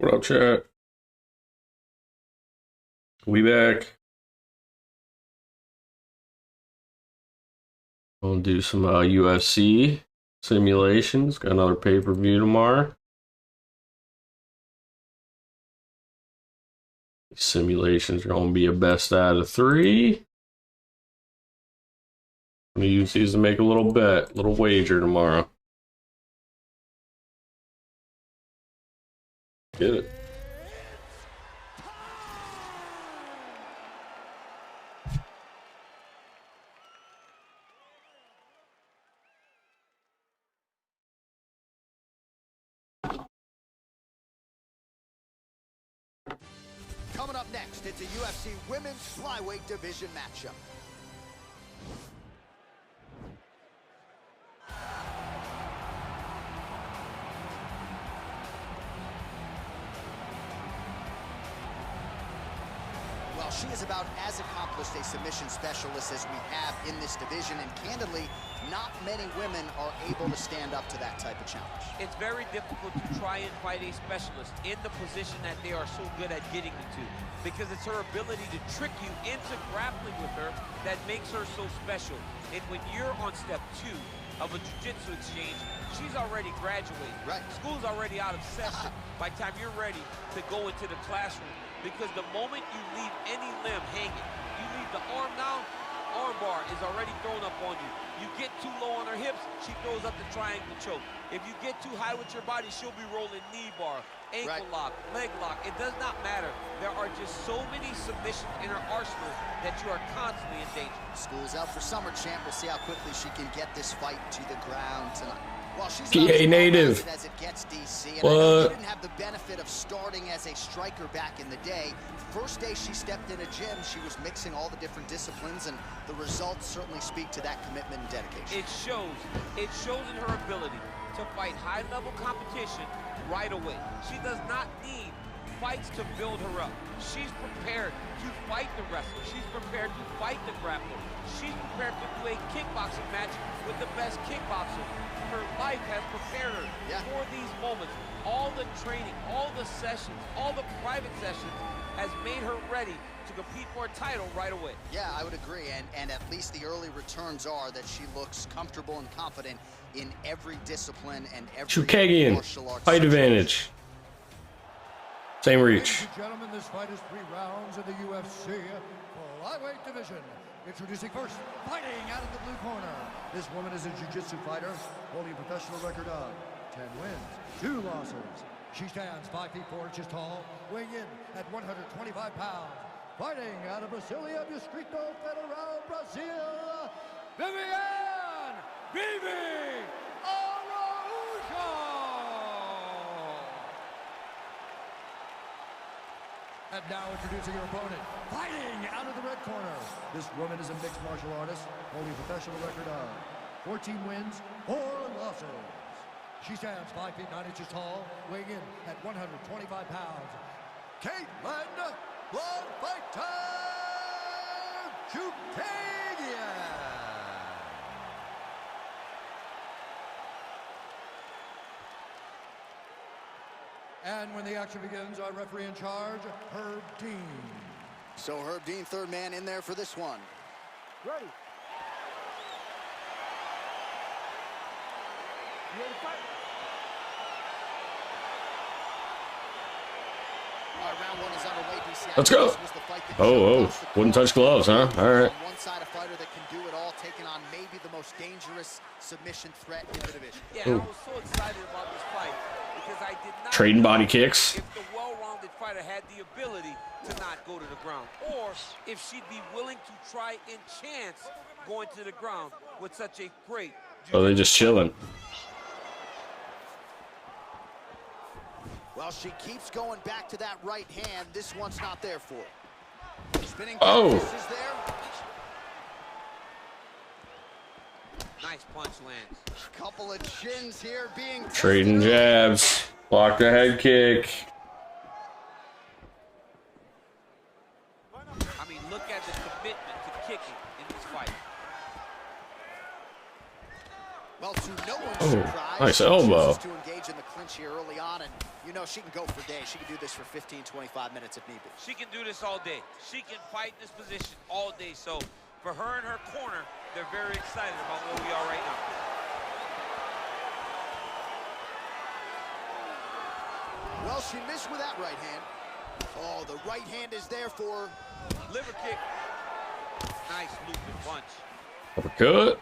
What up, chat? We back. We'll do some UFC simulations. Got another pay-per-view tomorrow. These simulations are going to be a best out of 3. I'm going to use these to make a little bet, little wager tomorrow. Get it. Coming up next, it's a UFC Women's Flyweight Division matchup. Well, she is about as accomplished a submission specialist as we have in this division, and candidly, not many women are able to stand up to that type of challenge. It's very difficult to try and fight a specialist in the position that they are so good at getting into, because it's her ability to trick you into grappling with her that makes her so special. And when you're on step 2 of a jiu-jitsu exchange, she's already graduated. Right. School's already out of session by the time you're ready to go into the classroom, because the moment you leave any limb hanging, you leave the arm down, arm bar is already thrown up on you. You get too low on her hips, she throws up the triangle choke. If you get too high with your body, she'll be rolling knee bar, ankle lock, leg lock. It does not matter. There are just so many submissions in her arsenal that you are constantly in danger. School's out for summer champ. We'll see how quickly she can get this fight to the ground tonight. Well, she's PA native. as it gets, DC, and what? I know she didn't have the benefit of starting as a striker back in the day. First day she stepped in a gym, she was mixing all the different disciplines, and the results certainly speak to that commitment and dedication. It shows. It shows in her ability to fight high-level competition right away. She does not need fights to build her up. She's prepared to fight the wrestler. She's prepared to fight the grappler. She's prepared to do a kickboxing match with the best kickboxer. Her life has prepared her for these moments. All the training, all the sessions, all the private sessions has made her ready to compete for a title right away. Yeah, I would agree, and at least the early returns are that she looks comfortable and confident in every discipline and every Chookagian, martial arts height advantage. Same reach. Ladies and gentlemen, this fight is 3 rounds in the UFC Flyweight Division. Introducing first, fighting out of the blue corner. This woman is a jiu-jitsu fighter, holding a professional record of 10 wins, 2 losses. She stands 5 feet 4 inches tall, weighing in at 125 pounds. Fighting out of Brasilia, Distrito Federal, Brazil, Viviane Bibi Araujo! And now introducing her opponent, fighting out of the red corner. This woman is a mixed martial artist, holding a professional record of 14 wins, 4 losses. She stands 5 feet 9 inches tall, weighing in at 125 pounds. Caitlin, blood fight time, Chookagian. And when the action begins, our referee in charge, Herb Dean. So Herb Dean, third man in there for this one. Ready. You ready to fight? All right, round 1 is underway, DC. Let's go. This was the fight that Oh, wouldn't touch gloves, huh? All right. On one side, a fighter that can do it all, taking on maybe the most dangerous submission threat in the division. Yeah, I was so excited about this fight because I did not Trading know body kicks. if the well-rounded fighter had the ability to not go to the ground, or if she'd be willing to try and chance going to the ground with such a great. Oh, they're just chilling. Well, she keeps going back to that right hand. This one's not there for her. Spinning Oh. is there. Nice punch lands. Couple of chins here being Trading tested. jabs. Block the head kick. I mean, look at the commitment to kicking in this fight. Well, to Oh, nice elbow. To engage in the clinch here early on, and you know she can go for days. She can do this for 15, 25 minutes if need be. She can do this all day. She can fight in this position all day. So for her and her corner, they're very excited about where we are right now. Well, she missed with that right hand. Oh, the right hand is there for liver kick. Nice looping punch. Uppercut.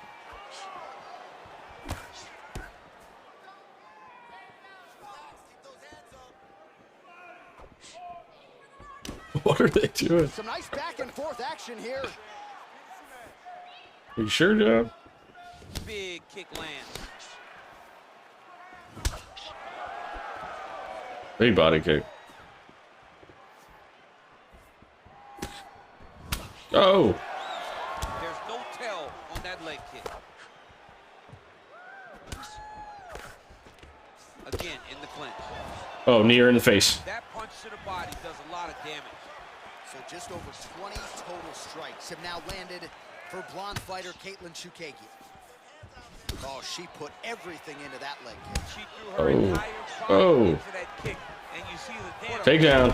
What are they doing? Some nice back and forth action here. You sure, John? Big kick lands. Big body kick. Oh! There's no tell on that leg kick. Again, in the clinch. Oh, knee her in the face. That punch to the body does a lot of damage. So just over 20 total strikes have now landed for blonde fighter Chookagian. Oh, she put everything into that leg kick. She threw her entire body into that kick, and you see the damage. Takedown.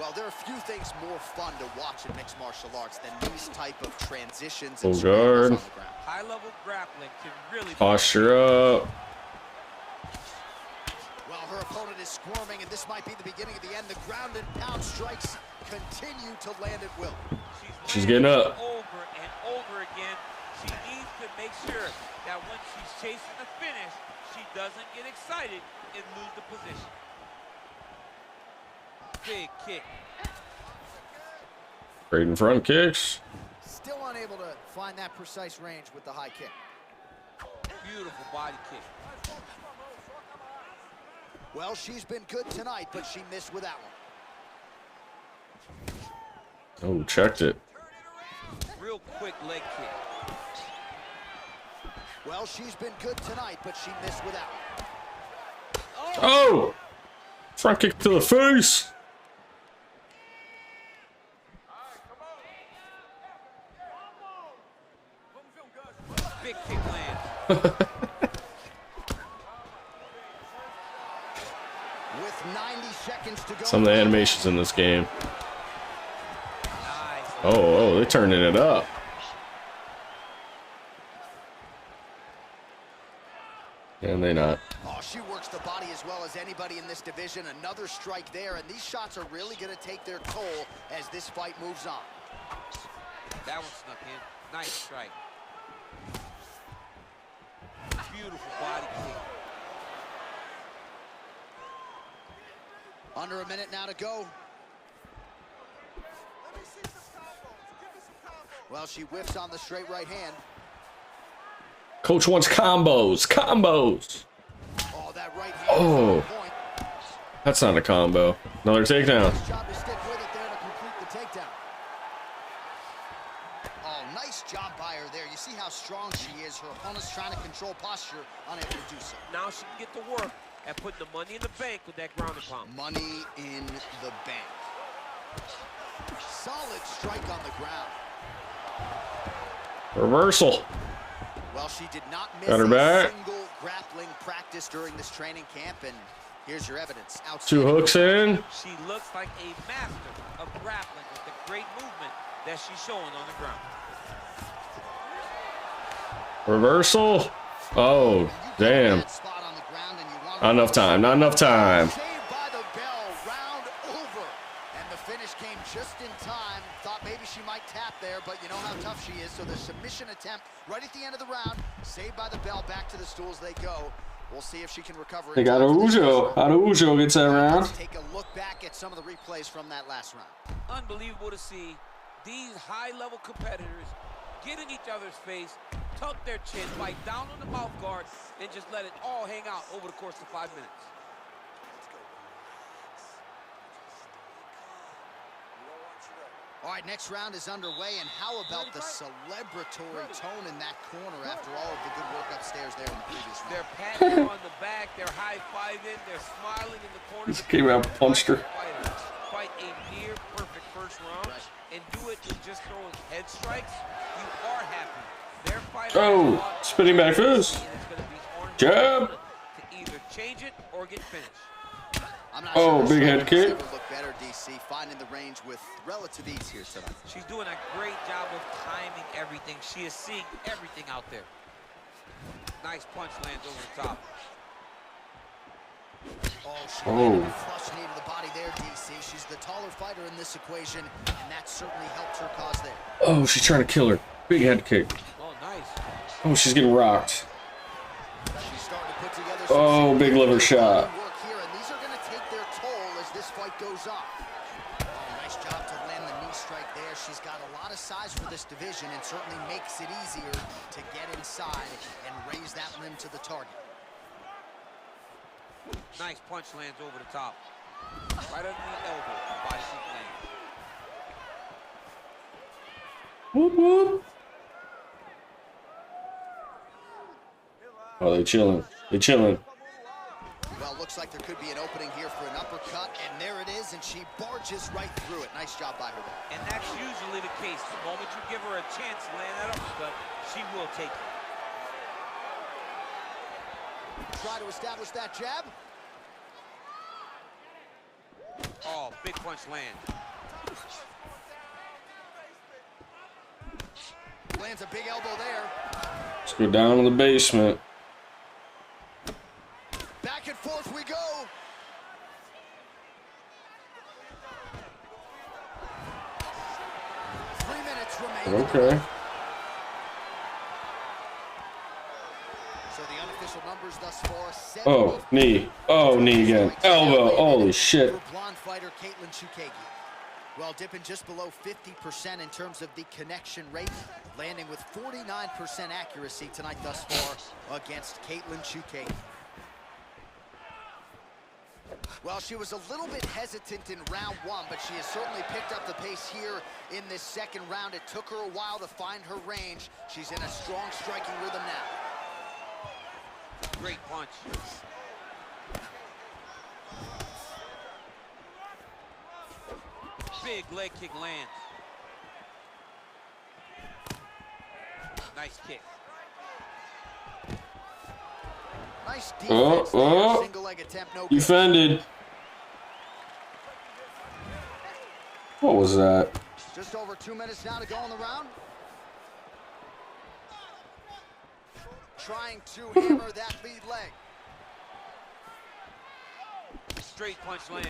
Well, there are a few things more fun to watch in mixed martial arts than these type of transitions Full and scrambles guard. on the ground. High-level grappling can really Posture up. Well, her opponent is squirming, and this might be the beginning of the end. The ground and pound strikes continue to land at will. She's getting up. Over and over again. She needs to make sure that when she's chasing the finish, she doesn't get excited and lose the position. Big kick. Straight in front kicks. Still unable to find that precise range with the high kick. Beautiful body kick. Well, she's been good tonight, but she missed with that one. Oh, checked it. Real quick leg kick. Well, she's been good tonight, but she missed with that one. Oh! Front kick to the face. Big kick lands. With 90 seconds to go. Some of the animations in this game. Nice. Oh, they're turning it up. And they not. Oh, she works the body as well as anybody in this division. Another strike there, and these shots are really going to take their toll as this fight moves on. That one snuck in. Nice strike. Beautiful body kick. Under a minute now to go. Well, she whiffs on the straight right hand. Coach wants combos. Combos. Oh, that right hand. Oh. That's not a combo. Another takedown. Nice job to stick with it there to complete the takedown. Oh, nice job by her there. You see how strong she is. Her opponent's trying to control posture, unable to do so. Now she can get to work and put the money in the bank with that ground and pound. Money in the bank. Solid strike on the ground. Reversal. Well, she did not miss Got her a back. single grappling practice during this training camp, and here's your evidence. Two hooks in. She looks like a master of grappling with the great movement that she's showing on the ground. Reversal. Oh, damn. Not enough time. Not enough time. Saved by the bell, round over. And the finish came just in time. Thought maybe she might tap there, but you know how tough she is. So the submission attempt right at the end of the round, saved by the bell, back to the stools they go. We'll see if she can recover. They got Araujo. Araujo gets that round. Let's take a look back at some of the replays from that last round. Unbelievable to see these high-level competitors get in each other's face, tuck their chin, bite down on the mouth guard, and just let it all hang out over the course of 5 minutes. All right, next round is underway, and how about the celebratory tone in that corner after all of the good work upstairs there in the previous round? They're patting her on the back, they're high-fiving, they're smiling in the corner. Just came out and punched her. fight a near perfect first round and do it with just throwing head strikes, you are happy. Their fighter spinning back fist. Jab. To either change it or get finished. I'm not sure big head kick. Look better, DC, finding the range with relative ease here tonight. She's doing a great job of timing everything. She is seeing everything out there. Nice punch lands over the top. She landed a flush knee to the body there, DC. She's the taller fighter in this equation, and that certainly helped her cause there. Oh, she's trying to kill her. Big head kick. Oh, nice. Oh, she's getting rocked. She's starting to put together Oh, big liver shot. work here, and these are going to take their toll as this fight goes on. Nice job to land the knee strike there. She's got a lot of size for this division and certainly makes it easier to get inside and raise that limb to the target. Nice punch lands over the top. Right under the elbow. Body kick lands. Whoop, whoop. Oh, they chilling. They chilling. Well, looks like there could be an opening here for an uppercut, and there it is, and she barges right through it. Nice job by her there. And that's usually the case. The moment you give her a chance to land that uppercut, she will take it. Try to establish that jab. Oh, big punch land. Lands a big elbow there. Let's go down to the basement. Back and forth we go. Okay. So the unofficial numbers thus far. Oh, knee. Oh, knee again. Elbow. Holy shit. Blonde fighter Caitlin Chookagian. Well, dipping just below 50% in terms of the connection rate, landing with 49% accuracy tonight thus far against Caitlin Chookagian. Well, she was a little bit hesitant in round one, but she has certainly picked up the pace here in this second round. It took her a while to find her range. She's in a strong striking rhythm now. Great punch. Big leg kick lands. Nice kick. Nice defense there. Single leg attempt, no good. Defended. What was that? Just over 2 minutes now to go in the round. Trying to hammer that lead leg. Straight punch lands.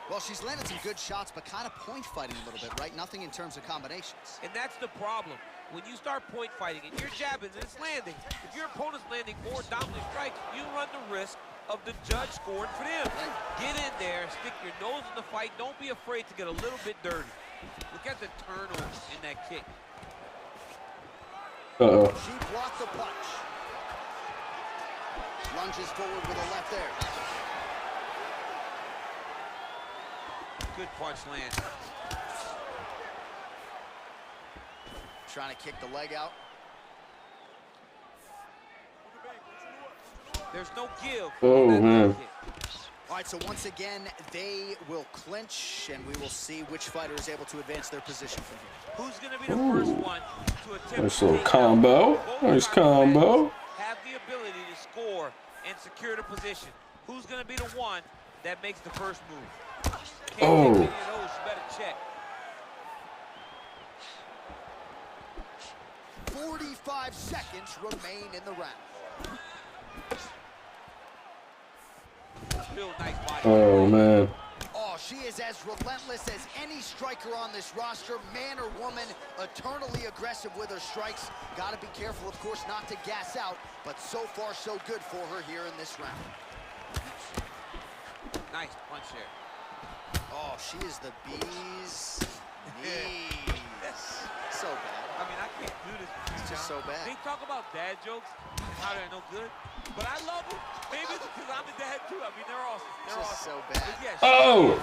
Well, she's landed some good shots, but kind of point fighting a little bit, right? Nothing in terms of combinations. And that's the problem. When you start point fighting and you're jabbing and it's landing, if your opponent's landing more dominant strikes, you run the risk of the judge scoring for them. Get in there, stick your nose in the fight. Don't be afraid to get a little bit dirty. Look at the turnover in that kick. Uh-oh. She blocked the punch. Lunges forward with a left there. Good punch land. Trying to kick the leg out. There's no give. Oh, man. All right, so once again, they will clinch, and we will see which fighter is able to advance their position from here. Who's going to be the first one to attempt Nice to little take combo. out? Nice combo. Have the ability to score and secure the position. Who's going to be the one that makes the first move? Can't take any of those, you better check. 45 seconds remain in the round. Real nice body. Oh, man. Oh, she is as relentless as any striker on this roster, man or woman, eternally aggressive with her strikes. Got to be careful, of course, not to gas out, but so far so good for her here in this round. Nice punch there. Oh, she is the bee's knees. So bad. I mean, I can't do this. It's just so bad. They talk about dad jokes, how they're no good, but I love them. Maybe it's because I'm a dad too. I mean, they're awesome. They're Just awesome. so bad. But yeah, Oh!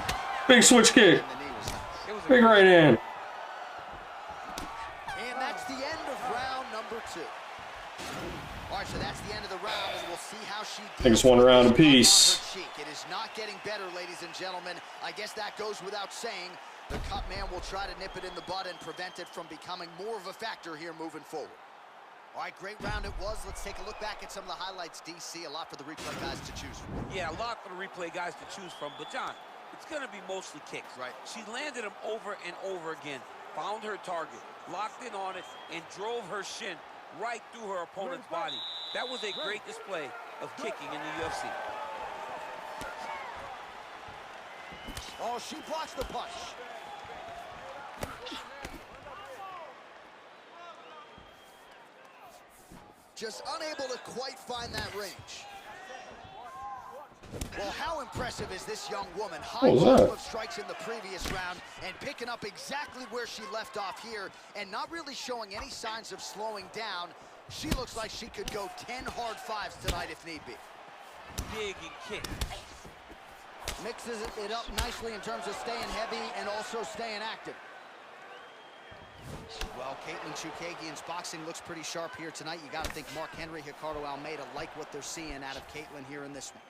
Big switch kick. And the knee was nice. it was a Big right hand. And that's the end of round number 2. All right, right, so that's the end of the round, and we'll see how she I think it's one round apiece. It is not getting better, ladies and gentlemen. I guess that goes without saying. The cut man will try to nip it in the bud and prevent it from becoming more of a factor here moving forward. All right, great round it was. Let's take a look back at some of the highlights, DC. A lot for the replay guys to choose from. Yeah, a lot for the replay guys to choose from. But, John, it's going to be mostly kicks. Right. She landed them over and over again, found her target, locked in on it, and drove her shin right through her opponent's body. That was a great display of kicking in the UFC. Oh, she blocks the punch. Just unable to quite find that range. Well, how impressive is this young woman? High volume of strikes in the previous round and picking up exactly where she left off here and not really showing any signs of slowing down. She looks like she could go 10 hard fives tonight if need be. Big and kick. Mixes it up nicely in terms of staying heavy and also staying active. Well, Caitlin Chookagian's boxing looks pretty sharp here tonight. You got to think Mark Henry, Ricardo Almeida like what they're seeing out of Caitlin here in this one.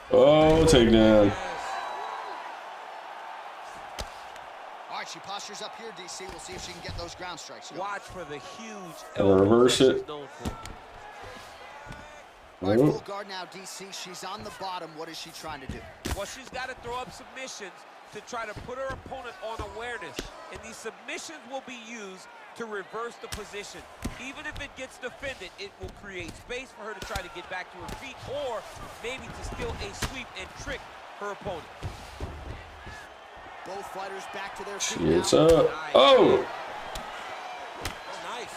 Oh, takedown. All right, she postures up here, DC. We'll see if she can get those ground strikes. Watch for the huge And reverse it. All right, full guard now, DC. She's on the bottom. What is she trying to do? Well, she's got to throw up submissions to try to put her opponent on awareness. And these submissions will be used to reverse the position. Even if it gets defended, it will create space for her to try to get back to her feet or maybe to steal a sweep and trick her opponent. Both fighters back to their feet. It's up. Oh! Nice.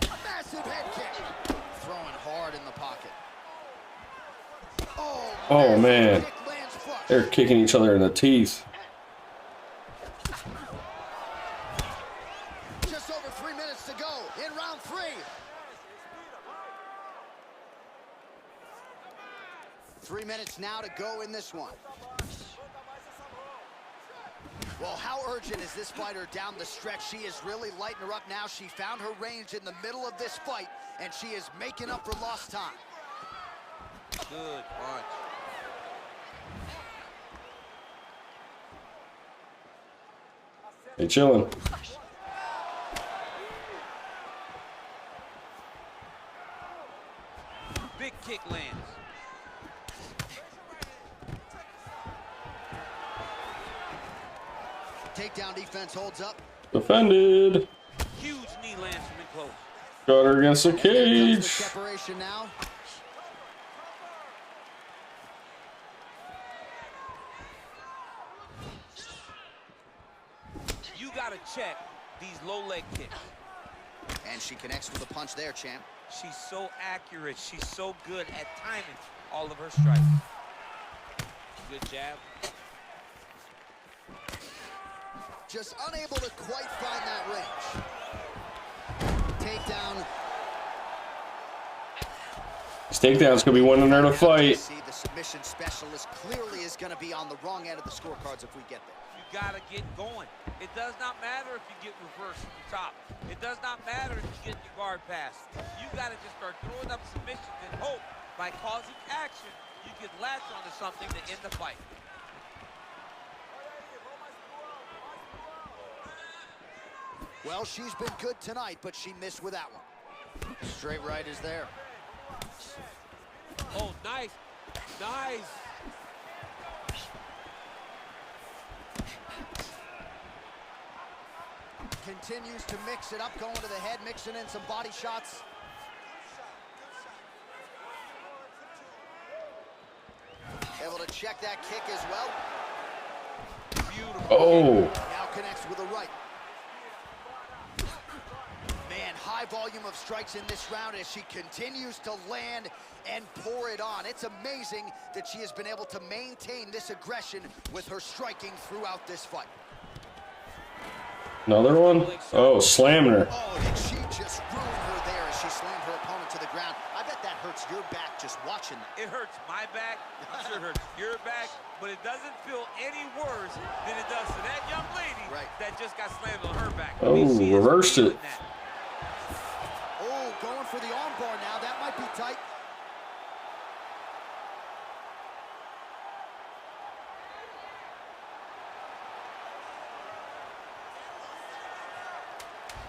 A massive head kick. Throwing hard in the pocket. Oh, man. Kick lands flush. They're kicking each other in the teeth. Just over 3 minutes to go in round 3. 3 minutes now to go in this one. Well, how urgent is this fighter down the stretch? She is really lighting her up now. She found her range in the middle of this fight, and she is making up for lost time. Good punch. Hey, chilling. Big kick lands. Takedown defense holds up. Defended. Huge knee lands from in close. Got her against the cage. Separation now. You got to check these low leg kicks. And she connects with a punch there, champ. She's so accurate. She's so good at timing all of her strikes. Good jab. Just unable to quite find that range. Takedown. These takedowns could be winning her to fight. See, the submission specialist clearly is going to be on the wrong end of the scorecards if we get there. You got to get going. It does not matter if you get reversed at the top. It does not matter if you get your guard passed. You got to just start throwing up submissions and hope by causing action you can latch onto something to end the fight. Well, she's been good tonight, but she missed with that one. Straight right is there. Oh, nice. Nice. Continues to mix it up, going to the head, mixing in some body shots. Able to check that kick as well. Beautiful. Oh. Now connects with a right. Man, high volume of strikes in this round as she continues to land and pour it on. It's amazing that she has been able to maintain this aggression with her striking throughout this fight. Another one? Oh, slamming her. Oh, did she just ruin her there as she slammed her opponent to the ground. I bet that hurts your back just watching that. It hurts my back. I'm sure it hurts your back. But it doesn't feel any worse than it does to that young lady that just got slammed on her back. Oh, reversed it. Oh, going for the armbar now. That might be tight.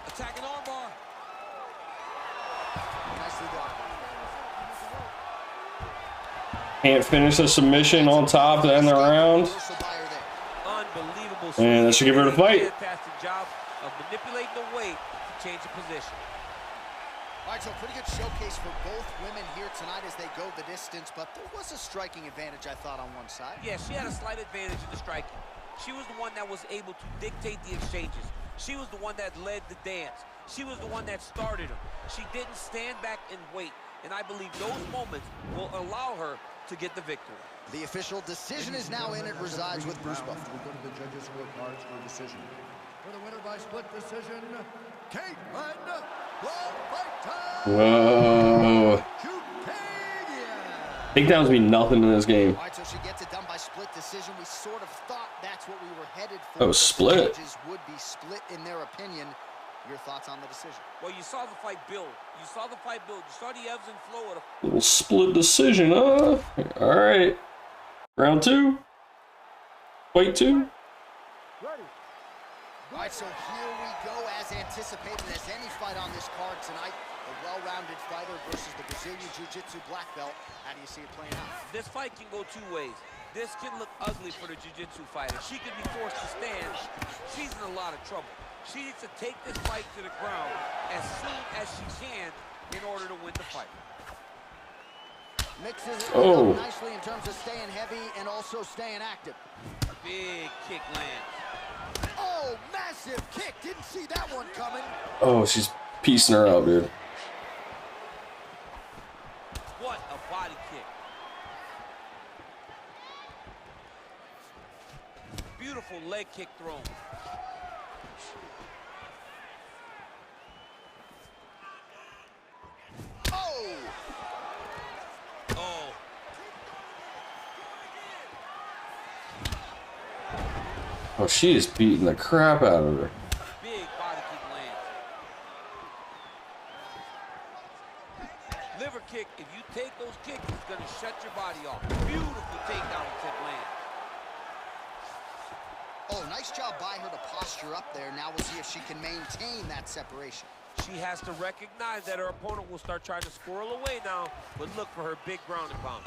Attacking armbar. Nicely done. Can't finish a submission on top to end the round. Unbelievable. And that should give her the fight. Fantastic job of manipulating the weight to change the position. All right, so pretty good showcase for both women here tonight as they go the distance, but there was a striking advantage, I thought, on one side. Yeah, she had a slight advantage in the striking. She was the one that was able to dictate the exchanges. She was the one that led the dance. She was the one that started them. She didn't stand back and wait, and I believe those moments will allow her to get the victory. The official decision is now in. It resides with Bruce Buffer. We go to the judges' scorecards for a decision. For the winner by split decision, Caitlin Whoa. Chookagian. Takedowns mean nothing in this game. All right, so she gets it done by split decision. We sort of thought that's what we were headed for. Oh, split. The judges would be split in their opinion. Your thoughts on the decision? Well, you saw the fight build. You saw the fight build. You saw the ebbs and flow of the Little split decision, huh? All right. Round two. Fight two. All right, so here we go, as anticipated as any fight on this card tonight. A well-rounded fighter versus the Brazilian Jiu-Jitsu black belt. How do you see it playing out? This fight can go two ways. This can look ugly for the Jiu-Jitsu fighter. She could be forced to stand. She's in a lot of trouble. She needs to take this fight to the ground as soon as she can in order to win the fight. Mixes it up nicely in terms of staying heavy and also staying active. Big kick lands. Oh, massive kick. Didn't see that one coming. Oh, she's piecing her out, dude. What a body kick. Beautiful leg kick thrown. Oh, she is beating the crap out of her. Big body kick lands. Liver kick, if you take those kicks, it's going to shut your body off. Beautiful takedown kick land. Oh, nice job by her to posture up there. Now we'll see if she can maintain that separation. She has to recognize that her opponent will start trying to squirrel away now, but look for her big ground and pound.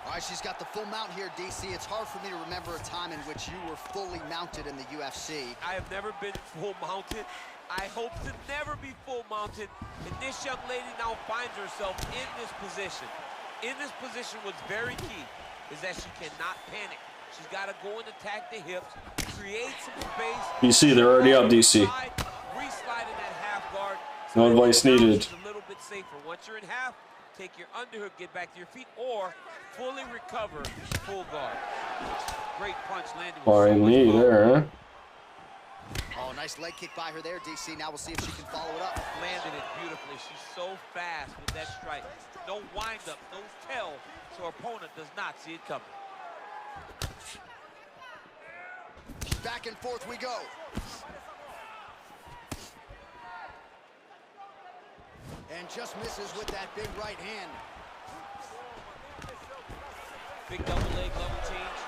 All right, she's got the full mount here, DC. It's hard for me to remember a time in which you were fully mounted in the UFC. I have never been full mounted. I hope to never be full mounted. And this young lady now finds herself in this position. In this position, what's very key is that she cannot panic. She's got to go and attack the hips, create some space. DC, they're already up, DC. Re-slide in that half guard. No advice needed. A little bit safer. Once you're in half, take your underhook, get back to your feet, or fully recover, full guard. Great punch landing. Fine knee there, huh? Oh, nice leg kick by her there, DC. Now we'll see if she can follow it up. Landed it beautifully. She's so fast with that strike. No wind-up, no tell, so her opponent does not see it coming. Back and forth we go. And just misses with that big right hand. Big double leg, level change.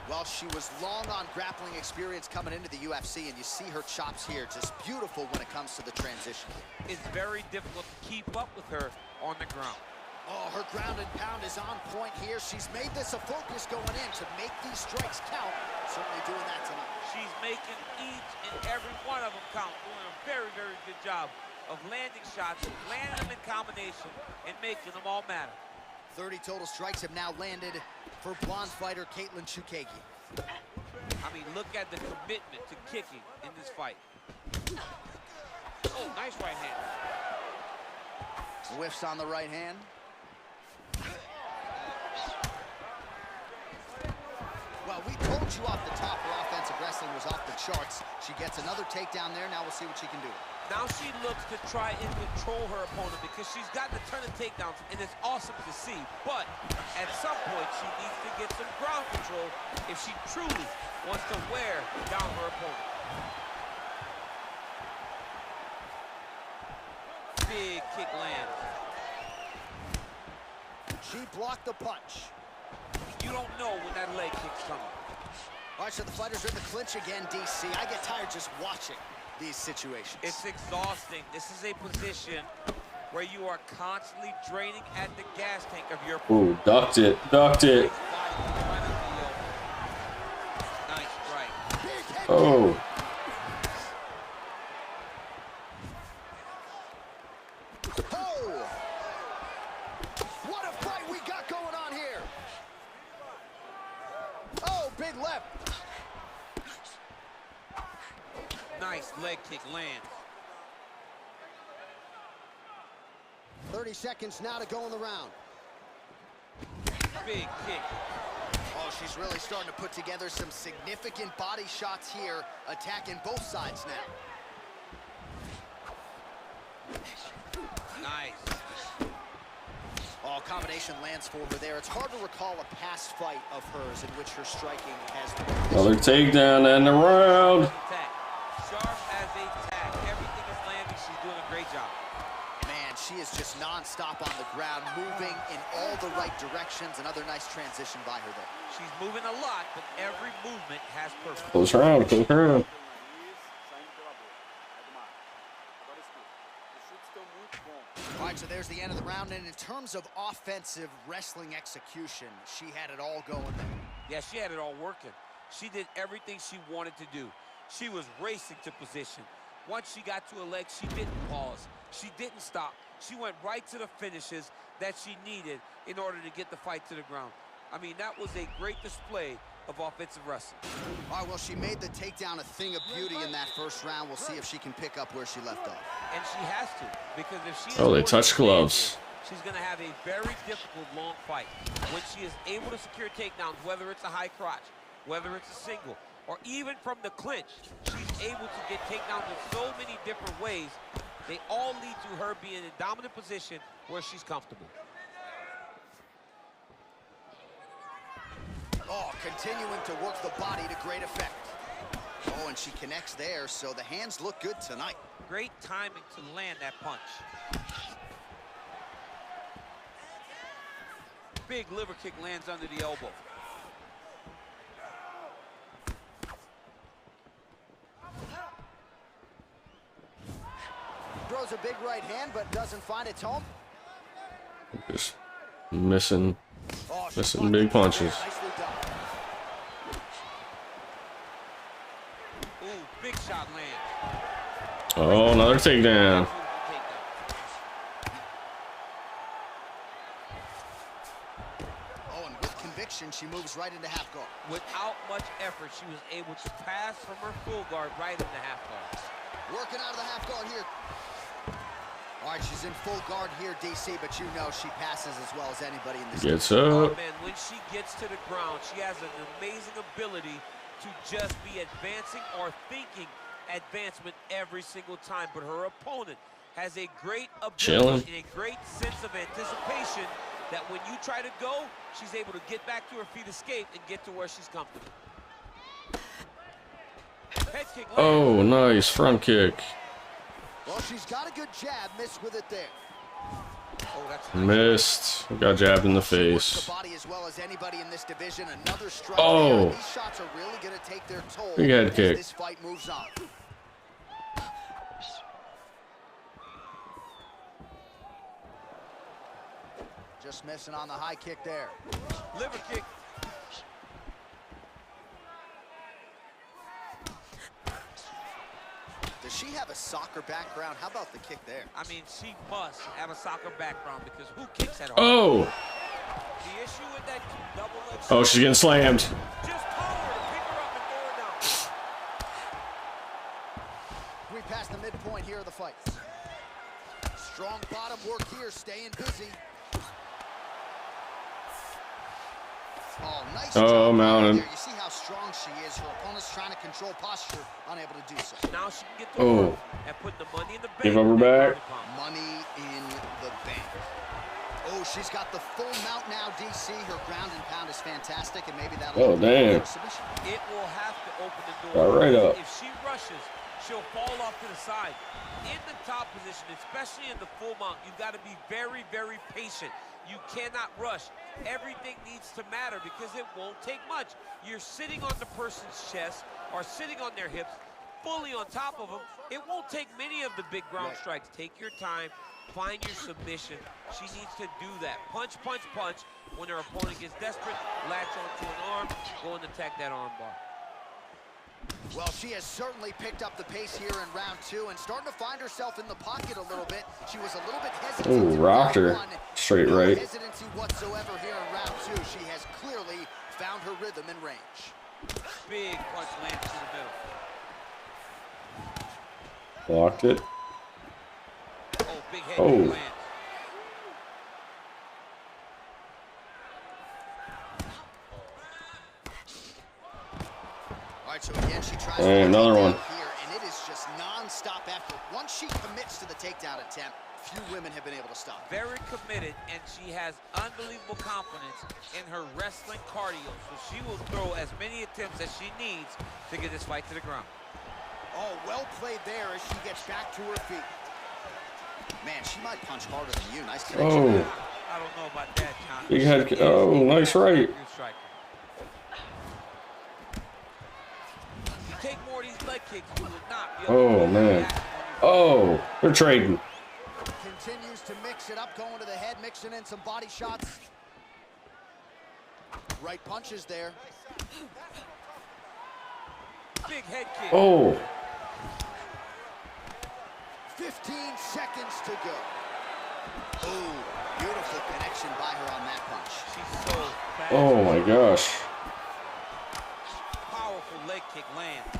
Well, she was long on grappling experience coming into the UFC, and you see her chops here, just beautiful when it comes to the transition. It's very difficult to keep up with her on the ground. Oh, her ground and pound is on point here. She's made this a focus going in to make these strikes count. Certainly doing that tonight. She's making each and every one of them count, doing a very, very good job of landing shots, landing them in combination, and making them all matter. 30 total strikes have now landed for blonde fighter Caitlin Chookagian. I mean, look at the commitment to kicking in this fight. Oh, nice right hand. Whiffs on the right hand. Well, we told you off the top her offensive wrestling was off the charts. She gets another takedown there. Now we'll see what she can do. Now she looks to try and control her opponent because she's gotten a ton of takedowns, and it's awesome to see. But at some point, she needs to get some ground control if she truly wants to wear down her opponent. Big kick lands. She blocked the punch. You don't know when that leg kick's coming. All right, so the fighters are in the clinch again, DC. I get tired just watching these situations. It's exhausting. This is a position where you are constantly draining at the gas tank of your Ooh, ducked it. Ducked it. Nice strike. Oh. Oh! What a fight we got going on here! Oh, big left. Nice leg kick lands. 30 seconds now to go in the round. Big kick. Oh, she's really starting to put together some significant body shots here, attacking both sides now. Nice. Oh, combination lands for her there. It's hard to recall a past fight of hers in which her striking has been... Another takedown and the round. Attack. Sharp as a tack. Everything is landing. She's doing a great job. Man, she is just non-stop on the ground, moving in all the right directions. Another nice transition by her there. She's moving a lot, but every movement has purpose. Close round, close round. All right, so there's the end of the round, and in terms of offensive wrestling execution, she had it all going there. Yeah, she had it all working. She did everything she wanted to do. She was racing to position. Once she got to a leg, she didn't pause. She didn't stop. She went right to the finishes that she needed in order to get the fight to the ground. I mean, that was a great display of offensive wrestling. All right, well, she made the takedown a thing of beauty in that first round. We'll see if she can pick up where she left off. And she has to, because if she... Oh, they touch gloves. She's going to have a very difficult, long fight. When she is able to secure takedowns, whether it's a high crotch, whether it's a single, or even from the clinch, she's able to get takedowns in so many different ways. They all lead to her being in a dominant position where she's comfortable. Oh, continuing to work the body to great effect. Oh, and she connects there, so the hands look good tonight. Great timing to land that punch. Big liver kick lands under the elbow. Throws a big right hand, but doesn't find its home. Just missing Oh, big punches. Nicely done. Ooh, big shot lands. Oh, another takedown. Oh, and with conviction, she moves right into half guard. Without much effort, she was able to pass from her full guard right into half guard. Working out of the half guard here. All right, she's in full guard here, DC, but you know she passes as well as anybody in this. Gets Oh, up. man, when she gets to the ground, she has an amazing ability to just be advancing or thinking advancement every single time. But her opponent has a great ability and a great sense of anticipation that when you try to go, she's able to get back to her feet, escape, and get to where she's comfortable. Head kick lands. Oh, nice front kick. Well, she's got a good jab, missed with it there. Oh, that's nice. Missed. Got jabbed in the Works face. the body as well as anybody in this division. Another strike Oh. there. These shots are really going to take their toll Big head as kick. this fight moves on. Just missing on the high kick there. Liver kick. Does she have a soccer background? How about the kick there? I mean, she must have a soccer background because who kicks at her? Oh. The issue with that double leg Oh, shot, she's getting slammed. just power to pick her up and throw her down. We pass the midpoint here of the fight. Strong bottom work here, staying busy. Oh, nice Oh, job mounted. there. You see how she is. Her opponent's trying to control posture, unable to do so. Now she can get to work and put the money in the bank. Give up her back. Money in the bank. Oh, she's got the full mount now, DC. Her ground and pound is fantastic, and maybe that'll Oh, damn. It will have to open the door. Got right up. If she rushes, she'll fall off to the side. In the top position, especially in the full mount, you've got to be very, very patient. You cannot rush. Everything needs to matter because it won't take much. You're sitting on the person's chest or sitting on their hips, fully on top of them. It won't take many of the big ground strikes. Take your time. Find your submission. She needs to do that. Punch, punch, punch. When her opponent gets desperate, latch onto an arm, go and attack that arm bar. Well, she has certainly picked up the pace here in round 2 and starting to find herself in the pocket a little bit. She was a little bit hesitant. Ooh, rocked her straight right. No hesitancy whatsoever here in round 2. She has clearly found her rhythm and range. Big punch lands to the middle. Blocked it. Oh, big head Oh. lands. All right, so again, she tries And another one. here, and it is just non-stop effort. Once she commits to the takedown attempt, few women have been able to stop. Very committed, and she has unbelievable confidence in her wrestling cardio, so she will throw as many attempts as she needs to get this fight to the ground. Oh, well played there as she gets back to her feet. Man, she might punch harder than you. Nice connection. Oh, I don't know about that, John. big head. Oh, nice right. You take more of these leg kicks, you will not be able to Oh, man. Oh, they're trading. Continues to mix it up, going to the head, mixing in some body shots. Right punches there. Big head kick. Oh. 15 seconds to go. Oh, beautiful connection by her on that punch. She's so fast. Oh my gosh. Powerful leg kick lands.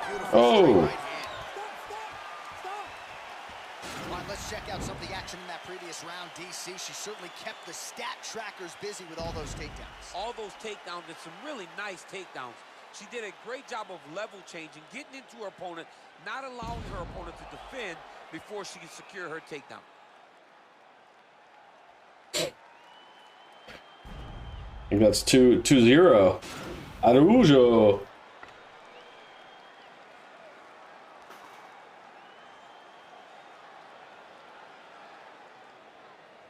Beautiful Oh. straight right hand. All right, let's check out some of the action in that previous round, DC. She certainly kept the stat trackers busy with all those takedowns. All those takedowns and some really nice takedowns. She did a great job of level changing, getting into her opponent, not allowing her opponent to defend before she can secure her takedown. I think that's 2-0. Araujo.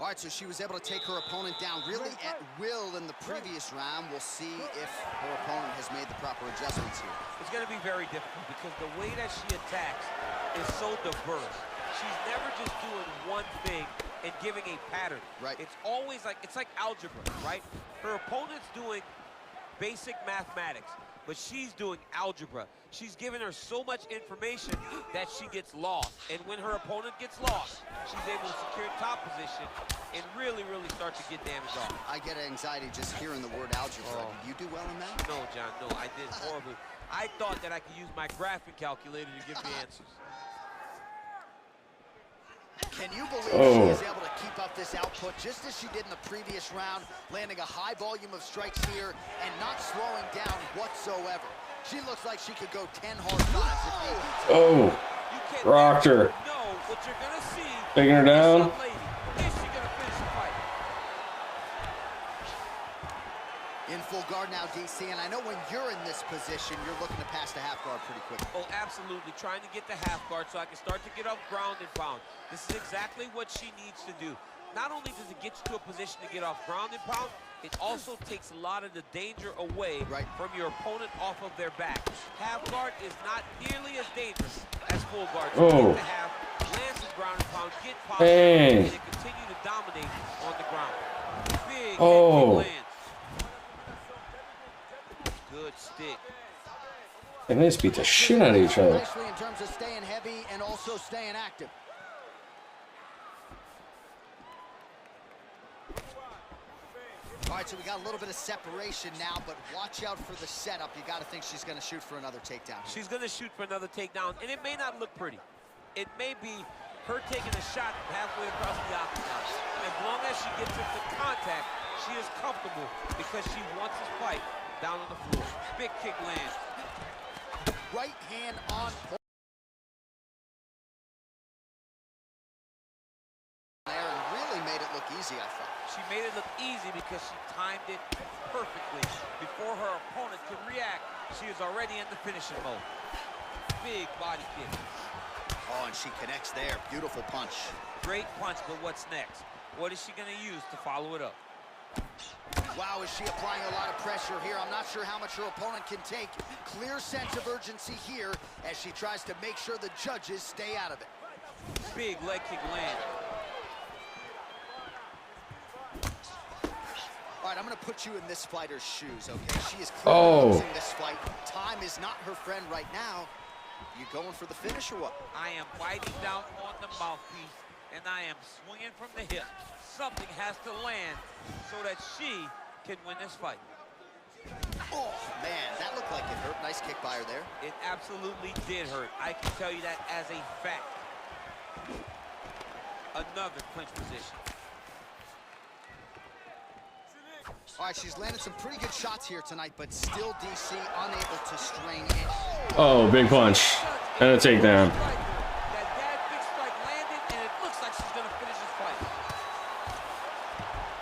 All right, so she was able to take her opponent down really at will in the previous round. We'll see if her opponent has made the proper adjustments here. It's going to be very difficult because the way that she attacks is so diverse. She's never just doing one thing and giving a pattern. Right. It's always like, it's like algebra, right? Her opponent's doing basic mathematics, but she's doing algebra. She's giving her so much information that she gets lost. And when her opponent gets lost, she's able to secure top position and really, really start to get damage off. I get anxiety just hearing the word algebra. Oh. Did you do well in that? No, John, no, I did horribly. I thought that I could use my graphing calculator to give me answers. Can you believe Oh. she is able to keep up this output just as she did in the previous round, landing a high volume of strikes here and not slowing down whatsoever? She looks like she could go 10 hard fives if need be. Oh. You can't Rocked her. know what you're going to see. Taking her down. This lady, is she going to finish the fight? In full guard now, DC, and I know when you're in this position, you're looking to pass the half guard pretty quickly. Oh, absolutely. Trying to get the half guard so I can start to get off ground and pound. This is exactly what she needs to do. Not only does it get you to a position to get off ground and pound, it also takes a lot of the danger away from your opponent off of their back. Half guard is not nearly as dangerous as full guard. So get the half, land some ground and pound, get power, and continue to dominate on the ground. Big head kick lands. Good stick. And they just beat the shit out of each other. Nicely in terms of staying heavy and also staying active. All right, so we got a little bit of separation now, but watch out for the setup. You got to think she's going to shoot for another takedown. She's going to shoot for another takedown, and it may not look pretty. It may be her taking a shot halfway across the octagon. As long as she gets into contact, She is comfortable because she wants this fight down on the floor. Big kick lands. Right hand on point. There and really made it look easy, I thought. She made it look easy because she timed it perfectly. Before her opponent could react, she is already in the finishing mode. Big body kick. Oh, and she connects there. Beautiful punch. Great punch, but what's next? What is she going to use to follow it up? Wow, is she applying a lot of pressure here? I'm not sure how much her opponent can take. Clear sense of urgency here as she tries to make sure the judges stay out of it. Big leg kick land. All right, I'm going to put you in this fighter's shoes, okay? She is clearly losing this fight. Time is not her friend right now. You going for the finish or what? I am biting down on the mouthpiece, and I am swinging from the hip. Something has to land so that she can win this fight. Oh, man, that looked like it hurt. Nice kick by her there. It absolutely did hurt. I can tell you that as a fact. Another clinch position. All right, she's landed some pretty good shots here tonight, but still DC unable to strain in. Oh, big punch. And a takedown. That bad big strike landed, and it looks like she's going to finish this fight.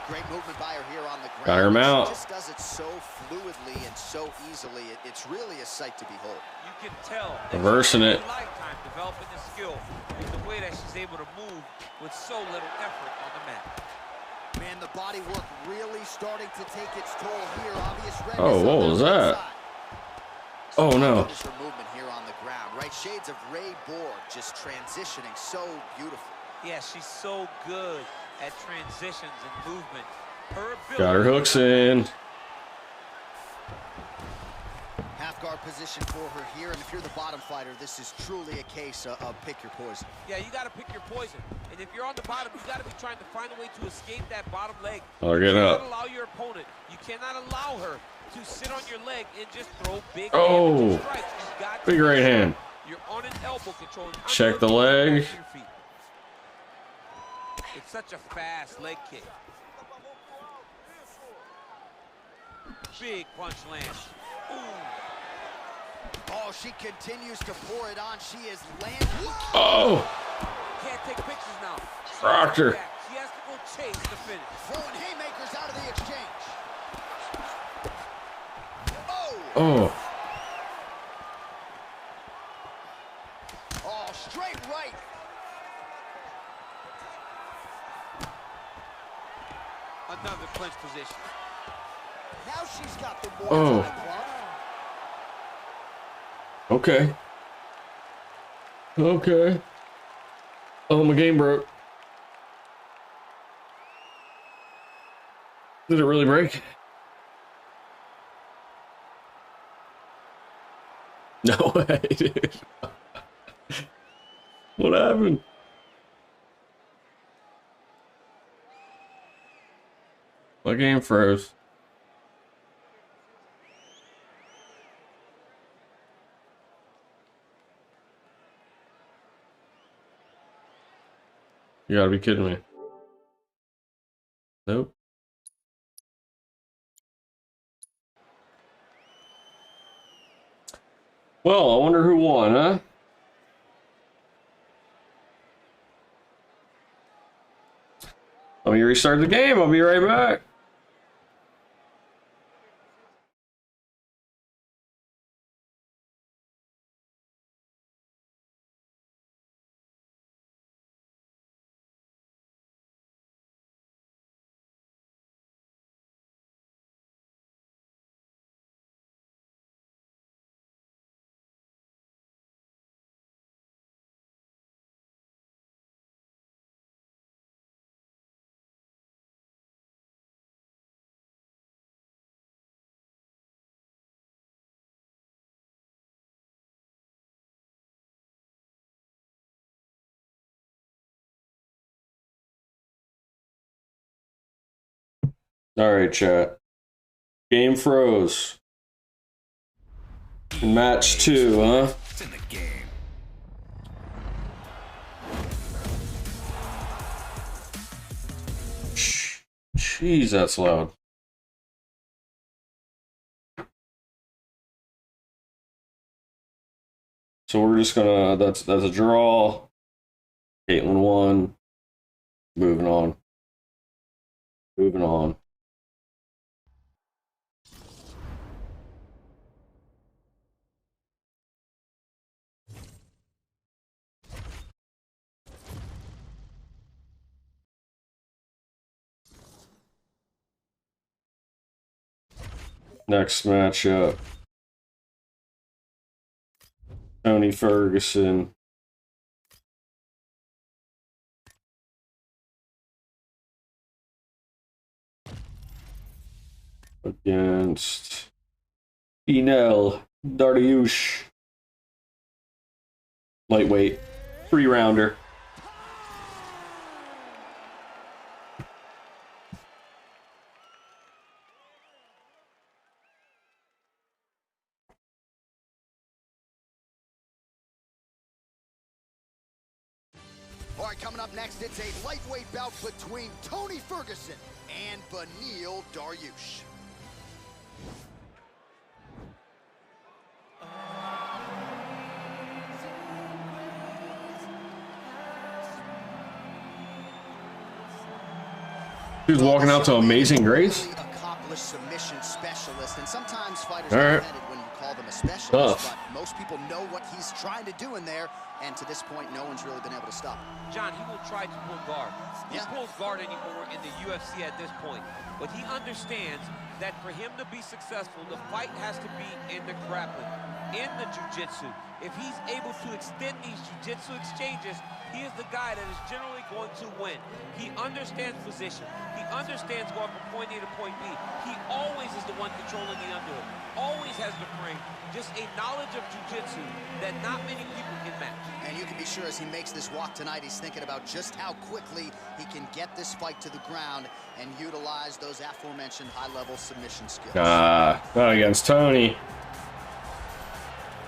Great movement by her here on the ground. Got her mount. She just does it so fluidly and so easily. It's really a sight to behold. You can tell. Reversing it. Lifetime developing the skill with the way that she's able to move with so little effort on the mat. Man, the body work really starting to take its toll here. Obvious redness. Oh, what was that? Oh, no. Notice her movement here on the ground, right? Shades of Ray Borg, just transitioning so beautiful. Yeah, she's so good at transitions and movement. Her ability. Got her hooks in. Half guard position for her here, and if you're the bottom fighter, this is truly a case of pick your poison. Yeah, you got to pick your poison. And if you're on the bottom, you got to be trying to find a way to escape that bottom leg. Oh, they're getting up. You cannot allow your opponent. You cannot allow her to sit on your leg and just throw big strikes. You've got big right hand. You're on an elbow control. Check the leg. It's such a fast leg kick. Big punch lands. Ooh. Oh, she continues to pour it on. She is landing. Oh. Can't take pictures now. Rocked her. She has to go chase the finish. Throwing haymakers out of the exchange. Oh. Oh, straight right. Another clinch position. Now she's got the more Oh. time clock. Okay. Okay. Oh, my game broke. Did it really break? No way, dude. What happened? My game froze. You gotta be kidding me. Nope. Well, I wonder who won, huh? Let me restart the game. I'll be right back. All right, chat. Game froze. Match 2, huh? It's in the game. Jeez, that's loud. So we're just gonna, that's a draw. Caitlin won. Moving on. Moving on. Next matchup. Tony Ferguson against Dariush. Lightweight. 3-rounder. All right, coming up next, it's a lightweight bout between Tony Ferguson and Beneil Dariush. Who's walking out to Amazing Grace? Really accomplished submission specialist, and sometimes fighters All are right. offended when you call them a specialist, Tough. but most people know what he's trying to do in there, and to this point, no one's really been able to stop him. John, he will try to pull guard. He Yeah. pulls guard anymore in the UFC at this point, but he understands that for him to be successful, the fight has to be in the grappling, in the jiu-jitsu. If he's able to extend these jiu-jitsu exchanges, he is the guy that is generally going to win. He understands position. He understands going from point A to point B. He always is the one controlling the underhook. Always has the frame. Just a knowledge of jiu-jitsu that not many people can match. And you can be sure as he makes this walk tonight, he's thinking about just how quickly he can get this fight to the ground and utilize those aforementioned high-level submission skills. Not against Tony.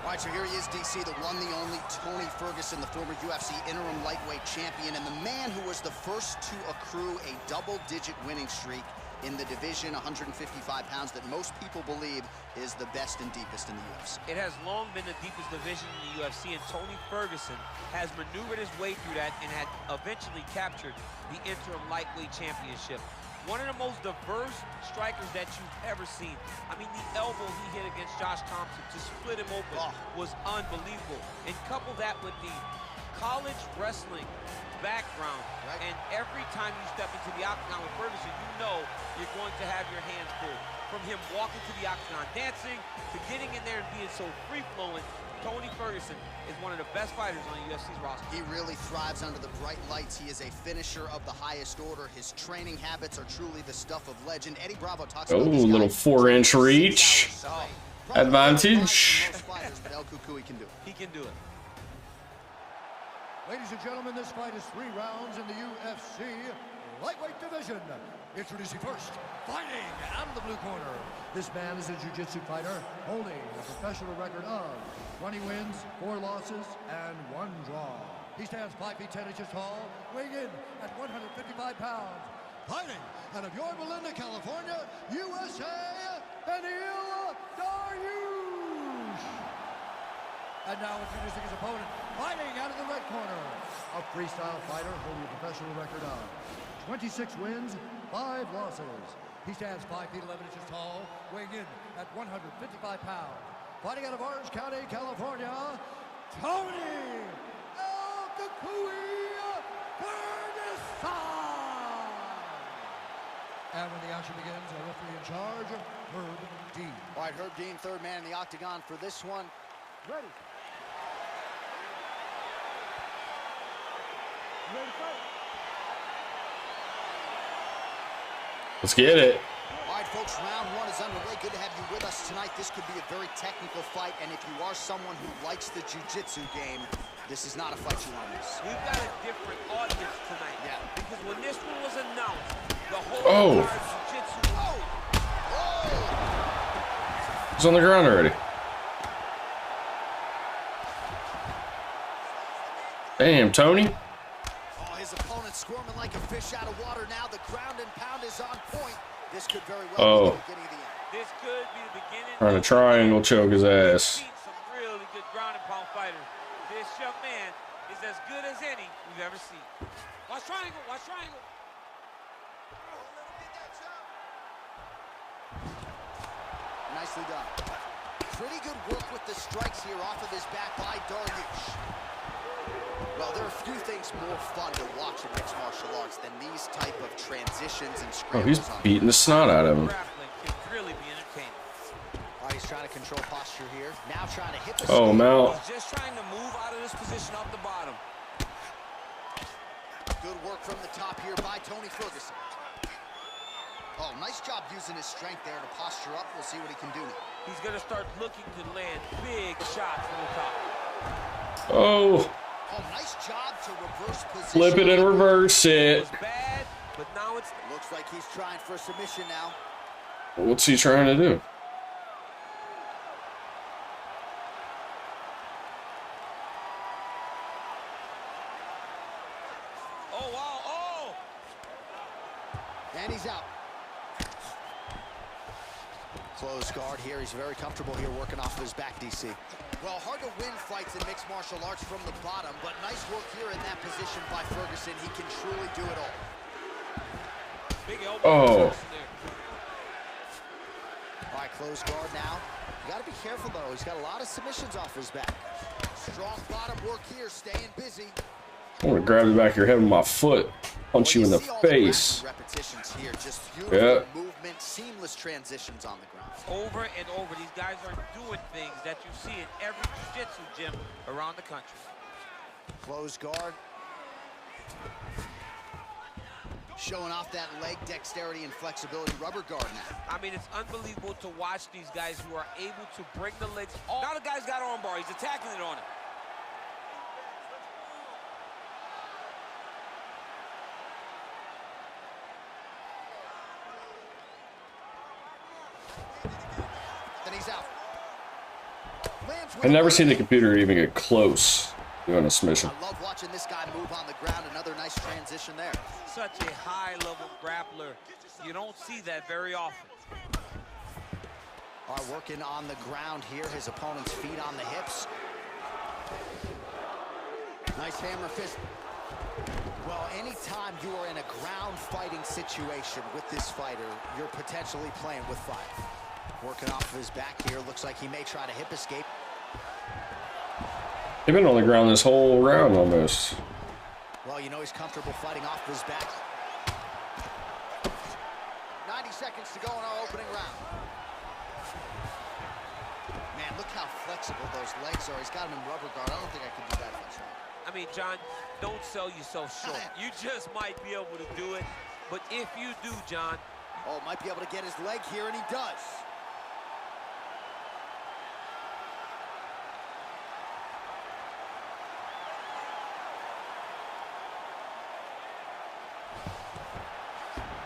All right, so here he is, DC, the one, the only Tony Ferguson, the former UFC interim lightweight champion, and the man who was the first to accrue a double-digit winning streak in the division, 155 pounds, that most people believe is the best and deepest in the UFC. It has long been the deepest division in the UFC, and Tony Ferguson has maneuvered his way through that and had eventually captured the interim lightweight championship. One of the most diverse strikers that you've ever seen. I mean, the elbow he hit against Josh Thompson to split him open was unbelievable. And couple that with the college wrestling background, and every time you step into the octagon with Ferguson, you know you're going to have your hands full. From him walking to the octagon dancing, to getting in there and being so free-flowing, Tony Ferguson is one of the best fighters on the UFC's roster. He really thrives under the bright lights. He is a finisher of the highest order. His training habits are truly the stuff of legend. Eddie Bravo talks about this guy. Little 4-inch reach. Advantage. Most fighters, but El Cucuy can do it. He can do it. Ladies and gentlemen, this fight is 3 rounds in the UFC lightweight division. Introducing first, fighting out of the blue corner. This man is a jiu-jitsu fighter holding a professional record of 20 wins, 4 losses, and 1 draw. He stands 5 feet 10 inches tall, weighing in at 155 pounds. Fighting out of Yorba Linda, California, USA, Beneil Dariush. And now introducing his opponent, fighting out of the red corner, a freestyle fighter holding a professional record of 26 wins, 5 losses. He stands 5 feet 11 inches tall, weighing in at 155 pounds. Fighting out of Orange County, California, Tony El Cucuy Ferguson. And when the action begins, a referee in charge, Herb Dean. All right, Herb Dean, third man in the octagon for this one. Ready. Ready to fight. Let's get it. All right, folks, round 1 is underway. Good to have you with us tonight. This could be a very technical fight, and if you are someone who likes the jiu-jitsu game, this is not a fight you want to miss. We've got a different audience tonight. Yeah. Because when this one was announced, the whole entire jiu-jitsu. He's on the ground already. Damn, Tony. Oh, his opponent squirming like a fish out of water now. The ground and pound is on point. This could very well be the beginning of the end. This could be the beginning. Trying to triangle choke his ass. Some really good ground and pound fighters. This young man is as good as any we've ever seen. Watch triangle, watch triangle. Nicely done. Pretty good work with the strikes here off of his back by Dariush. Well, there are a few things more fun to watch in mixed martial arts than these type of transitions and scrambles. Oh, he's beating the snot out of him. Grappling can really be entertaining. All right, he's trying to control posture here. Now trying to hit the Oh, Mount. He's just trying to move out of this position off the bottom. Good work from the top here by Tony Ferguson. Oh, nice job using his strength there to posture up. We'll see what he can do now. He's going to start looking to land big shots from the top. Oh. Oh, nice job to reverse position. Flip it and reverse it. It was bad, but now it's... Looks like he's trying for a submission now. What's he trying to do? Oh, wow, oh! And he's out. Close guard here. He's very comfortable here working off of his back, DC. Well, hard to win fights in mixed martial arts from the bottom, but nice work here in that position by Ferguson. He can truly do it all. Big elbow. Oh. All right, close guard now. You got to be careful, though. He's got a lot of submissions off his back. Strong bottom work here, staying busy. I want to grab the back of your head with my foot. Punch you in the face. Repetitions here, just beautiful movement, seamless transitions on the ground. Over and over, these guys are doing things that you see in every jiu-jitsu gym around the country. Close guard. Showing off that leg dexterity and flexibility. Rubber guard now. I mean, it's unbelievable to watch these guys who are able to bring the legs off. Now the guy's got armbar. He's attacking it on him. Then he's out. I've never seen the computer even get close doing a submission. I love watching this guy move on the ground. Another nice transition there. Such a high-level grappler. You don't see that very often. All right, working on the ground here. His opponent's feet on the hips. Nice hammer fist. Well, anytime you are in a ground fighting situation with this fighter, you're potentially playing with fire. Working off of his back here. Looks like he may try to hip escape. They've been on the ground this whole round almost. Well, you know he's comfortable fighting off of his back. 90 seconds to go in our opening round. Man, look how flexible those legs are. He's got him in rubber guard. I don't think I could do that if I tried. I mean, John, don't sell yourself short. You just might be able to do it. But if you do, John... Oh, might be able to get his leg here, and he does.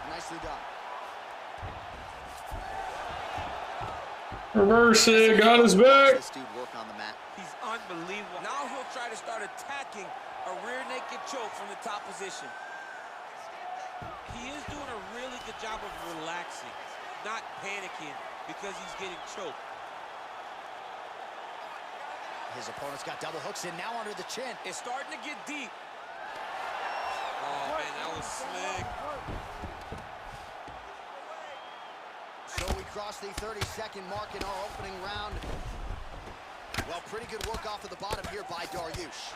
Nicely done. Reverse it, got his back. This dude work on the mat. He's unbelievable. Now he'll try to start attacking a rear naked choke from the top position. He is doing a really good job of relaxing, not panicking because he's getting choked. His opponent's got double hooks in now under the chin. It's starting to get deep. Oh, man, that was slick. So we cross the 30-second mark in our opening round. Well, pretty good work off of the bottom here by Dariush.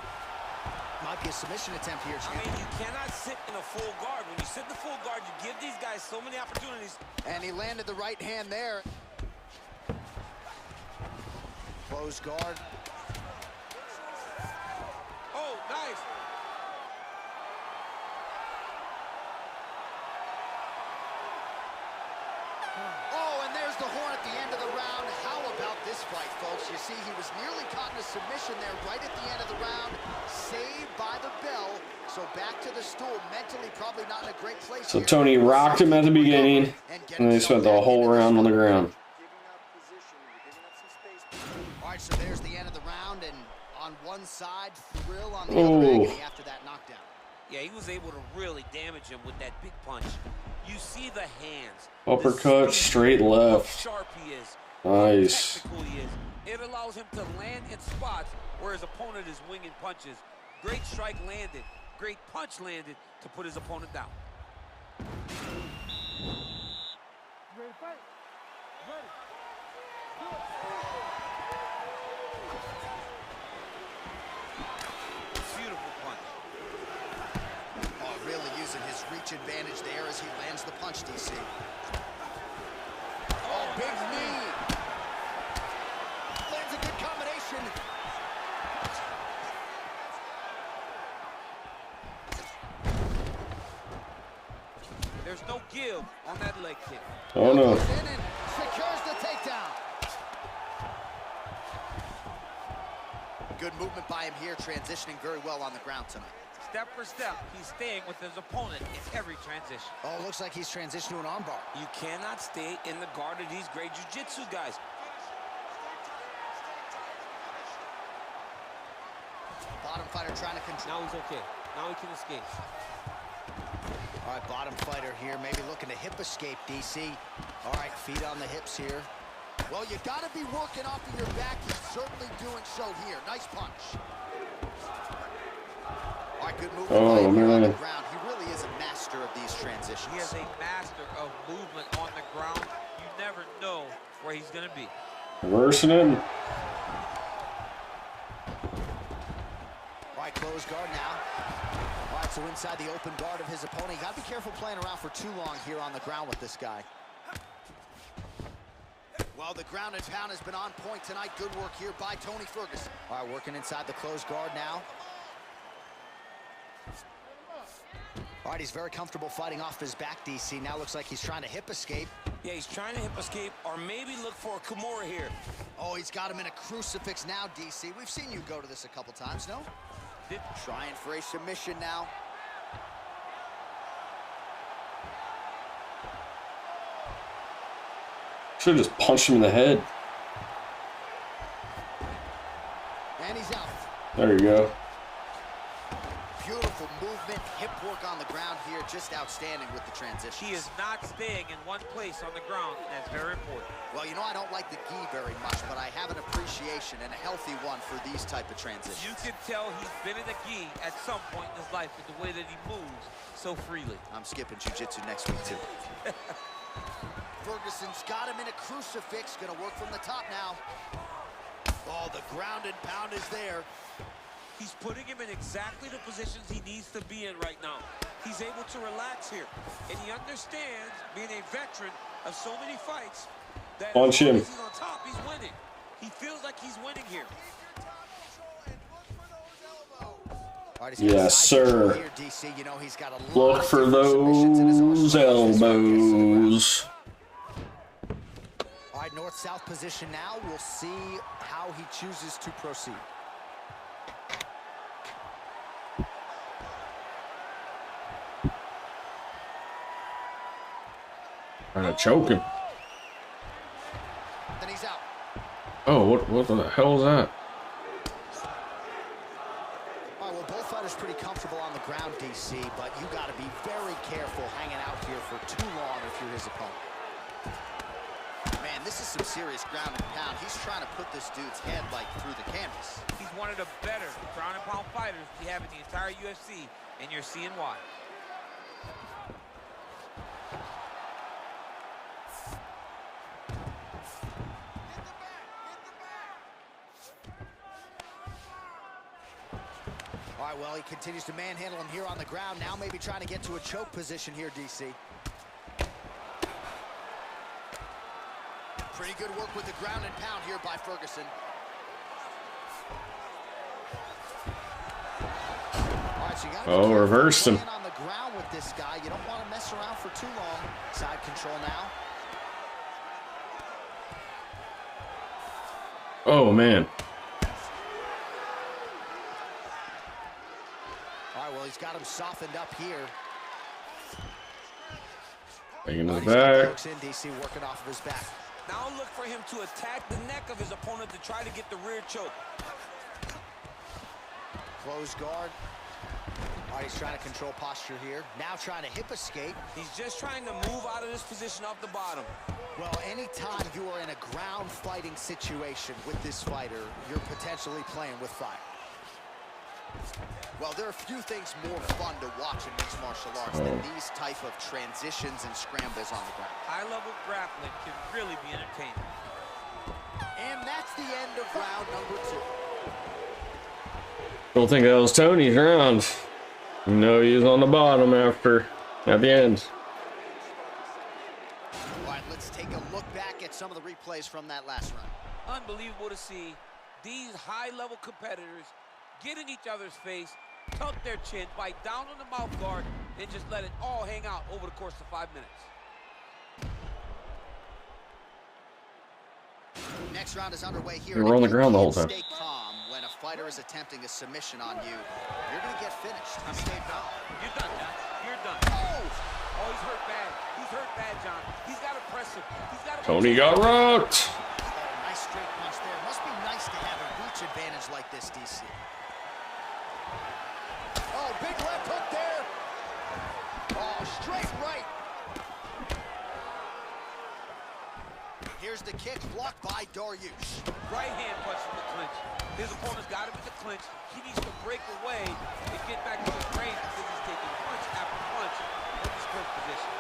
Might be a submission attempt here, I mean, you cannot sit in a full guard. When you sit in the full guard, you give these guys so many opportunities. And he landed the right hand there. Close guard. Oh, nice. Oh, and there's the horn at the end of the round. How about this fight, folks? You see, he was nearly caught in a submission there right at the end of the round. Saved by the bell. So back to the stool. Mentally probably not in a great place. So Tony rocked him at the beginning, and then they spent the whole round on the ground. All right, so there's the end of the round, and on one side, thrill on the other agony after that knockdown. Yeah, he was able to really damage him with that big punch. You see the hands. Uppercut, straight left. How sharp he is. Nice. How technical he is. It allows him to land in spots where his opponent is winging punches. Great strike landed. Great punch landed to put his opponent down. Ready to fight? Ready. Beautiful punch. Oh, really using his reach advantage there as he lands the punch, DC. Oh, big knee. Lands a good combination. There's no give on that leg kick. Oh no. Goes in and secures the takedown. Good movement by him here, transitioning very well on the ground tonight. Step for step, he's staying with his opponent in every transition. Oh, looks like he's transitioned to an armbar. You cannot stay in the guard of these great jiu-jitsu guys. Bottom fighter trying to control. Now he's okay. Now he can escape. All right, bottom fighter here, maybe looking to hip escape, DC. All right, feet on the hips here. Well, you got to be working off of your back. He's certainly doing so here. Nice punch. All right, good movement by him here on the ground. He really is a master of these transitions. He is a master of movement on the ground. You never know where he's going to be. Reversing him. All right, close guard now. All right, so inside the open guard of his opponent. You got to be careful playing around for too long here on the ground with this guy. Well, the ground and pound has been on point tonight. Good work here by Tony Ferguson. All right, working inside the closed guard now. All right, he's very comfortable fighting off his back, DC. Now looks like he's trying to hip escape. Yeah, he's trying to hip escape or maybe look for a Kimura here. Oh, he's got him in a crucifix now, DC. We've seen you go to this a couple times, no? Trying for a submission now. Should have just punched him in the head. And he's out. There you go. Beautiful movement, hip work on the ground here, just outstanding with the transition. He is not staying in one place on the ground, and that's very important. Well, you know, I don't like the gi very much, but I have an appreciation and a healthy one for these type of transitions. You can tell he's been in the gi at some point in his life with the way that he moves so freely. I'm skipping jiu-jitsu next week, too. Ferguson's got him in a crucifix, gonna work from the top now. Oh, the ground and pound is there. He's putting him in exactly the positions he needs to be in right now. He's able to relax here, and he understands, being a veteran of so many fights, that Punch him. as he's on top, he's winning. He feels like he's winning here. Right, yes, sir. Here, DC. You know, he's got a Look for those elbows. All right, north-south position now. We'll see how he chooses to proceed. Trying to choke him. Then he's out. Oh, what the hell is that? All right, well, both fighters pretty comfortable on the ground, DC, but you got to be very careful hanging out here for too long if you're his opponent. Man, this is some serious ground and pound. He's trying to put this dude's head, like, through the canvas. He's one of the better ground and pound fighters we have in the entire UFC, and you're seeing why. All right, well, he continues to manhandle him here on the ground. Now maybe trying to get to a choke position here, DC. Pretty good work with the ground and pound here by Ferguson. All right, so you gotta reversed him. On the ground with this guy. You don't want to mess around for too long. Side control now. Oh, man. All right, well, he's got him softened up here. Taking his He's got the back. hooks in, DC, working off of his back. Now look for him to attack the neck of his opponent to try to get the rear choke. Close guard. All right, he's trying to control posture here. Now trying to hip escape. He's just trying to move out of this position off the bottom. Well, anytime you are in a ground fighting situation with this fighter, you're potentially playing with fire. Well, there are few things more fun to watch in mixed martial arts than these type of transitions and scrambles on the ground. High-level grappling can really be entertaining. And that's the end of round number 2. Don't think that was Tony's round. You know, he was on the bottom at the end. All right, let's take a look back at some of the replays from that last round. Unbelievable to see these high-level competitors get in each other's face, tuck their chin, bite down on the mouth guard, and just let it all hang out over the course of 5 minutes. Next round is underway here. You were on the ground the whole time. Stay calm when a fighter is attempting a submission on you. You're going to get finished. Stay calm. You're done, John. You're done. Oh! Oh, he's hurt bad. He's hurt bad, John. He's got to press him. He's got to. Tony got rocked. Nice straight punch there. Must be nice to have a reach advantage like this, DC. Oh, big left hook there. Oh, straight right. Here's the kick blocked by Dariush. Right hand punch from the clinch. His opponent's got him in the clinch. He needs to break away and get back to his range because he's taking punch after punch in this clinch position.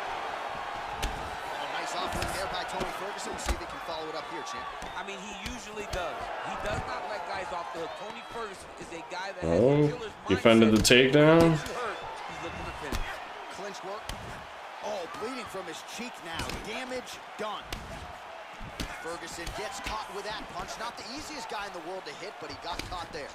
Oh, nice offering there by Tony Ferguson. We'll see if he can follow it up here, champ. I mean, he usually does. He does not let guys off the hook. Tony Ferguson is a guy that has a killer's mindset. Defended the takedown. He's looking to finish. Clinch work. Oh, bleeding from his cheek now. Damage done. Ferguson gets caught with that punch. Not the easiest guy in the world to hit, but he got caught there.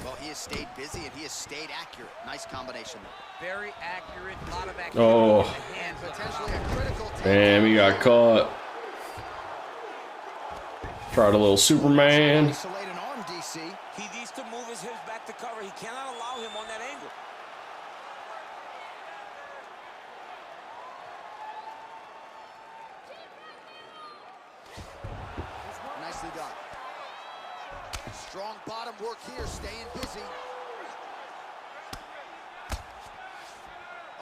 Well, he has stayed busy and he has stayed accurate. Nice combination there. Very accurate, a lot of activity. Oh. And potentially a critical Damn, he got caught. Tried a little Superman. Isolate an arm, DC. He needs to move his hips back to cover. He cannot allow him on that angle. Nicely done. Strong bottom work here, staying busy.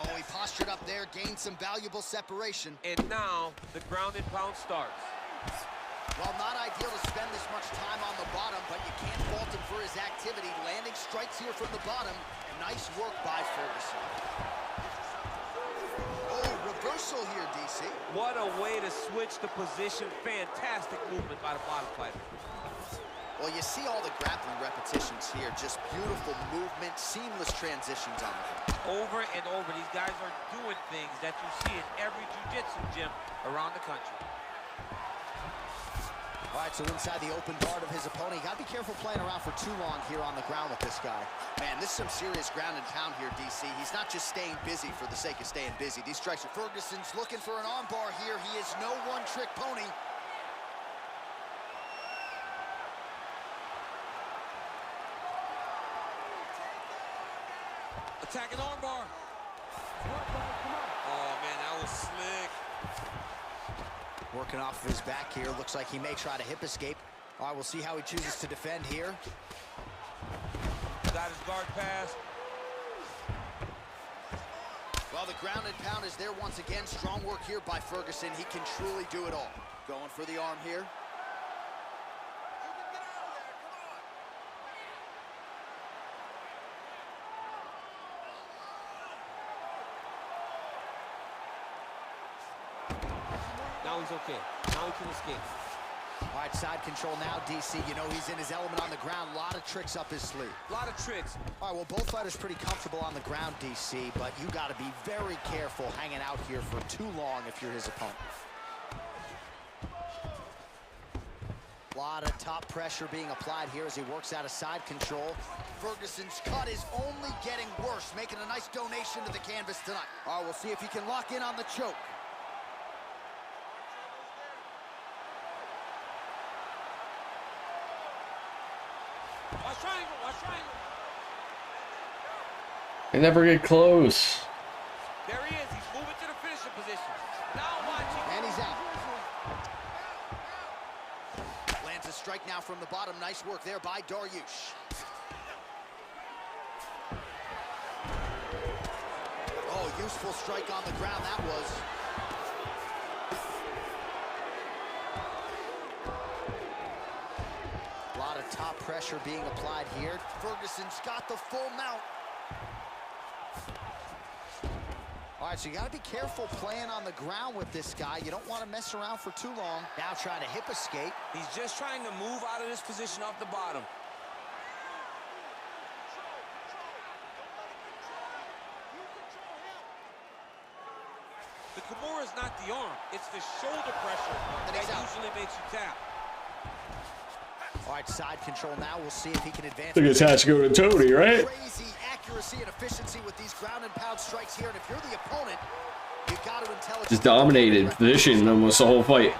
Oh, he postured up there, gained some valuable separation. And now the ground and pound starts. Well, not ideal to spend this much time on the bottom, but you can't fault him for his activity. Landing strikes here from the bottom. Nice work by Ferguson. Oh, reversal here, DC. What a way to switch the position. Fantastic movement by the bottom fighter. Well, you see all the grappling repetitions here. Just beautiful movement, seamless transitions on the ground. Over and over, these guys are doing things that you see in every jiu-jitsu gym around the country. All right, so inside the open guard of his opponent. You got to be careful playing around for too long here on the ground with this guy. Man, this is some serious ground and pound here, DC. He's not just staying busy for the sake of staying busy. These strikes are Ferguson's looking for an armbar here. He is no one-trick pony. Attacking armbar. Oh, man, that was slick. Working off of his back here. Looks like he may try to hip escape. All right, we'll see how he chooses to defend here. Got his guard pass. Well, the ground and pound is there once again. Strong work here by Ferguson. He can truly do it all. Going for the arm here. Now he's okay. Now he can escape. All right, side control now, DC. You know he's in his element on the ground. A lot of tricks up his sleeve. A lot of tricks. All right, well, both fighters pretty comfortable on the ground, DC, but you got to be very careful hanging out here for too long if you're his opponent. A lot of top pressure being applied here as he works out of side control. Ferguson's cut is only getting worse, making a nice donation to the canvas tonight. All right, we'll see if he can lock in on the choke. Watch triangle, watch triangle. They never get close. There he is. He's moving to the finishing position. Now watching. And he's out. Lands a strike now from the bottom. Nice work there by Dariush. useful strike on the ground that was. A lot of top pressure being applied here. Ferguson's got the full mount. All right, so you got to be careful playing on the ground with this guy. You don't want to mess around for too long. Now trying to hip escape. He's just trying to move out of this position off the bottom. The Kimura is not the arm. It's the shoulder pressure that usually makes you tap. All right, side control now. We'll see if he can advance. I think it's has to go to Tony, right? Crazy accuracy and efficiency with these ground and pound strikes here. And if you're the opponent, you got to intelligently. Just dominated position almost the whole fight.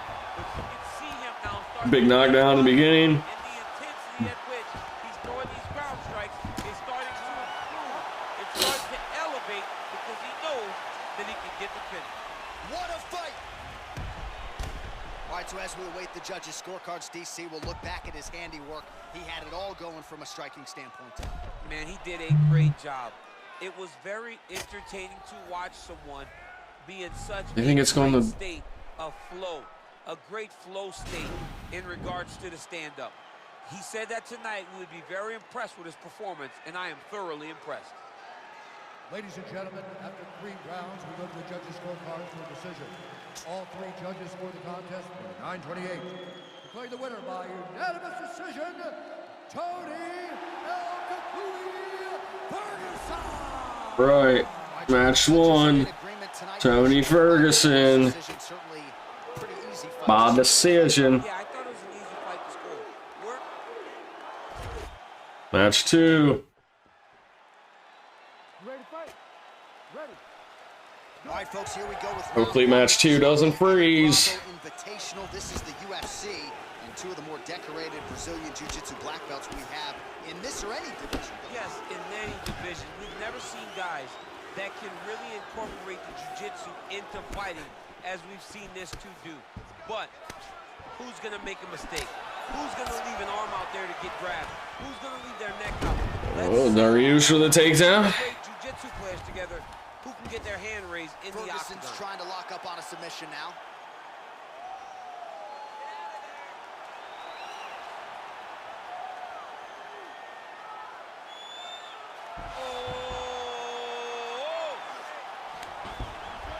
Big knockdown in the beginning. And the intensity at which he's throwing these ground strikes is starting to improve. It's starting to elevate because he knows that he can get the finish. What a fight! All right, so as we await the judges' scorecards, DC will look back at his handiwork. He had it all going from a striking standpoint. Man, he did a great job. It was very entertaining to watch someone be in such a state of flow, a great flow state in regards to the stand-up. He said that tonight we would be very impressed with his performance, and I am thoroughly impressed. Ladies and gentlemen, after 3 rounds, we go to the judges' scorecards for a decision. All 3 judges scored the contest for 9-28. Declaring the winner by unanimous decision, Tony Ferguson. Right. Match 1. Tony Ferguson. By decision. Yeah, I thought it was an easy fight to score. Match 2. Ready to fight? Ready. All right, folks, here we go with Hopefully match 2 doesn't freeze. Invitational. This is the UFC and 2 of the more decorated Brazilian Jiu-Jitsu black belts we have in this or any division. Yes, in any division. We've never seen guys that can really incorporate the jiu-jitsu into fighting as we've seen this 2 do. But who's going to make a mistake? Who's going to leave an arm out there to get grabbed? Who's going to leave their neck out? Oh, Dariush for the takedown. Jiu-jitsu players together who can get their hand raised in the octagon. Ferguson's trying to lock up on a submission now.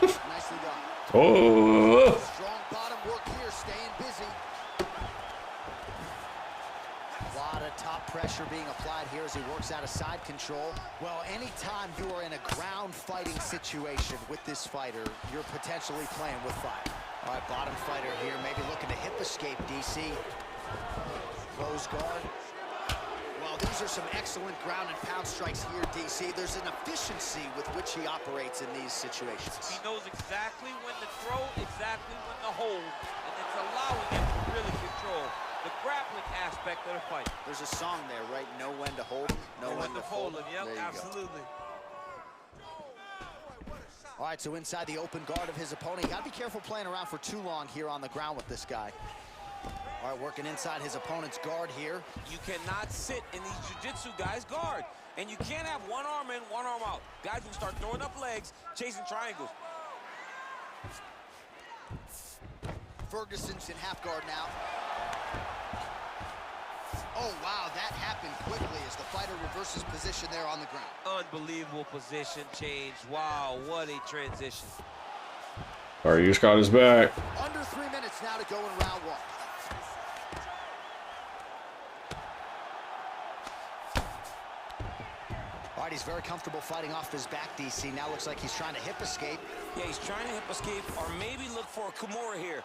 Nicely done. Oh. Strong bottom work here, staying busy. A lot of top pressure being applied here as he works out of side control. Well, anytime you are in a ground fighting situation with this fighter, you're potentially playing with fire. All right, bottom fighter here, maybe looking to hip escape, DC. Close guard. Well, these are some excellent ground and pound strikes here, DC. There's an efficiency with which he operates in these situations. He knows exactly when to throw, exactly when to hold, and it's allowing him to really control the grappling aspect of the fight. There's a song there, right? Know when to hold him, know when to fold him. Yep, There you absolutely. All right, so inside the open guard of his opponent. You got to be careful playing around for too long here on the ground with this guy. All right, working inside his opponent's guard here. You cannot sit in these jiu-jitsu guys' guard. And you can't have one arm in, one arm out. Guys will start throwing up legs, chasing triangles. Ferguson's in half guard now. Oh, wow, that happened quickly as the fighter reverses position there on the ground. Unbelievable position change. Wow, what a transition. Dariush got his back. Under 3 minutes now to go in round 1. All right, he's very comfortable fighting off his back, DC. Now looks like he's trying to hip escape. Yeah, he's trying to hip escape or maybe look for a Kimura here.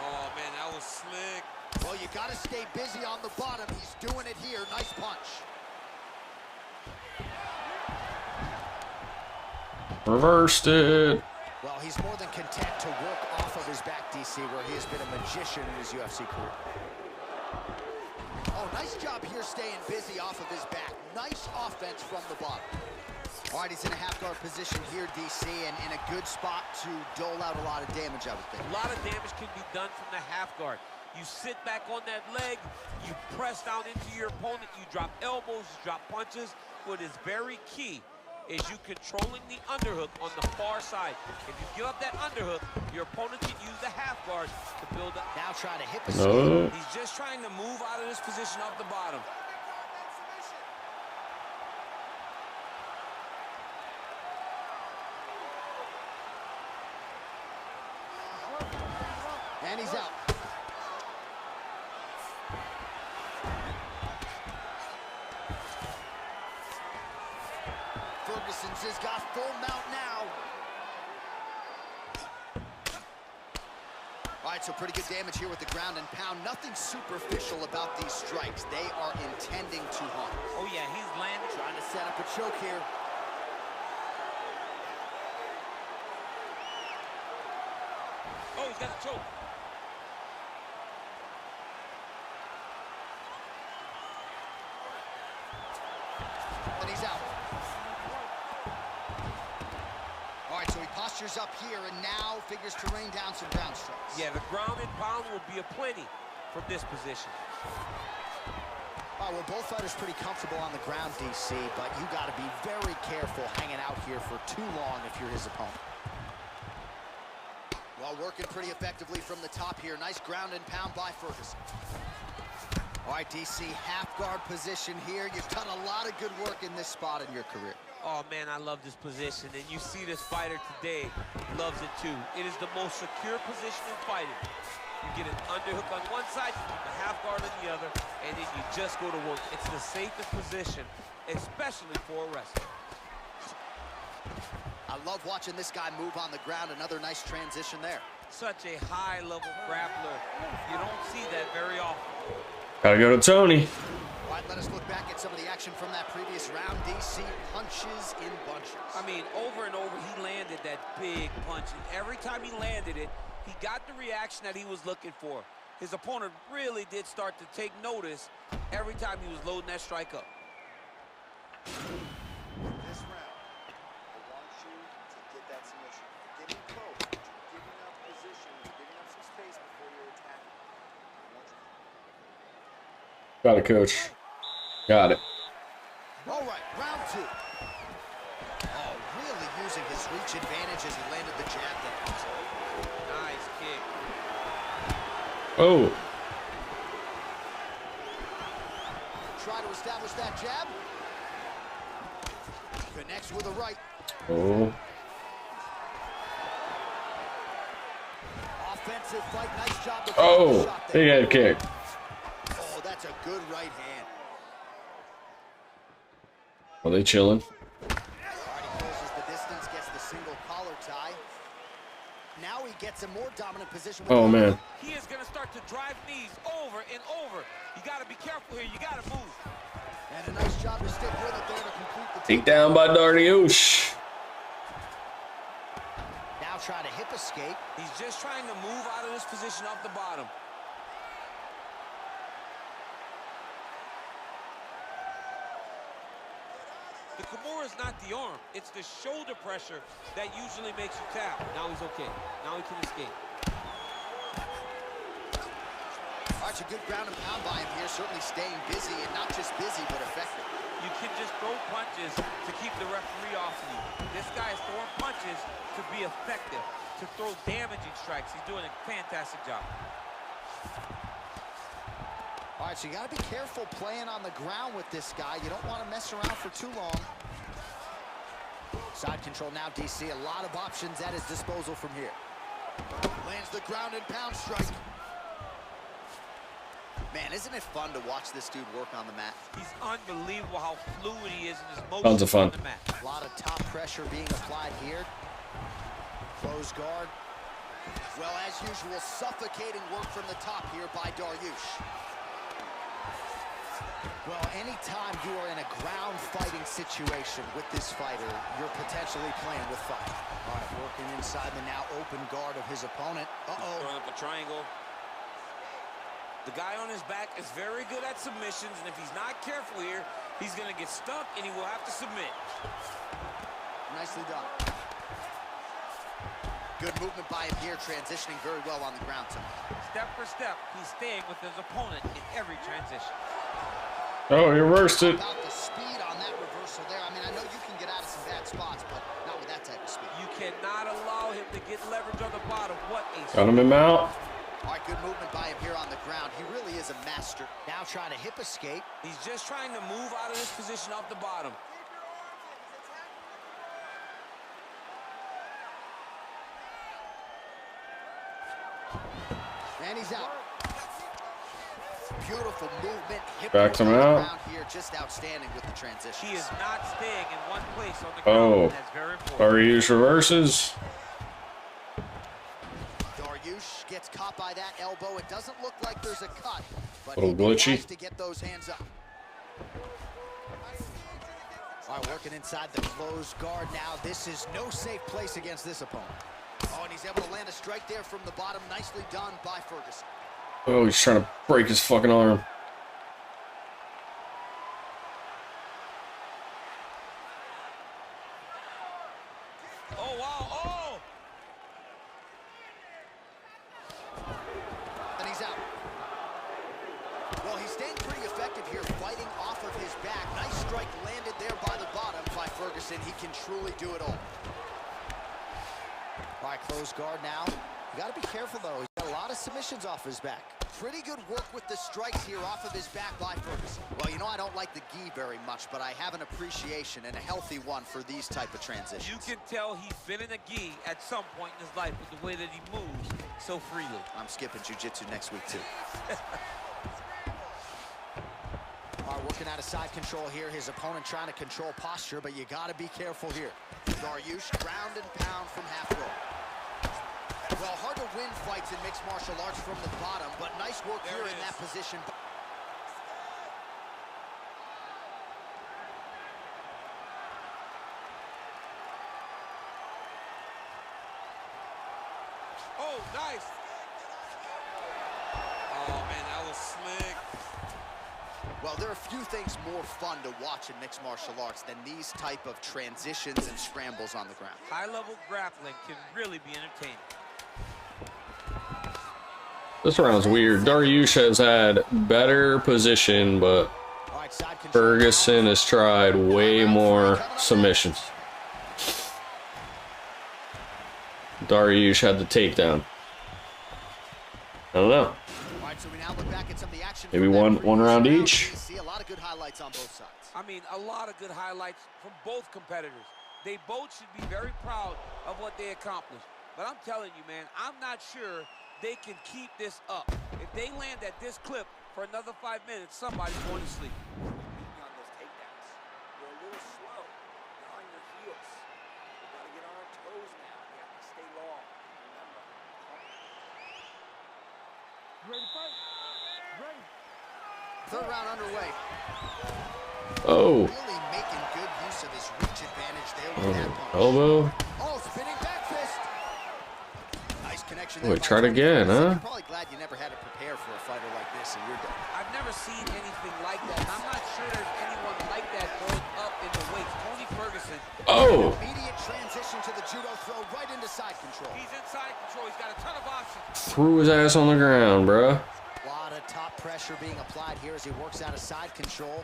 Oh, man, that was slick. Well, you got to stay busy on the bottom. He's doing it here. Nice punch. Reversed it. Well, he's more than content to work off of his back, DC, where he has been a magician in his UFC career. Oh, Nice job here staying busy off of his back. Nice offense from the bottom. All right, he's in a half-guard position here, DC, and in a good spot to dole out a lot of damage, I would think. A lot of damage can be done from the half guard. You sit back on that leg, you press down into your opponent, you drop elbows, you drop punches. What is very key is you controlling the underhook on the far side. If you give up that underhook, your opponent can use the half guard to build up. Now trying to hit the No. He's just trying to move out of this position off the bottom. And he's out. Ferguson's has got full mount now. All right, so pretty good damage here with the ground and pound. Nothing superficial about these strikes. They are intending to harm. Oh yeah, he's landing. Trying to set up a choke here. Oh, he's got a choke. And he's out. All right, so he postures up here and now figures to rain down some ground strikes. Yeah, the ground and pound will be aplenty from this position. All right, well, both fighters pretty comfortable on the ground, DC, but you got to be very careful hanging out here for too long if you're his opponent. Well, working pretty effectively from the top here. Nice ground and pound by Ferguson. All right, DC, half guard position here. You've done a lot of good work in this spot in your career. Oh man, I love this position, and you see this fighter today loves it too. It is the most secure position in fighting. You get an underhook on one side, you put the half guard on the other, and then you just go to work. It's the safest position, especially for a wrestler. I love watching this guy move on the ground. Another nice transition there. Such a high-level grappler. You don't see that very often. Gotta go to Tony. All right, let us look back at some of the action from that previous round. DC punches in bunches. I mean, over and over, he landed that big punch, and every time he landed it, he got the reaction that he was looking for. His opponent really did start to take notice every time he was loading that strike up. This round, I want you to get that submission. You're getting close. You're giving up position. You're giving up some space before you're attacking. I want you. Got it, coach. Got it. All right, round two. Oh, really using his reach advantage as he landed the jab there. Nice kick. Oh. Try to establish that jab. Connects with a right. Oh. Offensive fight, nice job. Oh. Big head kick. Oh, that's a good right hand. Are they chilling? All right, he closes the distance, gets the single collar tie. Now he gets a more dominant position. Oh, man. He is going to start to drive knees over and over. You got to be careful here. You got to move. And a nice job to stick with it there to complete the Take down by Dariush. Now trying to hip escape. He's just trying to move out of this position off the bottom. The Kimura is not the arm. It's the shoulder pressure that usually makes you tap. Now he's okay. Now he can escape. All right, a good ground and pound by him here, certainly staying busy, and not just busy, but effective. You can just throw punches to keep the referee off of you. This guy is throwing punches to be effective, to throw damaging strikes. He's doing a fantastic job. All right, so you got to be careful playing on the ground with this guy. You don't want to mess around for too long. Side control now, DC. A lot of options at his disposal from here. Lands the ground and pound strike. Man, isn't it fun to watch this dude work on the mat? He's unbelievable how fluid he is in his motion Tons of fun. on the mat. A lot of top pressure being applied here. Close guard. Well, as usual, suffocating work from the top here by Dariush. Well, anytime you are in a ground fighting situation with this fighter, you're potentially playing with fire. All right, working inside the now open guard of his opponent. Throwing up a triangle. The guy on his back is very good at submissions, and if he's not careful here, he's going to get stuck, and he will have to submit. Nicely done. Good movement by him here, transitioning very well on the ground tonight. Step for step, he's staying with his opponent in every transition. Oh, he reversed it. About the speed on that reversal there. I mean, I know you can get out of some bad spots, but not with that type of speed. You cannot allow him to get leverage on the bottom. What a Got him in mount. All right, good movement by him here on the ground. He really is a master. Now trying to hip escape. He's just trying to move out of this position off the bottom. And he's out. Beautiful movement. Hip Backs him on the out. ground here, just outstanding with the transition. He is not staying in one place on the ground. Oh, That's very important. Dariush reverses. Dariush gets caught by that elbow. It doesn't look like there's a cut, but Little he glitchy. tries to get those hands up. All right, working inside the closed guard now. This is no safe place against this opponent. Oh, and he's able to land a strike there from the bottom. Nicely done by Ferguson. Oh, he's trying to break his fucking arm. Oh, wow. Oh! And he's out. Well, he's staying pretty effective here, fighting off of his back. Nice strike landed there by the bottom by Ferguson. He can truly do it all. All right, closed guard now. You got to be careful, though. He's got a lot of submissions off his back. Pretty good work with the strikes here off of his back by Ferguson. Well, you know, I don't like the gi very much, but I have an appreciation and a healthy one for these type of transitions. You can tell he's been in a gi at some point in his life with the way that he moves so freely. I'm skipping jiu-jitsu next week, too. All right, working out of side control here. His opponent trying to control posture, but you got to be careful here. Dariush, ground and pound from half row. Well, hard to win fights in mixed martial arts from the bottom, but nice work here in that position. Oh, nice. Oh, man, that was slick. Well, there are a few things more fun to watch in mixed martial arts than these type of transitions and scrambles on the ground. High-level grappling can really be entertaining. This round's weird. Dariush has had better position, but All right, side control. Ferguson has tried way more submissions. Dariush had the takedown. I don't know. All right, so we now look back at some of the action. Maybe from that one round previous each. We see a lot of good highlights on both sides. I mean, a lot of good highlights from both competitors. They both should be very proud of what they accomplished. But I'm telling you, man, I'm not sure they can keep this up. If they land at this clip for another 5 minutes, somebody's going to sleep. On those takedowns. You're a little slow. You're on your heels. We got to get on our toes now. We have to stay long. Remember. Ready to fight? Ready. Third round underway. Oh, Really making good use of his reach advantage there with that punch. elbow. Oh, spinning back fist. Nice connection Oh, there. he by tried Tony again, Ferguson. huh? You're probably glad you never had to prepare for a fighter like this in your day. I've never seen anything like that. And I'm not sure there's anyone like that going up in the weights. Tony Ferguson. Oh, Immediate transition to the judo throw right into side control. He's inside control. He's got a ton of options. threw his ass on the ground, bruh. A lot of top pressure being applied here as he works out of side control.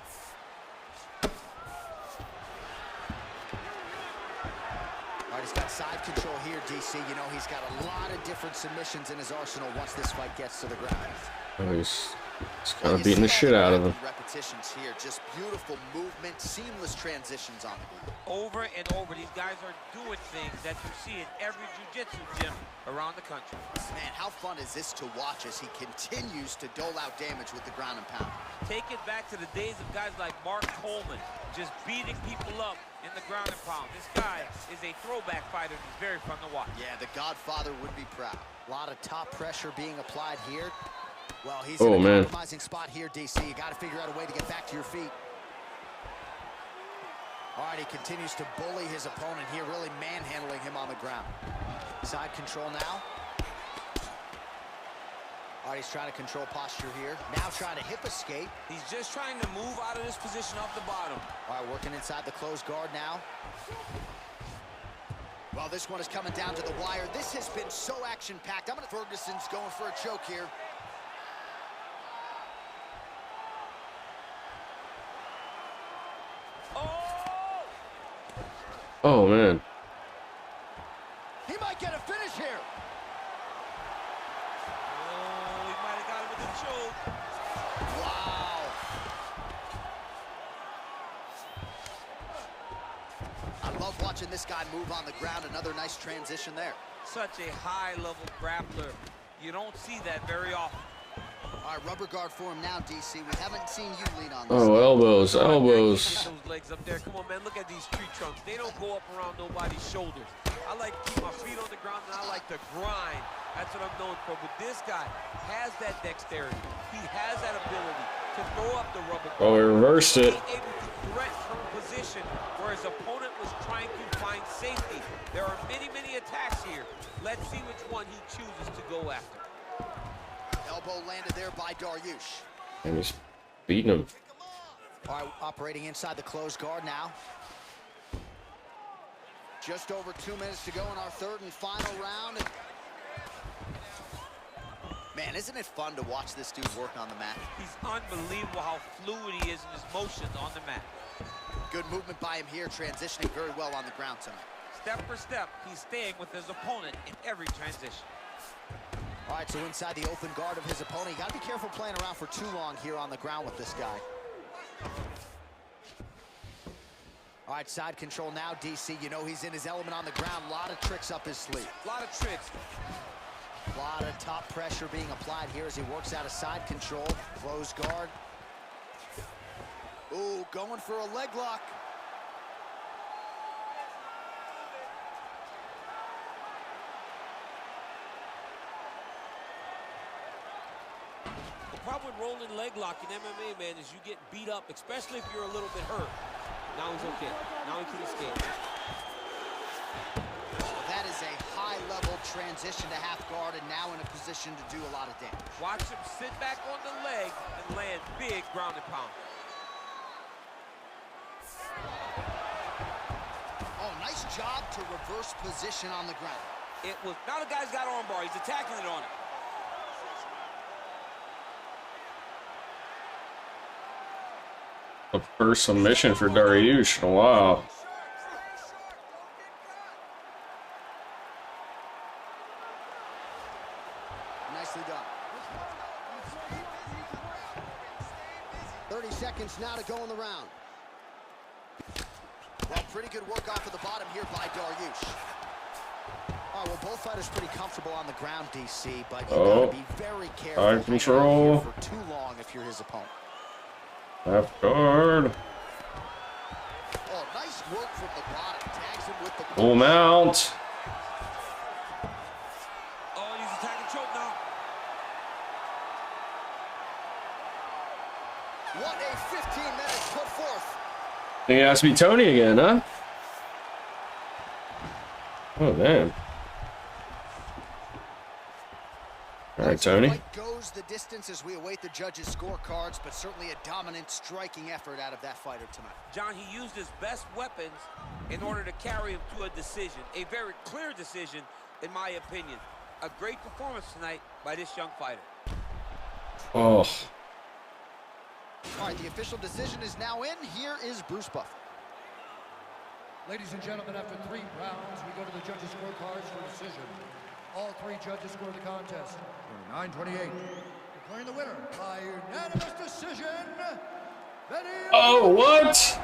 All right, he's got side control here, DC. You know, he's got a lot of different submissions in his arsenal once this fight gets to the ground. Oh, he's kind of beating the shit out of him. Repetitions here, just beautiful movement, seamless transitions on the ground. Over and over, these guys are doing things that you see in every jiu-jitsu gym around the country. Man, how fun is this to watch as he continues to dole out damage with the ground and pound? Take it back to the days of guys like Mark Coleman, just beating people up in the ground and pound. This guy is a throwback fighter, and he's very fun to watch. Yeah, the Godfather would be proud. A lot of top pressure being applied here. Well, he's Oh, in a man. compromising spot here, DC. You got to figure out a way to get back to your feet. All right, he continues to bully his opponent here, really manhandling him on the ground. Side control now. All All right, he's trying to control posture here. Now trying to hip escape. He's just trying to move out of this position off the bottom. All right, working inside the closed guard now. Well, this one is coming down to the wire. This has been so action-packed. Ferguson's going for a choke here. Oh, man. He might get a finish here. Oh, he might have got him with a choke. Wow. I love watching this guy move on the ground. Another nice transition there. Such a high-level grappler. You don't see that very often. All right, rubber guard for him now, DC. We haven't seen you lean on this. Oh, elbows, elbows. Those legs up there. Come on, man. Look at these tree trunks. They don't go up around nobody's shoulders. I like to keep my feet on the ground, and I like to grind. That's what I'm known for. But this guy has that dexterity. He has that ability to throw up the rubber guard. Oh, he reversed it. Being able to threat from a position where his opponent was trying to find safety. There are many, many attacks here. Let's see which one he chooses to go after. Elbow landed there by Dariush. And he's beating him. All right, operating inside the closed guard now. Just over 2 minutes to go in our third and final round. Man, isn't it fun to watch this dude work on the mat? He's unbelievable how fluid he is in his motions on the mat. Good movement by him here, transitioning very well on the ground tonight. Step for step, he's staying with his opponent in every transition. All right, so inside the open guard of his opponent. You got to be careful playing around for too long here on the ground with this guy. All right, side control now, DC. You know he's in his element on the ground. A lot of tricks up his sleeve. A lot of tricks. A lot of top pressure being applied here as he works out of side control. Close guard. Ooh, going for a leg lock. The problem with rolling leg lock in MMA, man, is you get beat up, especially if you're a little bit hurt. Now he's okay. Now he can escape. That is a high-level transition to half guard and now in a position to do a lot of damage. Watch him sit back on the leg and land big ground and pound. Oh, nice job to reverse position on the ground. It was, now the guy's got arm bar. He's attacking it on it. The first submission for Dariush. Wow. Nicely done. 30 seconds now to go in the round. Well, pretty good work off of the bottom here by Dariush. Oh, well, both fighters pretty comfortable on the ground, DC, but you gotta be very careful. Side control. For too long if you're his opponent. Half guard. Oh, nice work from the bottom. Tags him with the Full mount. Oh, and he's attacking choke now. What a 15 minutes put forth. I think it has to be Tony again, huh? Oh, man. All right, Tony. Fight goes the distance as we await the judges' scorecards, but certainly a dominant striking effort out of that fighter tonight. John, he used his best weapons in order to carry him to a decision. A very clear decision, in my opinion. A great performance tonight by this young fighter. Oh. All right, the official decision is now in. Here is Bruce Buffer. Ladies and gentlemen, after 3 rounds, we go to the judges' scorecards for decision. All 3 judges score the contest. 29-28. Declaring the winner by unanimous decision, Oh, what?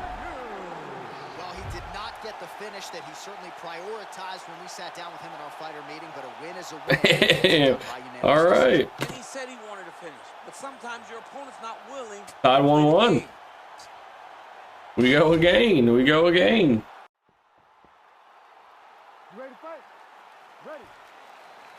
Well, he did not get the finish that he certainly prioritized when we sat down with him in our fighter meeting, but a win is a win. All right. And he said he wanted to finish, but sometimes your opponent's not willing. Tied 1-1. We go again. We go again. You ready to fight? Ready.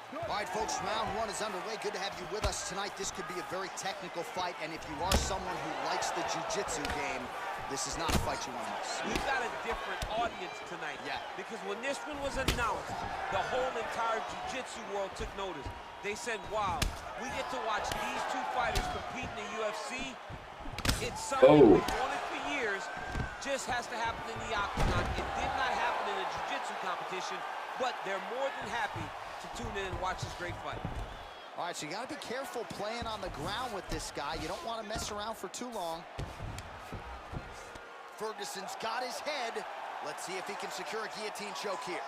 All right, folks, round 1 is underway. Good to have you with us tonight. This could be a very technical fight, and if you are someone who likes the jiu-jitsu game, this is not a fight you want to miss. We've got a different audience tonight. Yeah. Because when this one was announced, the whole entire jiu-jitsu world took notice. They said, wow, we get to watch these two fighters compete in the UFC. It's something we've wanted for years. Just has to happen in the octagon. It did not happen in a jiu-jitsu competition, but they're more than happy to tune in and watch this great fight. All right, so you got to be careful playing on the ground with this guy. You don't want to mess around for too long. Ferguson's got his head. Let's see if he can secure a guillotine choke here.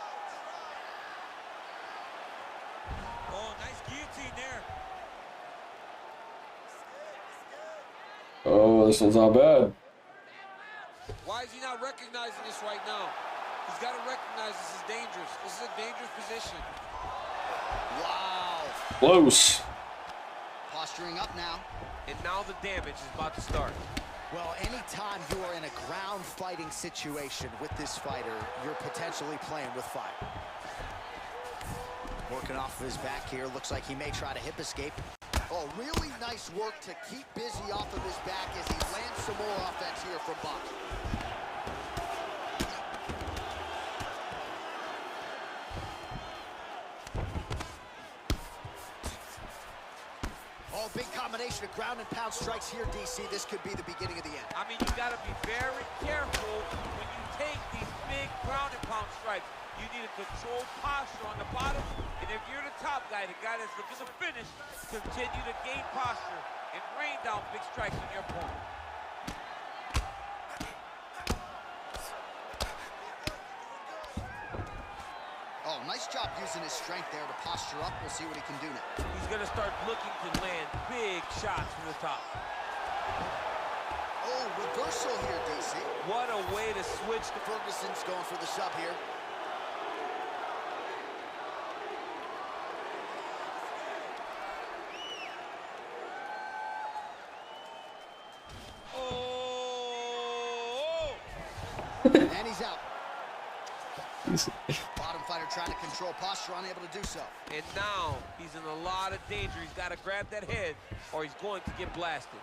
Oh, nice guillotine there. Oh, this one's not bad. Why is he not recognizing this right now? He's got to recognize this is dangerous. This is a dangerous position. Wow. Close. Posturing up now. And now the damage is about to start. Well, anytime you are in a ground fighting situation with this fighter, you're potentially playing with fire. Working off of his back here. Looks like he may try to hip escape. Oh, really nice work to keep busy off of his back as he lands some more offense here from boxing. Oh, big combination of ground and pound strikes here, DC. This could be the beginning of the end. I mean, you got to be very careful when you take these big ground and pound strikes. You need a controlled posture on the bottom, and if you're the top guy, the guy that's looking to finish, continue to gain posture and rain down big strikes on your opponent. Oh, nice job using his strength there to posture up. We'll see what he can do now. He's going to start looking to land big shots from the top. Oh, reversal here, DC. What a way to switch. Ferguson's going for the sub here. Oh! And he's out. Bottom fighter trying to control posture, unable to do so. And now he's in a lot of danger. He's got to grab that head or he's going to get blasted.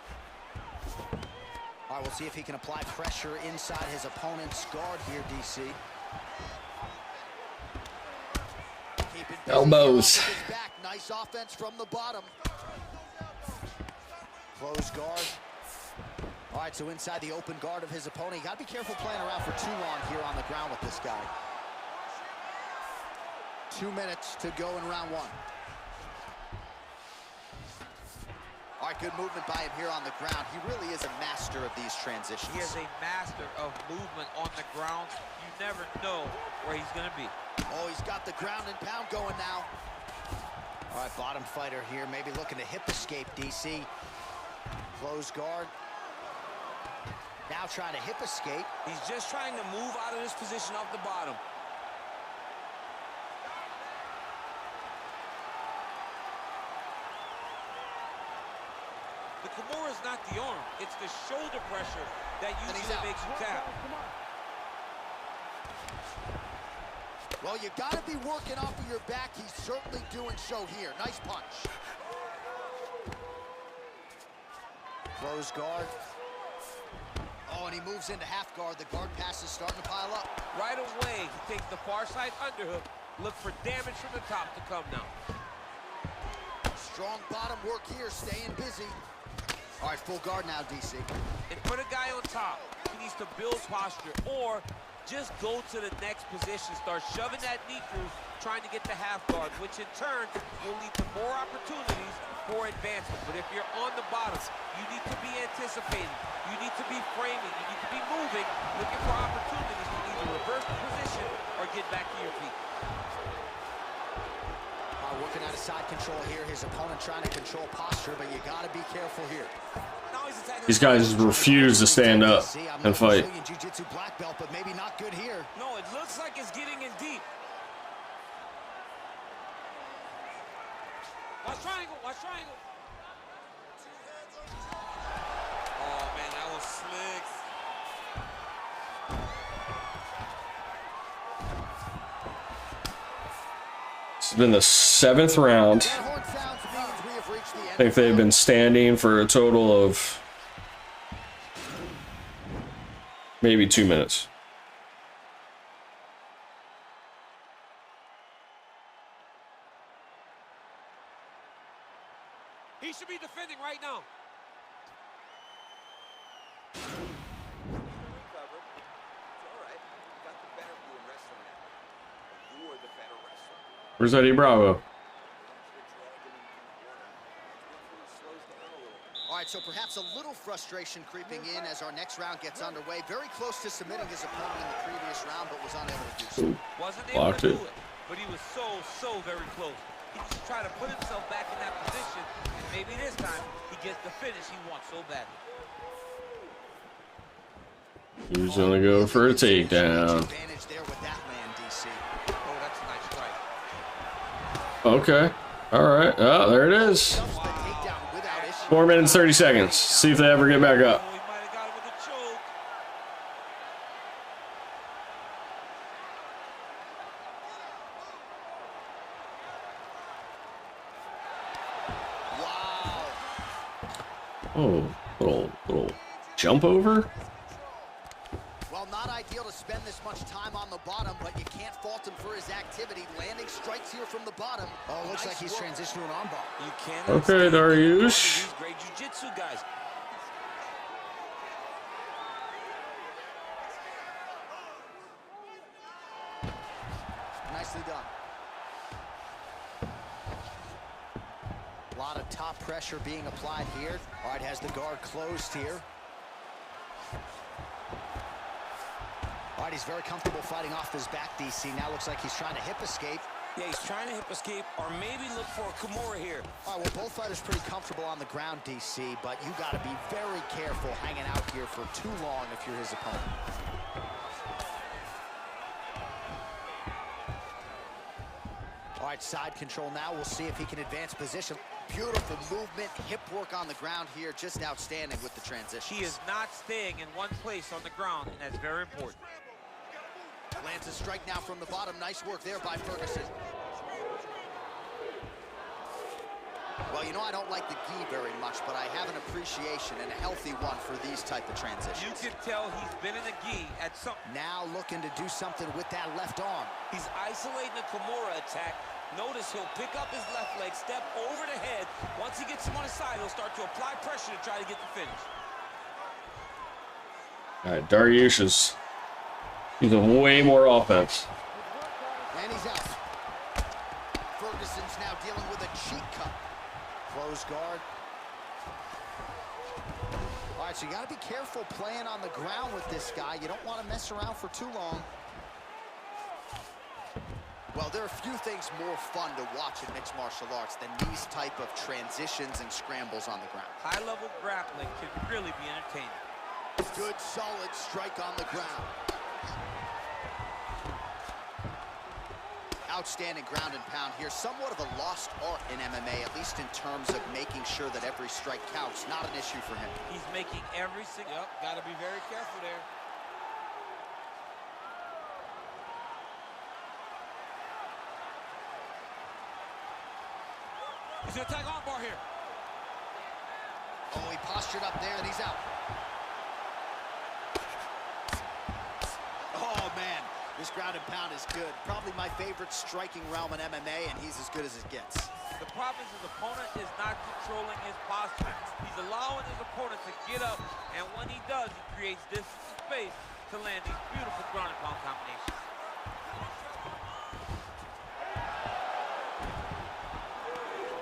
All right, we'll see if he can apply pressure inside his opponent's guard here, DC. Keep it busy. Elbows. Off of his back. Nice offense from the bottom. Close guard. All right, so inside the open guard of his opponent. You got to be careful playing around for too long here on the ground with this guy. 2 minutes to go in round one. All right, good movement by him here on the ground. He really is a master of these transitions. He is a master of movement on the ground. You never know where he's going to be. Oh, he's got the ground and pound going now. All right, bottom fighter here, maybe looking to hip escape, DC. Close guard. Now trying to hip escape. He's just trying to move out of this position off the bottom. The Kimura is not the arm. It's the shoulder pressure that usually makes you tap. Well, you got to be working off of your back. He's certainly doing so here. Nice punch. Close guard. Oh, and he moves into half guard. The guard pass is starting to pile up. Right away, he takes the far side underhook. Look for damage from the top to come now. Strong bottom work here, staying busy. All right, full guard now, DC. And put a guy on top. He needs to build posture or just go to the next position. Start shoving that knee through, trying to get the half guard, which in turn will lead to more opportunities for advancement. But if you're on the bottom, you need to be anticipating. You need to be framing. You need to be moving, looking for opportunities to either reverse the position or get back to your feet. Working out of side control here. His opponent trying to control posture, but you got to be careful here. These guys refuse to stand up and fight. Jiu-jitsu black belt, but maybe not good here. No, it looks like it's getting in deep. Watch triangle, watch triangle. Oh, man, that was slick. It's been the 7th round. I think they've been standing for a total of maybe 2 minutes. He should be defending right now. Recovered. It's all right. You got the better view in wrestling now. You are the better wrestler. Where's Eddie Bravo? All right, so perhaps a little frustration creeping in as our next round gets underway. Very close to submitting his opponent in the previous round, but was unable to do so. Wasn't able to do it, but he was so very close. He just tried to put himself back in that position, and maybe this time he gets the finish he wants so badly. He's gonna go for a takedown. Advantage there with that man, DC. Oh, that's a nice strike. Okay. All right. Oh, there it is. Stuffs the takedown without issue. 4 minutes, 30 seconds. See if they ever get back up. Oh, he might have got him with a choke. Wow. Oh, little jump over. Well, not ideal to spend this much time on the bottom, but you can't fault him for his activity. Landing strikes here from the bottom. Oh, looks like he's transitioned to an armbar. You can't. Okay, Dariush. These great jiu-jitsu guys. Nicely done. A lot of top pressure being applied here. All right, has the guard closed here. All right, he's very comfortable fighting off his back, DC. Now looks like he's trying to hip escape. Yeah, he's trying to hip escape or maybe look for a Kimura here. All right, well, both fighters pretty comfortable on the ground, DC, but you got to be very careful hanging out here for too long if you're his opponent. All right, side control now. We'll see if he can advance position. Beautiful movement, hip work on the ground here. Just outstanding with the transition. He is not staying in one place on the ground, and that's very important. Lands a strike now from the bottom. Nice work there by Ferguson. Well, you know, I don't like the gi very much, but I have an appreciation and a healthy one for these type of transitions. You can tell he's been in a gi at some... Now looking to do something with that left arm. He's isolating the Kimura attack. Notice he'll pick up his left leg, step over the head. Once he gets him on his side, he'll start to apply pressure to try to get the finish. All right, Dariush is using way more offense. And he's out. Ferguson's now dealing with a cheek cut. Close guard. All right, so you got to be careful playing on the ground with this guy. You don't want to mess around for too long. Well, there are few things more fun to watch in mixed martial arts than these type of transitions and scrambles on the ground. High-level grappling can really be entertaining. Good, solid strike on the ground. Outstanding ground and pound here. Somewhat of a lost art in MMA, at least in terms of making sure that every strike counts. Not an issue for him. He's making every single... Yep, got to be very careful there. He's going to attack armbar here. Oh, he postured up there and he's out. Oh, man. This ground and pound is good. Probably my favorite striking realm in MMA, and he's as good as it gets. The problem is his opponent is not controlling his posture. He's allowing his opponent to get up, and when he does, he creates distance and space to land these beautiful ground and pound combinations.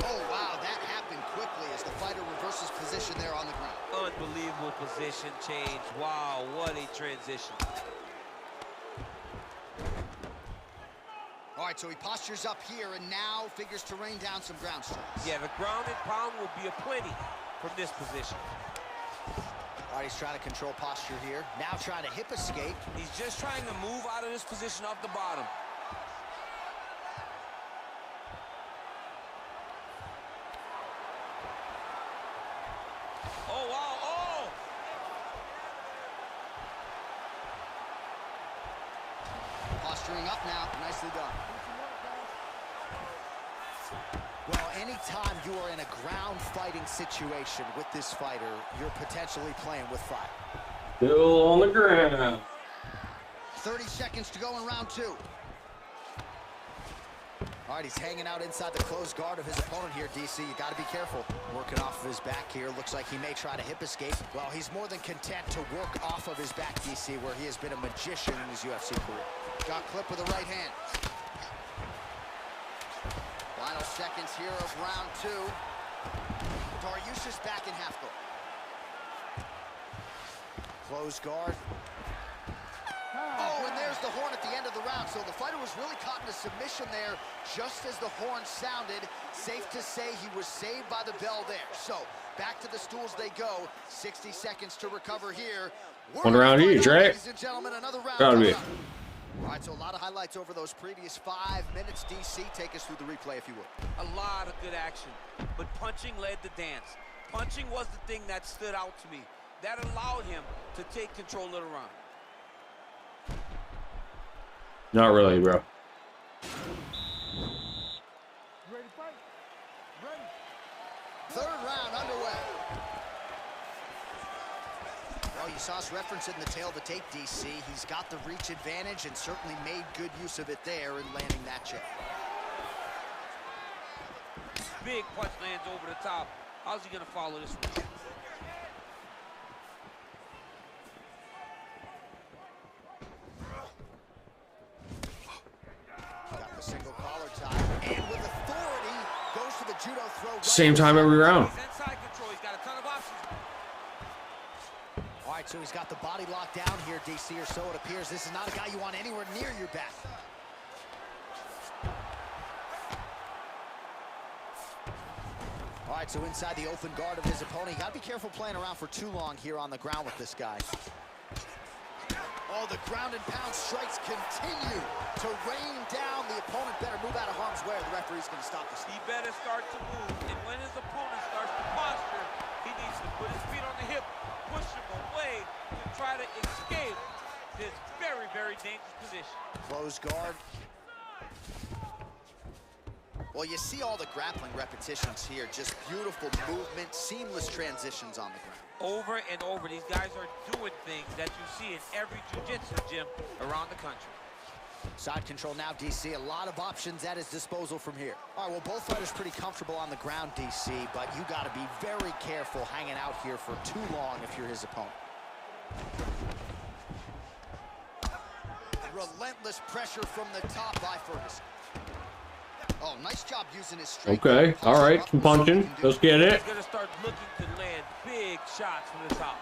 Oh, wow, that happened quickly as the fighter reverses position there on the ground. Unbelievable position change. Wow, what a transition. All right, so he postures up here and now figures to rain down some ground strikes. Yeah, the ground and pound will be aplenty from this position. All right, he's trying to control posture here. Now trying to hip escape. He's just trying to move out of this position off the bottom. Oh, wow, oh! Posturing up now. Nicely done. Well, anytime you are in a ground fighting situation with this fighter, you're potentially playing with fire. Still on the ground. 30 seconds to go in round two. All right, he's hanging out inside the closed guard of his opponent here, DC. You got to be careful. Working off of his back here. Looks like he may try to hip escape. Well, he's more than content to work off of his back, DC, where he has been a magician in his UFC career. Got clipped with the right hand. Final seconds here of round 2. Dariush is back in half guard. Closed guard. Oh, and there's the horn at the end of the round. So the fighter was really caught in a submission there just as the horn sounded. Safe to say he was saved by the bell there. So back to the stools they go. 60 seconds to recover here. One round each, right? Ladies and gentlemen, another round. Gotta be. All right, so a lot of highlights over those previous 5 minutes. DC, take us through the replay if you would. A lot of good action, but punching led the dance. Punching was the thing that stood out to me. That allowed him to take control of the round. Not really, bro. Ready to fight? Ready. Third round underway. Well, you saw us reference it in the tail of the tape, DC. He's got the reach advantage and certainly made good use of it there in landing that jab. Big punch lands over the top. How's he gonna follow this one? Got the single collar tie, and with authority, goes to the judo throw. Right Same time every round. He's inside control. He's got a ton of options. All right, so he's got the body locked down here, DC, or so it appears. This is not a guy you want anywhere near your back. All right, so inside the open guard of his opponent. You got to be careful playing around for too long here on the ground with this guy. Oh, the ground and pound strikes continue to rain down. The opponent better move out of harm's way or the referee's going to stop this. He better start to move, and when his opponent starts to posture, he needs to put his feet on the hip, push him away to try to escape this very, very dangerous position. Close guard. Well, you see all the grappling repetitions here. Just beautiful movement, seamless transitions on the ground. Over and over, these guys are doing things that you see in every jiu-jitsu gym around the country. Side control now, DC. A lot of options at his disposal from here. All right, well, both fighters pretty comfortable on the ground, DC, but you got to be very careful hanging out here for too long if you're his opponent. Relentless pressure from the top by Ferguson. Oh, nice job using his straight. Okay, all right, some punching. Let's get it. He's going to start looking to land big shots from the top.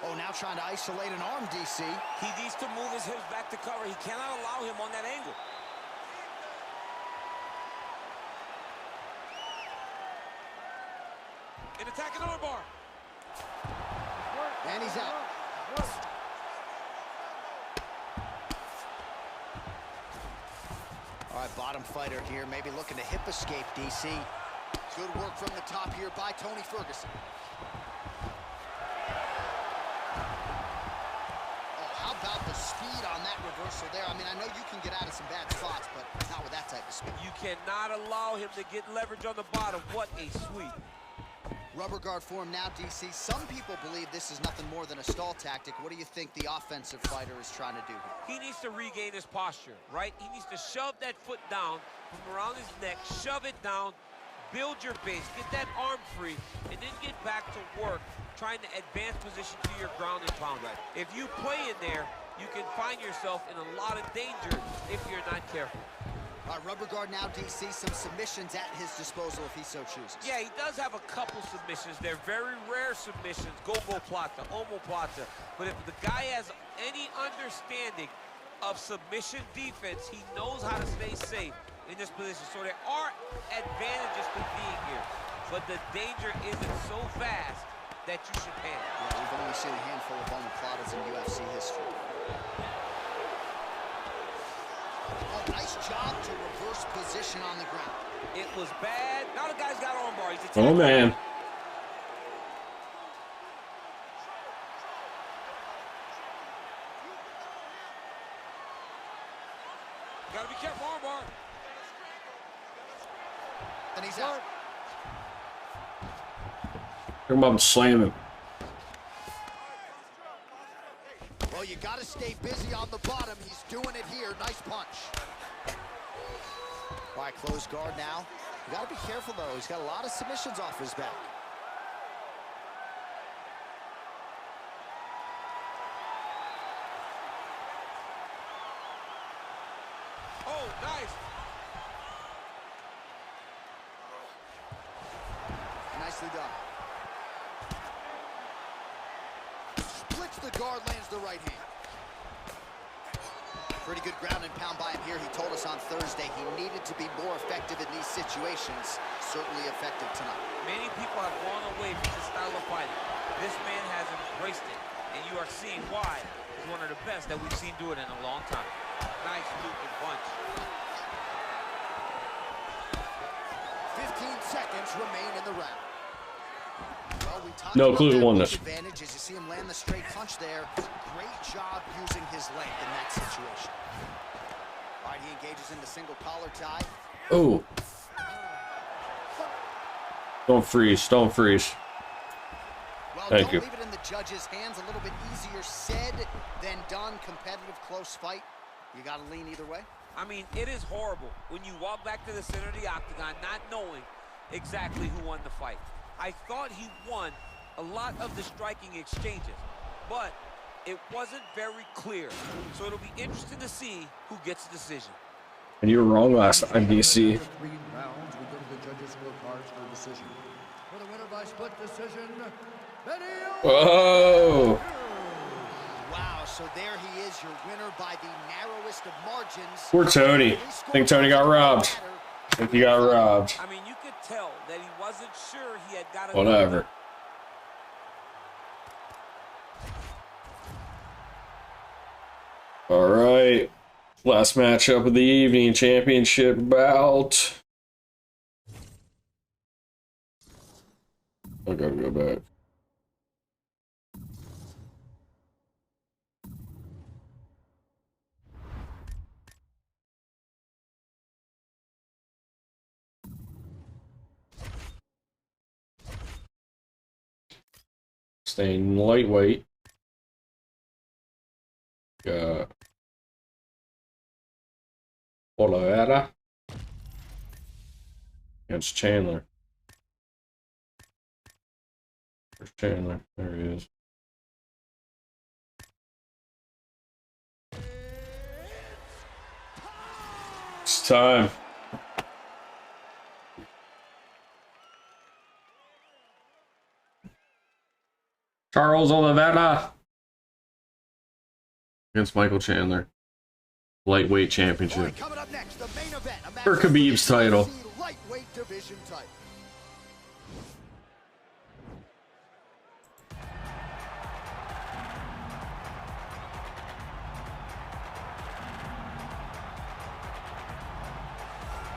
Oh, now trying to isolate an arm, DC. He needs to move his hips back to cover. He cannot allow him on that angle. An attacking armbar. And he's out. All right, bottom fighter here, maybe looking to hip escape, DC. Good work from the top here by Tony Ferguson. Oh, how about the speed on that reversal there? I mean, I know you can get out of some bad spots, but not with that type of speed. You cannot allow him to get leverage on the bottom. What a sweep. Rubber guard for him now, DC. Some people believe this is nothing more than a stall tactic. What do you think the offensive fighter is trying to do here? He needs to regain his posture, right? He needs to shove that foot down from around his neck, shove it down, build your base, get that arm free, and then get back to work trying to advance position to your ground and pound. Right. If you play in there, you can find yourself in a lot of danger if you're not careful. Rubber guard now, DC. Some submissions at his disposal if he so chooses. Yeah, he does have a couple submissions. They're very rare submissions. Go-go plata, omoplata. But if the guy has any understanding of submission defense, he knows how to stay safe in this position. So there are advantages to being here. But the danger isn't so vast that you should panic. Yeah, we've only seen a handful of omoplatas in UFC history. Oh, nice job to reverse position on the ground. It was bad. Now the guy's got armbar. He's Oh, man. Gotta be careful, armbar. And he's out. Come up and slam him. Well, you got to got to stay busy on the bottom. He's doing it here. Nice punch. All right, closed guard now. You got to be careful, though. He's got a lot of submissions off his back. Oh, nice. Nicely done. Splits the guard, lands the right hand. Pretty good ground and pound by him here. He told us on Thursday he needed to be more effective in these situations. Certainly effective tonight. Many people have gone away from this style of fighting. This man has embraced it, and you are seeing why he's one of the best that we've seen do it in a long time. Nice looping punch. 15 seconds remain in the round. Well, we talked No about clue who that won reach this. advantage as you see him land the straight punch there. Great job using his length in that situation. All right, he engages in the single collar tie. Oh. Don't freeze. Don't freeze. Well, Thank you. don't leave it in the judge's hands. A little bit easier said than done. Competitive, close fight. You got to lean either way. I mean, it is horrible when you walk back to the center of the octagon not knowing exactly who won the fight. I thought he won a lot of the striking exchanges, but it wasn't very clear. So it'll be interesting to see who gets the decision. And you were wrong last time, DC. 3 rounds, we go to the judges' scorecards for a decision. For the winner by split decision, Whoa! Wow, so there he is, your winner by the narrowest of margins. Poor Tony. I think Tony got robbed. I think he got robbed. I mean, you could tell that he wasn't sure he had got it. Whatever. All right. Last matchup of the evening, championship bout. I gotta go back. Staying lightweight. Got Oliveira against Chandler. Where's Chandler? There he is. It's time. Charles Oliveira against Michael Chandler. Lightweight All championship. right, coming up next, the main event. A match For Khabib's for the title. UFC lightweight division title.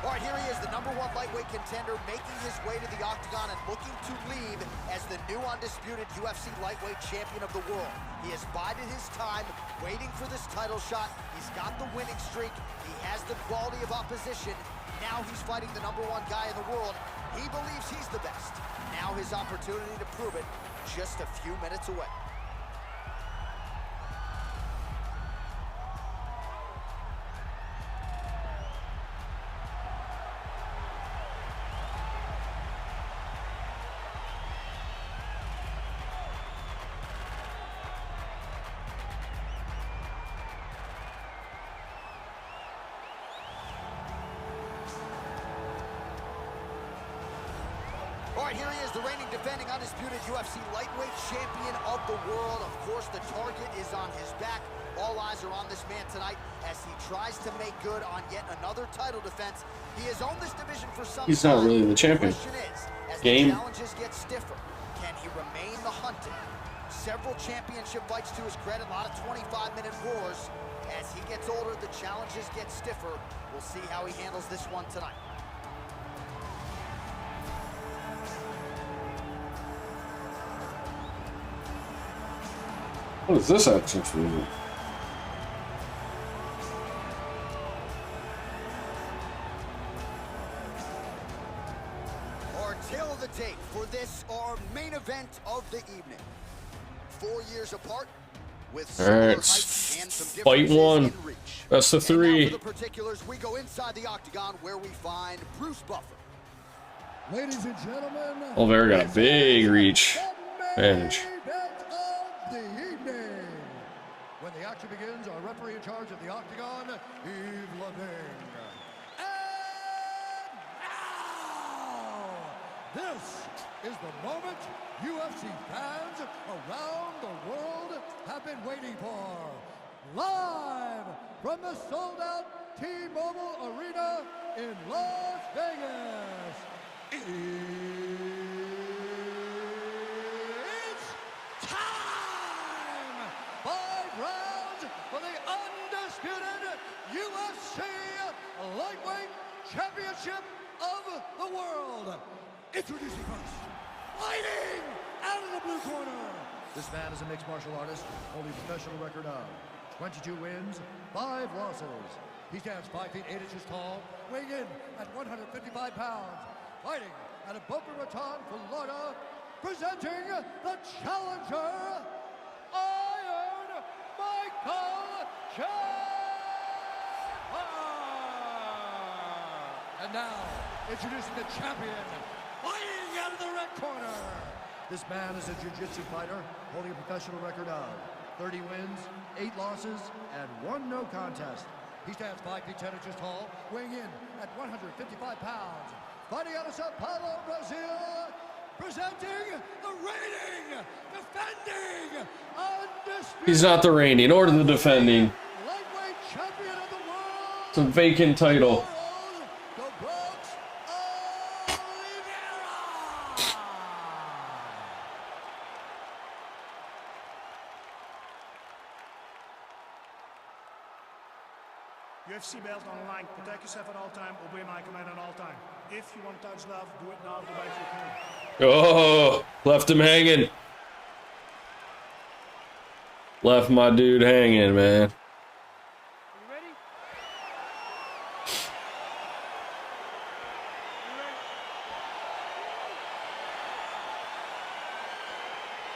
All right, here he is, the #1 lightweight contender, making his way to the octagon and looking to leave as the new undisputed UFC lightweight champion of the world. He has bided his time, waiting for this title shot. He's got the winning streak. He has the quality of opposition. Now he's fighting the #1 guy in the world. He believes he's the best. Now his opportunity to prove it, just a few minutes away. All right, here he is, the reigning, defending, undisputed UFC lightweight champion of the world. Of course, the target is on his back. All eyes are on this man tonight as he tries to make good on yet another title defense. He has owned this division for some time. He's not really the champion. The question is, as Game. the challenges get stiffer, can he remain the hunted? Several championship fights to his credit, a lot of 25-minute wars. As he gets older, the challenges get stiffer. We'll see how he handles this one tonight. What is this action figure? Our tale of the tape for this, our main event of the evening. 4 years apart, with All similar right, height and some fight differences one. in reach. Best of And now three. for the particulars, we go inside the octagon where we find Bruce Buffer. Ladies and gentlemen, Oliveira got a big reach advantage. event of the evening. When the action begins, our referee in charge of the octagon, Yves Leving. And now, this is the moment UFC fans around the world have been waiting for. Live from the sold-out T-Mobile Arena in Las Vegas. It's time! 5 rounds for the undisputed UFC Lightweight Championship of the World. Introducing first, fighting out of the blue corner. This man is a mixed martial artist, holding a professional record of 22 wins, 5 losses. He stands 5 feet 8 inches tall, weighing in at 155 pounds. Fighting out of Boca Raton, Florida, presenting the challenger, Iron Michael Chandler. And now, introducing the champion, fighting out of the red corner. This man is a jiu-jitsu fighter, holding a professional record of 30 wins, 8 losses, and 1 no contest. He stands 5 feet 10 inches tall, weighing in at 155 pounds. Fighting out of Sao Paulo, Brazil, presenting the reigning, defending, undisputed. He's not the reigning or the defending. Lightweight champion of the world. It's a vacant title. The Bronx Oliveira. UFC belt on the line. Protect yourself at all time. Obey my command at all time. If you want to touch love, do it now. Go back to your corner. Oh, left him hanging. Left my dude hanging, man. You ready?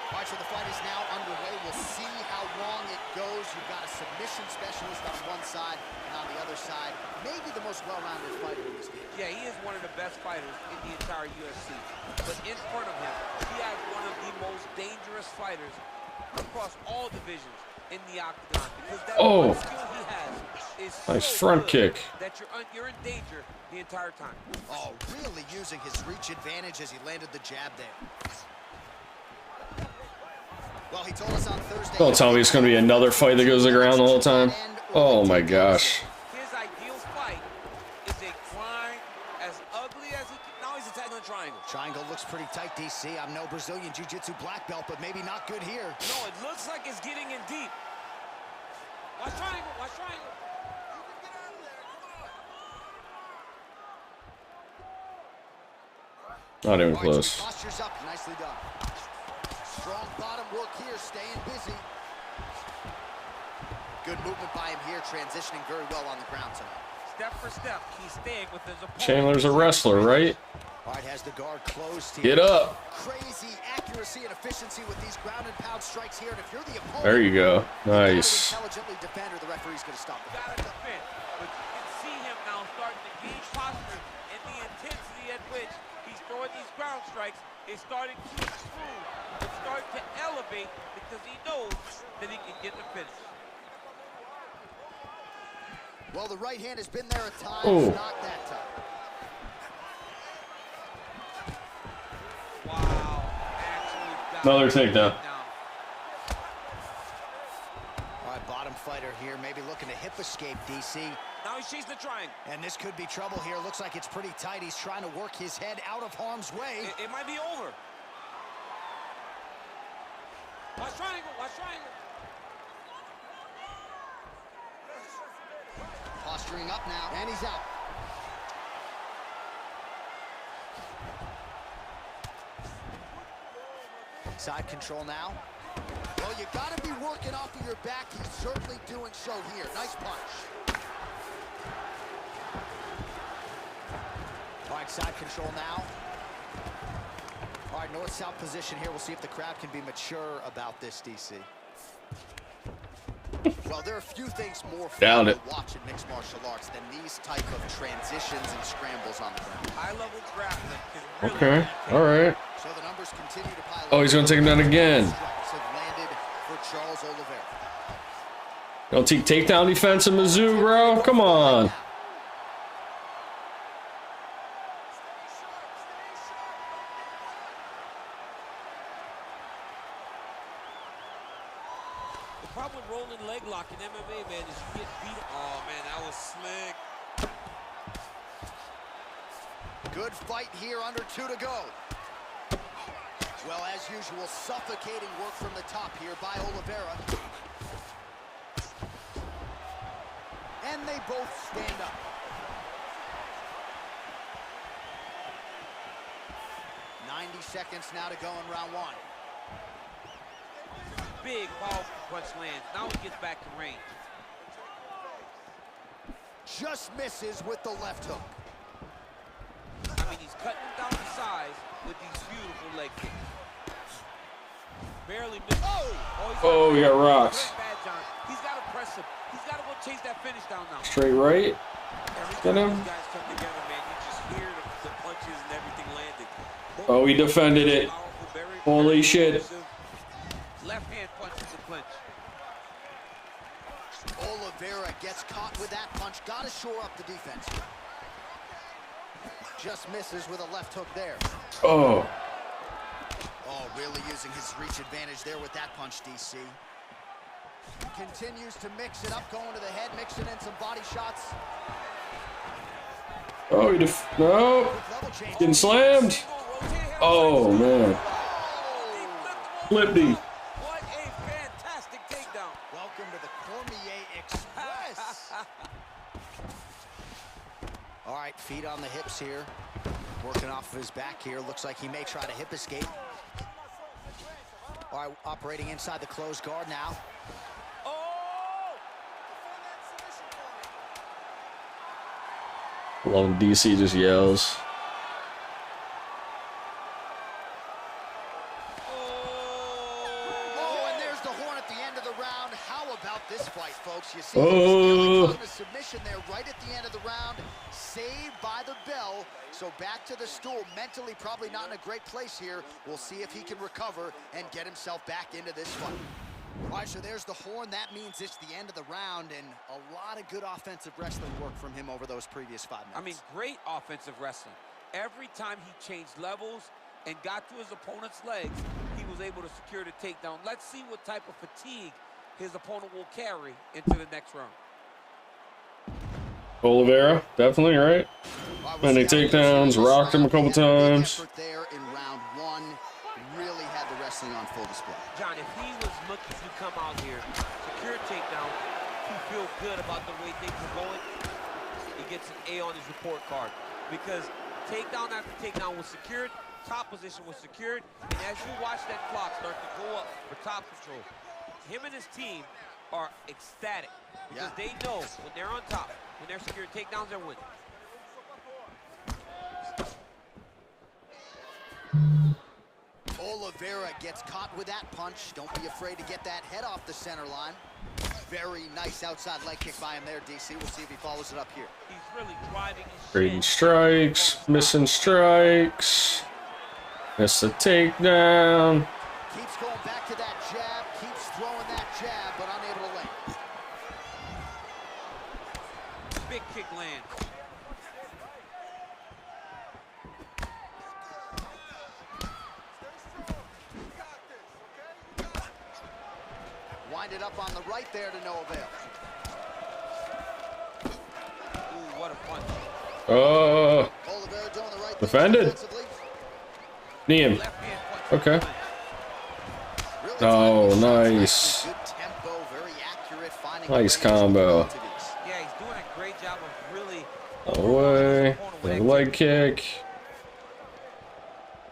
All right, so the fight is now underway. We'll see how long it goes. You've got a submission specialist on one side, and on the other side, maybe the most well-rounded fighter in this game. Yeah, he is one of the best fighters in the entire UFC. But in front of him, he has one of the most dangerous fighters across all divisions in the octagon. Because that one skill he has is Nice so front good kick. that you're in danger the entire time. Oh, really using his reach advantage as he landed the jab there. Well, he told us on Thursday. Don't tell me it's going to be another fight that goes around the whole time. Oh my gosh. His ideal fight is a grind as ugly as he can. Now he's attacking the triangle. Triangle looks pretty tight, DC. I'm no Brazilian Jiu-Jitsu black belt, but maybe not good here. No, it looks like it's getting in deep. Watch triangle, watch triangle. Not even close. Postures up, nicely done. Strong bottom work here, staying busy. Good movement by him here, transitioning very well on the ground tonight. Step for step, he's staying with his opponent. Chandler's a wrestler, right? All right, has the guard closed here. Get up. Crazy accuracy and efficiency with these ground and pound strikes here. And if you're the opponent, There you go. you Nice. gotta intelligently defend or the referee's going to stop the Gotta defend, but you can see him now starting to gauge posture and the intensity at which he's throwing these ground strikes is starting to improve. It's starting to elevate because he knows that he can get the finish. Well, the right hand has been there at times, Oh. not that time. Wow, actually got Another it takedown. now. All right, bottom fighter here, maybe looking to hip escape, DC. Now he's chasing the triangle. And this could be trouble here. Looks like it's pretty tight. He's trying to work his head out of harm's way. It might be over. Watch triangle, watch triangle. Posturing up now, and he's out. Side control now. Well, you got to be working off of your back. He's certainly doing so here. Nice punch. All right, side control now. All right, north-south position here. We'll see if the crowd can be mature about this, DC. Well, there are a few things more Down fun it. to watch in mixed martial arts than these type of transitions and scrambles on the ground. High-level grappling can really Okay, all right. So the numbers continue to pile Oh, he's gonna take him down again. Strikes have landed for Charles Oliveira. Don't take takedown defense in Mizzou, bro. Come on. The problem with rolling leg lock in MMA, man, is you get beat. Oh, man, that was slick. Good fight here, under 2 to go. Well, as usual, suffocating work from the top here by Oliveira. And they both stand up. Seconds now to go in round 1. Big, powerful punch lands. Now he gets back to range. Just misses with the left hook. I mean, he's cutting him down to size with these beautiful leg kicks. Barely missed. Oh, we got rocks. Bad, John. He's got to press him. He's got to go chase that finish down now. Straight right. Every time these guys come together, man, you just hear the punches and everything landing. Oh, he defended it. Holy shit. Left hand punches the clinch. Oliveira gets caught with that punch. Got to shore up the defense. Just misses with a left hook there. Oh. Oh, really using his reach advantage there with that punch, DC. Continues to mix it up, going to the head, mixing in some body shots. Oh, he no. Getting slammed. Oh, man. Flipped him. What a fantastic takedown. Welcome to the Cormier Express. All right, feet on the hips here. Working off of his back here. Looks like he may try to hip escape. All right, operating inside the closed guard now. Love DC just yells. Oh, and there's the horn at the end of the round. How about this fight, folks? You see, a submission there right at the end of the round. Saved by the bell. So back to the stool. Mentally probably not in a great place here. We'll see if he can recover and get himself back into this fight. All right, so there's the horn. That means it's the end of the round, and a lot of good offensive wrestling work from him over those previous 5 minutes. I mean, great offensive wrestling. Every time he changed levels and got to his opponent's legs, he was able to secure the takedown. Let's see what type of fatigue his opponent will carry into the next round. Oliveira, definitely, right? Many takedowns, rocked him a couple times. There in round 1, really had the wrestling on full display. John, if he was looking to come out here, secure a takedown, to feel good about the way things are going, he gets an A on his report card. Because takedown after takedown was secured, top position was secured, and as you watch that clock start to go up for top control, him and his team are ecstatic. Because they know when they're on top, when they're secured takedowns, they're winning. Oliveira gets caught with that punch. Don't be afraid to get that head off the center line. Very nice outside leg kick by him there, DC. We'll see if he follows it up here. He's really driving his Trading strikes, missing strikes. Missed a takedown. Keeps going back to that jab, keeps throwing that jab, but unable to land. big kick land. Wind it up on the right there to no avail. Ooh, what a punch. Oliveira doing the right defended. Knee him. Okay. Oh, nice. Good tempo, very accurate, finding Nice combo. Yeah, he's doing a great job of really Away. The leg kick.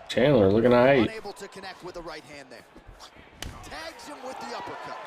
Chandler looking aight. unable to connect with the right hand there. Tags him with the uppercut.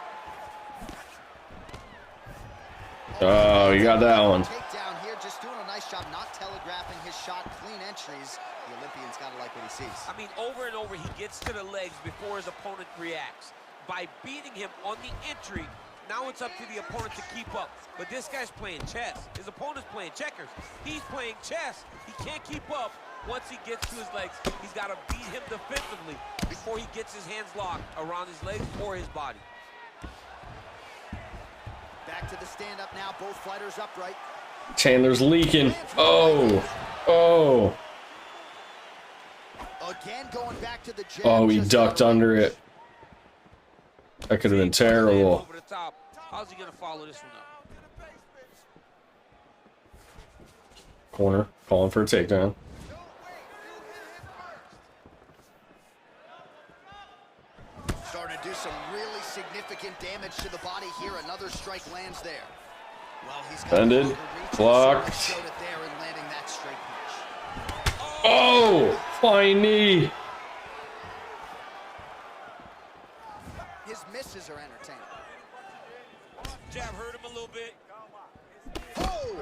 Oh, you got that one. Takedown here, just doing a nice job not telegraphing his shot, clean entries. The Olympian's got to like what he sees. I mean, over and over, he gets to the legs before his opponent reacts. By beating him on the entry, Now it's up to the opponent to keep up. But this guy's playing chess. His opponent's playing checkers. He's playing chess. He can't keep up. Once he gets to his legs, he's got to beat him defensively before he gets his hands locked around his legs or his body. Back to the stand-up now. Both fighters upright. Chandler's leaking. Oh. Oh. Again, going back to the jab. Oh, he ducked under it. That could have been terrible. Over the top. How's he going to follow this one up? Corner, calling for a takedown. Starting to do some really significant damage to the body here. Another strike lands there. Well, he's got Bended, blocked. showed it there and landing that straight punch. Oh, flying knee. His misses are entertaining. Jab hurt him a little bit. Oh!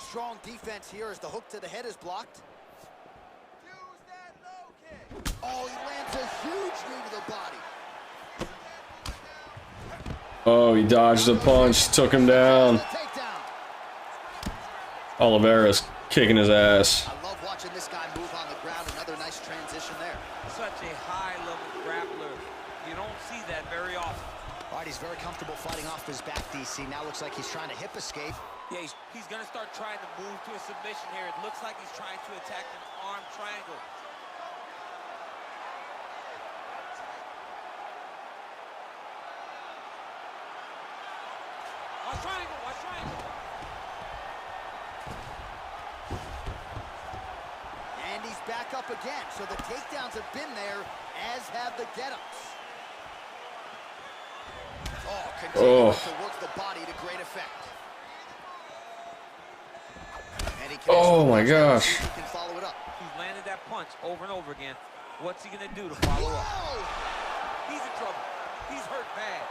Strong defense here as the hook to the head is blocked. Oh, he lands a huge knee to the body. Oh, he dodged the punch, took him down. Oliveira's kicking his ass. I love watching this guy move on the ground. Another nice transition there. Such a high-level grappler. You don't see that very often. All right, he's very comfortable fighting off his back, DC. Now looks like he's trying to hip escape. Yeah, he's going to start trying to move to a submission here. It looks like he's trying to attack an arm triangle. Watch triangle, watch triangle. And he's back up again. So the takedowns have been there, as have the get-ups. Oh, continuing to work the body to great effect. And he oh my gosh. he can follow it up. He's landed that punch over and over again. What's he gonna do to follow up? He's in trouble. He's hurt bad.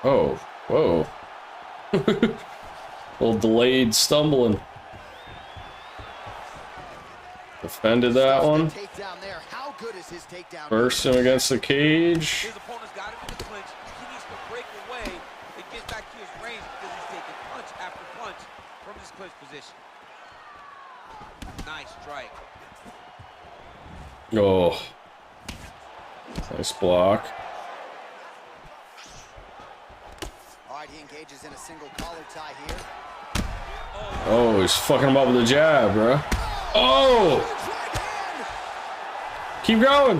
Oh, whoa. Little delayed stumbling. Defended that one. How good is his takedown? Burst him against the cage. His opponent's got him in the clinch. He needs to break away and get back to his range because he's taking punch after punch from his clinch position. Nice strike. Oh. Nice block. All right, he engages in a single collar tie here. Oh, he's fucking him up with a jab, bro. Oh! Keep going.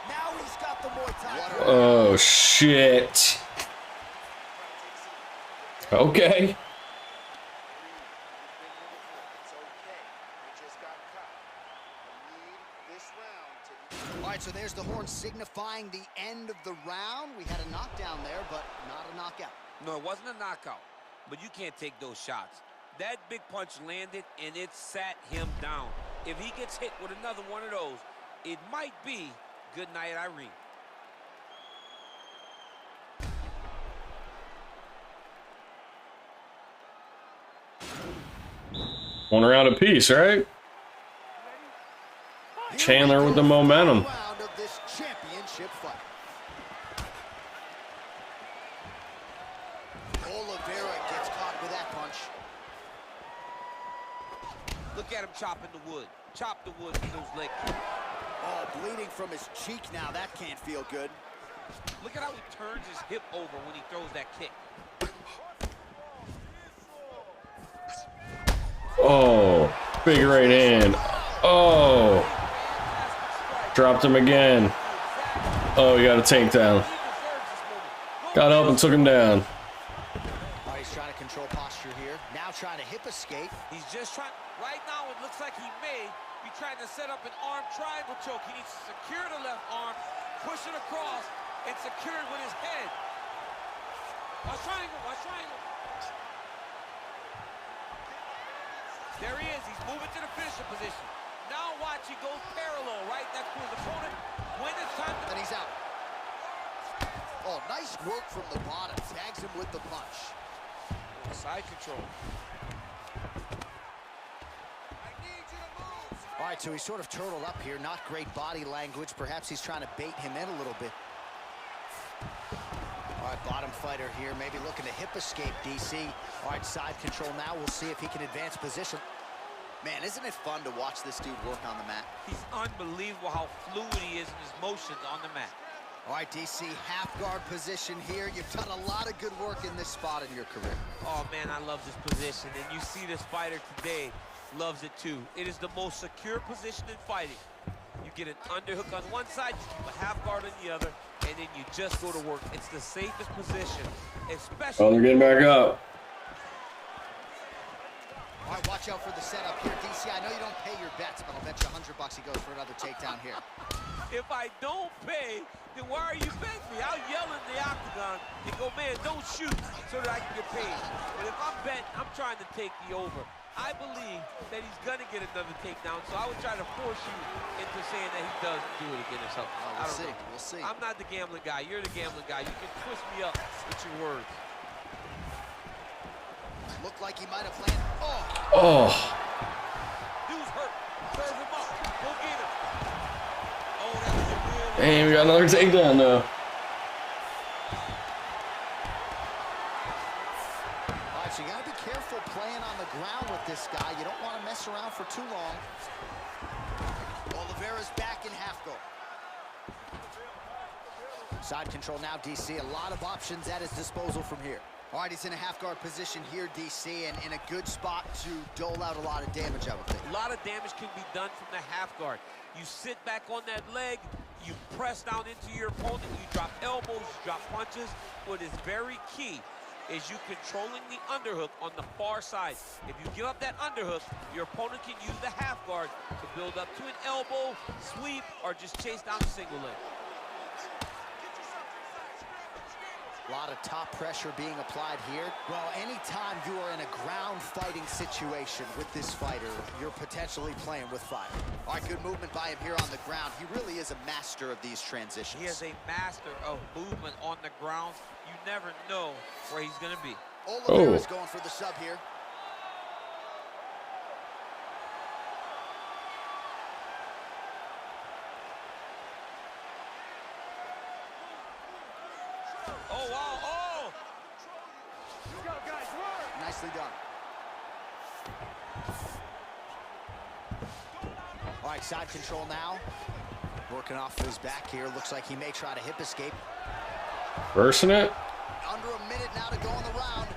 Now he's got the Muay Thai. Oh, shit. Okay. So there's the horn signifying the end of the round. We had a knockdown there, but not a knockout. No, it wasn't a knockout, but you can't take those shots. That big punch landed, and it sat him down. If he gets hit with another one of those, it might be good night, Irene. One round apiece, right? Chandler with the momentum. Round of this championship fight. Oliveira gets caught with that punch. Look at him chopping the wood. Chop the wood with those leg kicks. Oh, bleeding from his cheek now. That can't feel good. Look at how he turns his hip over when he throws that kick. Oh, big right hand. Oh. Dropped him again. Oh, he got a takedown. Got up and took him down. Oh, he's trying to control posture here. Now trying to hip escape. He's just trying. Right now, it looks like he may be trying to set up an arm triangle choke. He needs to secure the left arm, push it across, and secure it with his head. Watch triangle, watch triangle. There he is. He's moving to the finisher position. Now watch, he goes parallel right next to his opponent. When it's time to... And he's out. Oh, nice work from the bottom. Tags him with the punch. Side control. All right, so he's sort of turtled up here. Not great body language. Perhaps he's trying to bait him in a little bit. All right, bottom fighter here, maybe looking to hip escape, DC. All right, side control now. We'll see if he can advance position. Man, isn't it fun to watch this dude work on the mat? He's unbelievable how fluid he is in his motions on the mat. All right, DC, half guard position here. You've done a lot of good work in this spot in your career. Oh, man, I love this position. And you see this fighter today loves it, too. It is the most secure position in fighting. You get an underhook on one side, you keep a half guard on the other, and then you just go to work. It's the safest position, especially... Oh, they're getting back up. All right, watch out for the setup here, DC. I know you don't pay your bets, but I'll bet you $100 he goes for another takedown here. If I don't pay, then why are you betting me? I'll yell in the octagon and go, man, don't shoot, so that I can get paid. But if I'm betting, I'm trying to take the over. I believe that he's going to get another takedown, so I would try to force you into saying that he does do it again or something. We'll see. I'm not the gambling guy. You're the gambling guy. You can twist me up with your words. Looked like he might have landed. Oh. Dude's hurt. Serve him up. Go get him. Oh, that was a real... Damn, we got another takedown though. All right, so you got to be careful playing on the ground with this guy. You don't want to mess around for too long. Oliveira's back in half guard. Side control now, DC. A lot of options at his disposal from here. All right, he's in a half-guard position here, DC, and in a good spot to dole out a lot of damage, I would think. A lot of damage can be done from the half guard. You sit back on that leg, you press down into your opponent, you drop elbows, you drop punches. What is very key is you controlling the underhook on the far side. If you give up that underhook, your opponent can use the half guard to build up to an elbow, sweep, or just chase down a single leg. A lot of top pressure being applied here. Well, anytime you are in a ground fighting situation with this fighter, you're potentially playing with fire. All right, good movement by him here on the ground. He really is a master of these transitions. He is a master of movement on the ground. You never know where he's going to be. Oliveira's going for the sub here. Oh, wow, oh! Let's go, guys, work! Nicely done. All right, side control now. Working off his back here. Looks like he may try to hip escape. Reversing it. Under a minute now to go in the round.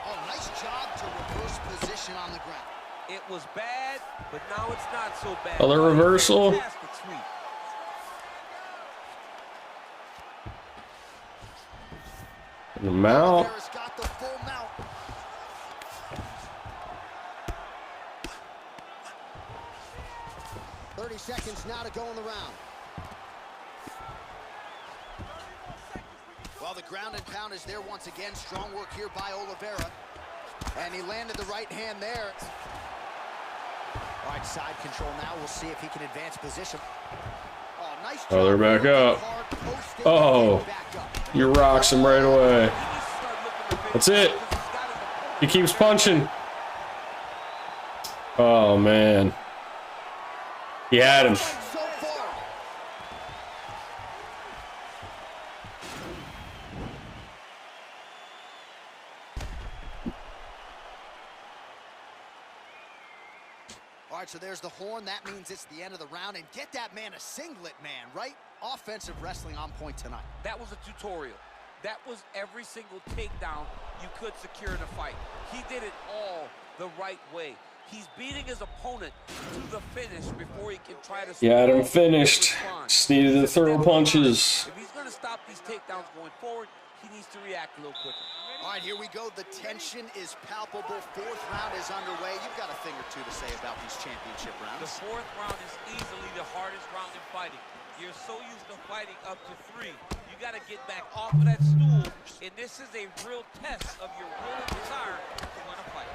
Oh, nice job to reverse position on the ground. It was bad, but now it's not so bad. Other reversal. Fantastic sweep. The mount. Oliveira's got the full mount. .30 seconds now to go in the round. Well, the ground and pound is there once again. Strong work here by Oliveira. And he landed the right hand there. All right, side control now. We'll see if he can advance position. Oh, nice job. Oh, they're back up. Oh, you rocks him right away. That's it. He keeps punching. Oh, man. He had him. All right, so there's the horn. That means it's the end of the round. And get that man a singlet, man, right? Offensive wrestling on point tonight. That was a tutorial. That was every single takedown you could secure in a fight. He did it all the right way. He's beating his opponent to the finish before he can try to... He had him finished. Just needed to throw punches. If he's going to stop these takedowns going forward, he needs to react a little quicker. All right, here we go. The tension is palpable. Fourth round is underway. You've got a thing or two to say about these championship rounds. The fourth round is easily the hardest round in fighting. You're so used to fighting up to 3. You got to get back off of that stool, and this is a real test of your will and desire to win a fight.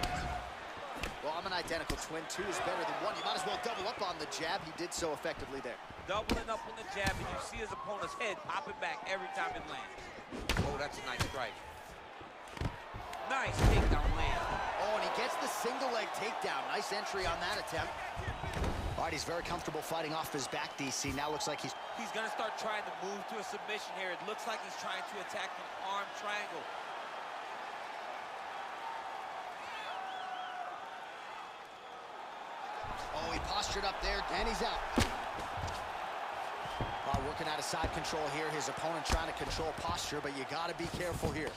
Well, I'm an identical twin. 2 is better than 1. You might as well double up on the jab. He did so effectively there. Doubling up on the jab, and you see his opponent's head popping back every time it lands. Oh, that's a nice strike. Nice takedown land. Oh, and he gets the single leg takedown. Nice entry on that attempt. All right, he's very comfortable fighting off his back, DC. Now looks like he's going to start trying to move to a submission here. It looks like he's trying to attack an arm triangle. Oh, he postured up there, and he's out. Working out of side control here. His opponent trying to control posture, but you got to be careful here.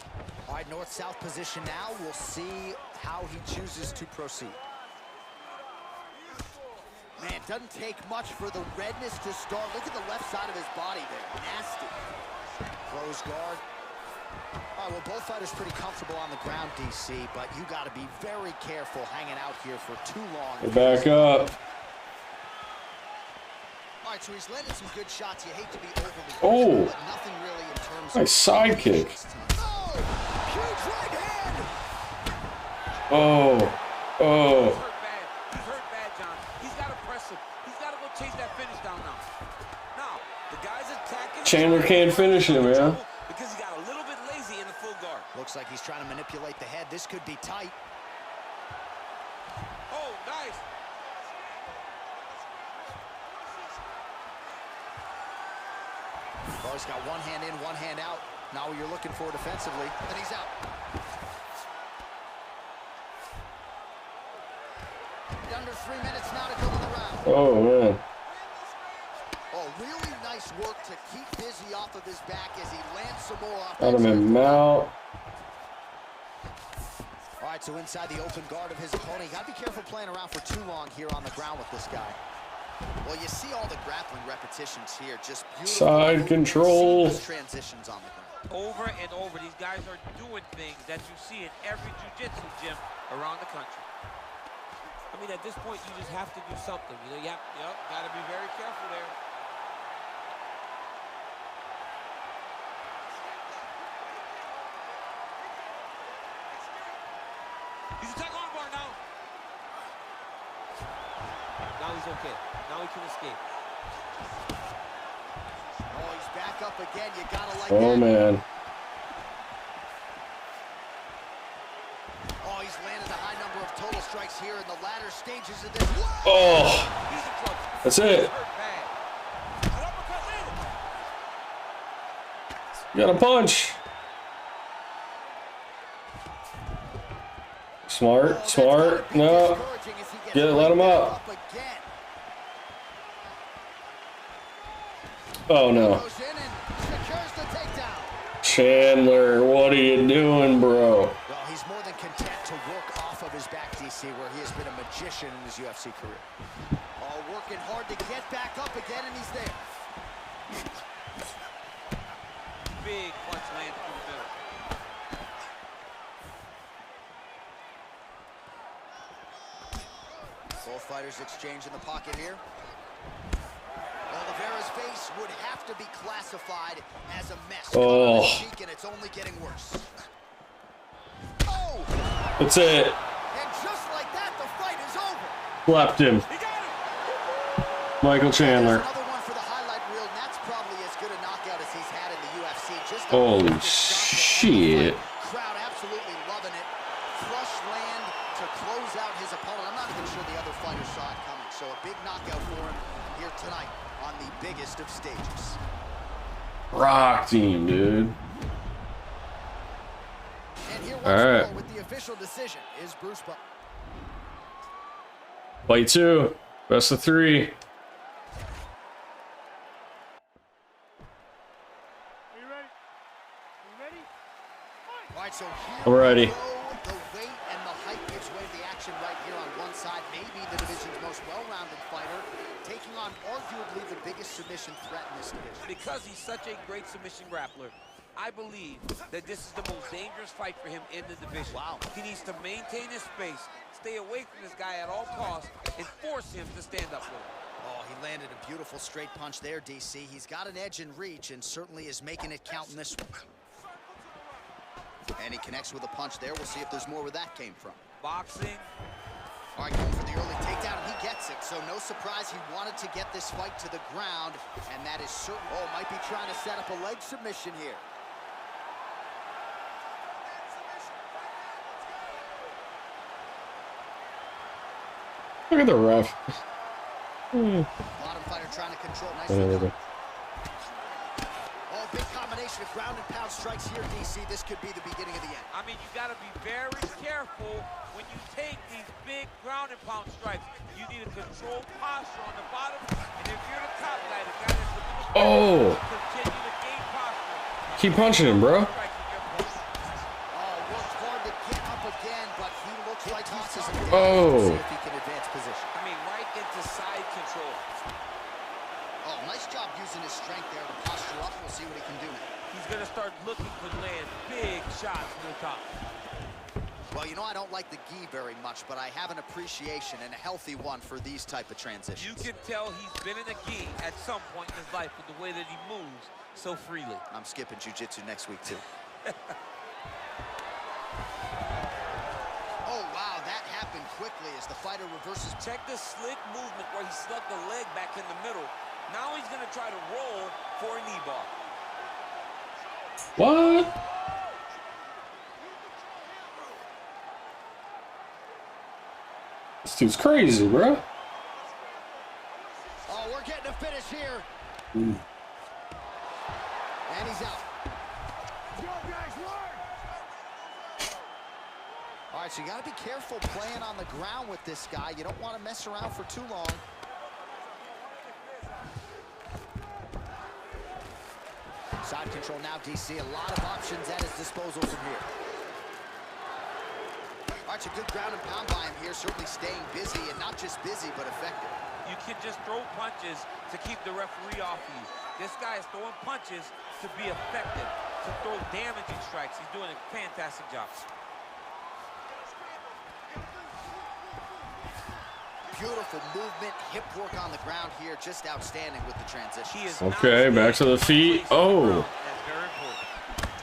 All right, north-south position now. We'll see how he chooses to proceed. Man, it doesn't take much for the redness to start. Look at the left side of his body there. Nasty. Close guard. All right, well, both fighters pretty comfortable on the ground, DC, but you got to be very careful hanging out here for too long. Back up. All right, so he's landed some good shots. You hate to be overly but nothing really in terms of... Nice side kick. Oh, huge right hand. Oh. He's hurt bad, John. He's got to press him. He's got to go chase that finish down now. Now, the guy's attacking... Chandler can't finish him, man. Because he got a little bit lazy in the full guard. Looks like he's trying to manipulate the head. This could be tight. Oh, nice. Well, he's got one hand in, one hand out. Now what you're looking for defensively, and he's out. Under 3 minutes now to go in the round. Oh, man. Oh, really nice work to keep Dizzy off of his back as he lands some more offense. Got him in mount. All right, so inside the open guard of his opponent. You got to be careful playing around for too long here on the ground with this guy. Well, you see all the grappling repetitions here. Just beautiful. Side control. Transitions on the ground. Over and over, these guys are doing things that you see in every jiu-jitsu gym around the country. I mean, at this point, you just have to do something. You know, yep, got to be very careful there. He's attacking armbar now. Now he's okay. Now he can escape. Oh, he's back up again. You gotta like that. Oh, man. Oh, he's landed a high number of total strikes here in the latter stages of this. Whoa! Oh, that's it. You got a punch. Smart. No. Get it, let him up. Oh, no. Chandler, what are you doing, bro? Well, he's more than content to work off of his back, DC, where he has been a magician in his UFC career. Oh, working hard to get back up again, and he's there. Big punch landed through the middle. Both fighters exchange in the pocket here. Oliveira's face would have to be classified as a mess. Oh. And it's only getting worse. Oh! That's it. And just like that, the fight is over. Slapped him. Michael Chandler. Another one for the highlight reel, and that's probably as good a knockout as he's had in the UFC. Just holy shit. Crowd absolutely loving it. Flush land to close out his opponent. I'm not even sure the other fighters saw it coming. So a big knockout for him here tonight on the biggest of stages. Rock team, dude. And here once more with the official decision is Bruce Butler. Fight 2. Best of 3. Are you ready? All right, so here I'm ready. the weight and the height gives way to the action right here on one side. Maybe the division's most well-rounded fighter, taking on arguably the biggest submission threat in this division. Because he's such a great submission grappler, I believe that this is the most dangerous fight for him in the division. Wow. He needs to maintain his space, stay away from this guy at all costs, and force him to stand up with him. Oh, he landed a beautiful straight punch there, DC. He's got an edge in reach and certainly is making it count in this one. And he connects with a punch there. We'll see if there's more where that came from. Boxing. All right, going for the early takedown, and he gets it. So no surprise he wanted to get this fight to the ground, and that is certain. Oh, might be trying to set up a leg submission here. Look at the ref. Bottom fighter trying to control. Nicely done. Oh, big combination of ground and pound strikes here, DC. This could be the beginning of the end. I mean, you got to be very careful when you take these big ground and pound strikes. You need a controlled posture on the bottom, and if you're the top guy, the guy that's Oh! continue to gain posture. Keep punching him, bro. Oh, worked hard to get up again, but he looks like he's just Oh! see if he can advance position. I mean, right into side control. Oh, nice job using his strength there to posture up. We'll see what he can do now. He's going to start looking to land big shots from the top. Well, you know, I don't like the gi very much, but I have an appreciation and a healthy one for these type of transitions. You can tell he's been in a gi at some point in his life with the way that he moves so freely. I'm skipping jiu-jitsu next week, too. Oh, wow, that happened quickly as the fighter reverses. Check the slick movement where he stuck the leg back in the middle. Now he's going to try to roll for a knee bar. What? This dude's crazy, bro. Oh, we're getting a finish here. Mm. And he's out. All right, so you got to be careful playing on the ground with this guy. You don't want to mess around for too long. Side control now, DC. A lot of options at his disposal from here. All right, so good ground and pound by him here. Certainly staying busy, and not just busy, but effective. You can just throw punches to keep the referee off of you. This guy is throwing punches to be effective, to throw damaging strikes. He's doing a fantastic job. Beautiful movement, hip work on the ground here, just outstanding with the transition. He is Okay, back to the feet. Oh. That's very important.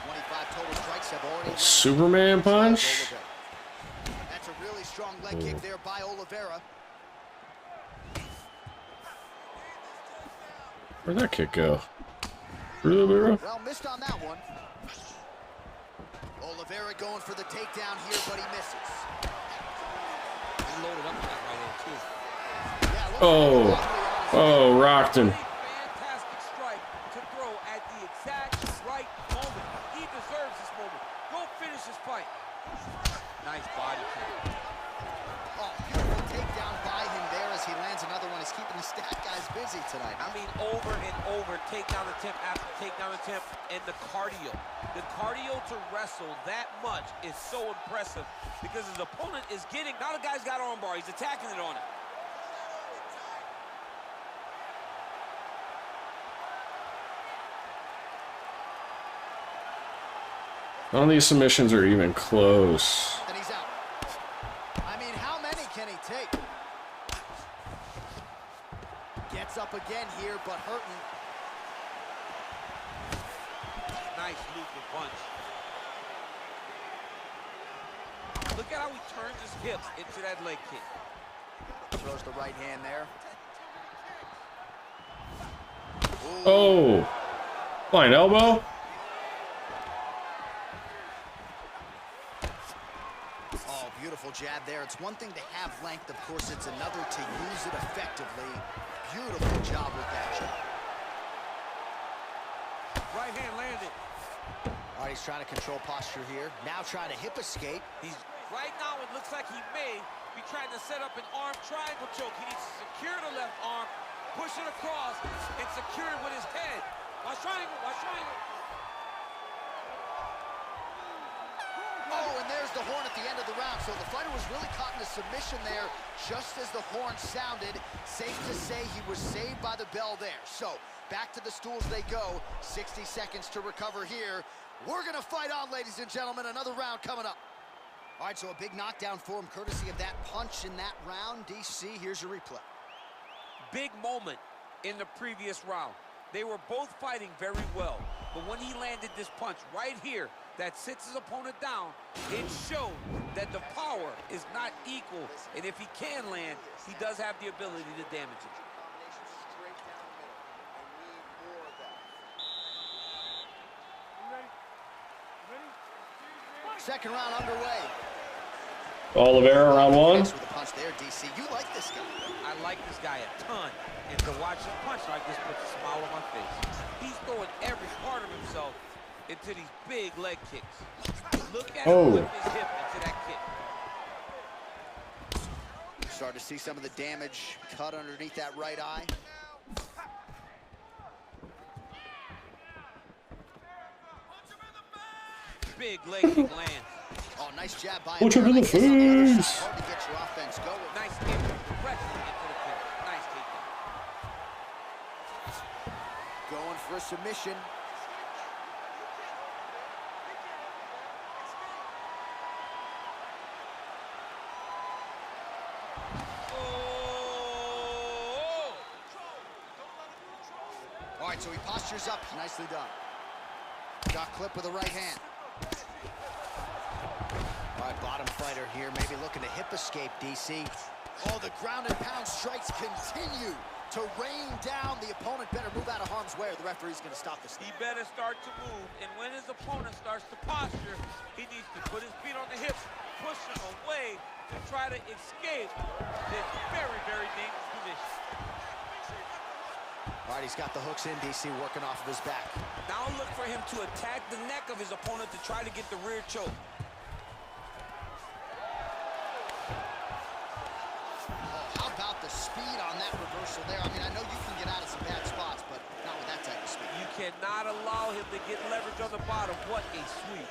25 total strikes have already landed. Superman punch. That's a really strong leg kick there by Oliveira. Where'd that kick go? Really, bro? Well, missed on that one. Oliveira going for the takedown here, but he misses. He loaded up with that right hand, too. Oh. Oh, rocked him. Fantastic strike to throw at the exact right moment. He deserves this moment. Go finish this fight. Nice body kick. Oh, beautiful takedown by him there as he lands another one. He's keeping the stat guys busy tonight. I mean, over and over, takedown attempt after takedown attempt, and the cardio. The cardio to wrestle that much is so impressive because his opponent is getting, now the guy's got armbar, he's attacking it on it. None of these submissions are even close. And he's out. I mean, how many can he take? Gets up again here, but hurting. Nice looping punch. Look at how he turns his hips into that leg kick. Throws the right hand there. Ooh. Oh. Flying elbow. Oh, beautiful jab there. It's one thing to have length, of course, it's another to use it effectively. Beautiful job with that jab. Right hand landed. All right, he's trying to control posture here. Now trying to hip escape. He's right now, it looks like he may be trying to set up an arm triangle choke. He needs to secure the left arm, push it across, and secure it with his head. Watch triangle, watch triangle. Oh, and there's the horn at the end of the round. So the fighter was really caught in a submission there just as the horn sounded. Safe to say he was saved by the bell there. So back to the stools they go. 60 seconds to recover here. We're going to fight on, ladies and gentlemen. Another round coming up. All right, so a big knockdown for him, courtesy of that punch in that round. DC, here's your replay. Big moment in the previous round. They were both fighting very well, but when he landed this punch right here that sits his opponent down, it showed that the power is not equal, and if he can land, he does have the ability to damage it. Second round underway. Oliveira, round one. punch there, DC. You like this guy. I like this guy a ton. And to watch him punch like this puts a smile on my face. He's throwing every part of himself into these big leg kicks. Look at him whip his hip into that kick. Start to see some of the damage cut underneath that right eye. Big leg kick lands. Oh, nice jab by him. Punch him in the face. Hard to get your offense going. Nice kick directly into the pin. Nice takedown. Going for a submission. All right, so he postures up. Nicely done. Got clipped with the right hand. All right, bottom fighter here, maybe looking to hip escape, DC. Oh, the ground and pound strikes continue to rain down. The opponent better move out of harm's way or the referee's going to stop this. He better start to move, and when his opponent starts to posture, he needs to put his feet on the hips, push him away to try to escape this very, very dangerous position. All right, he's got the hooks in, DC, working off of his back. Now look for him to attack the neck of his opponent to try to get the rear choke. How about the speed on that reversal there? I mean, I know you can get out of some bad spots, but not with that type of speed. You cannot allow him to get leverage on the bottom. What a sweep.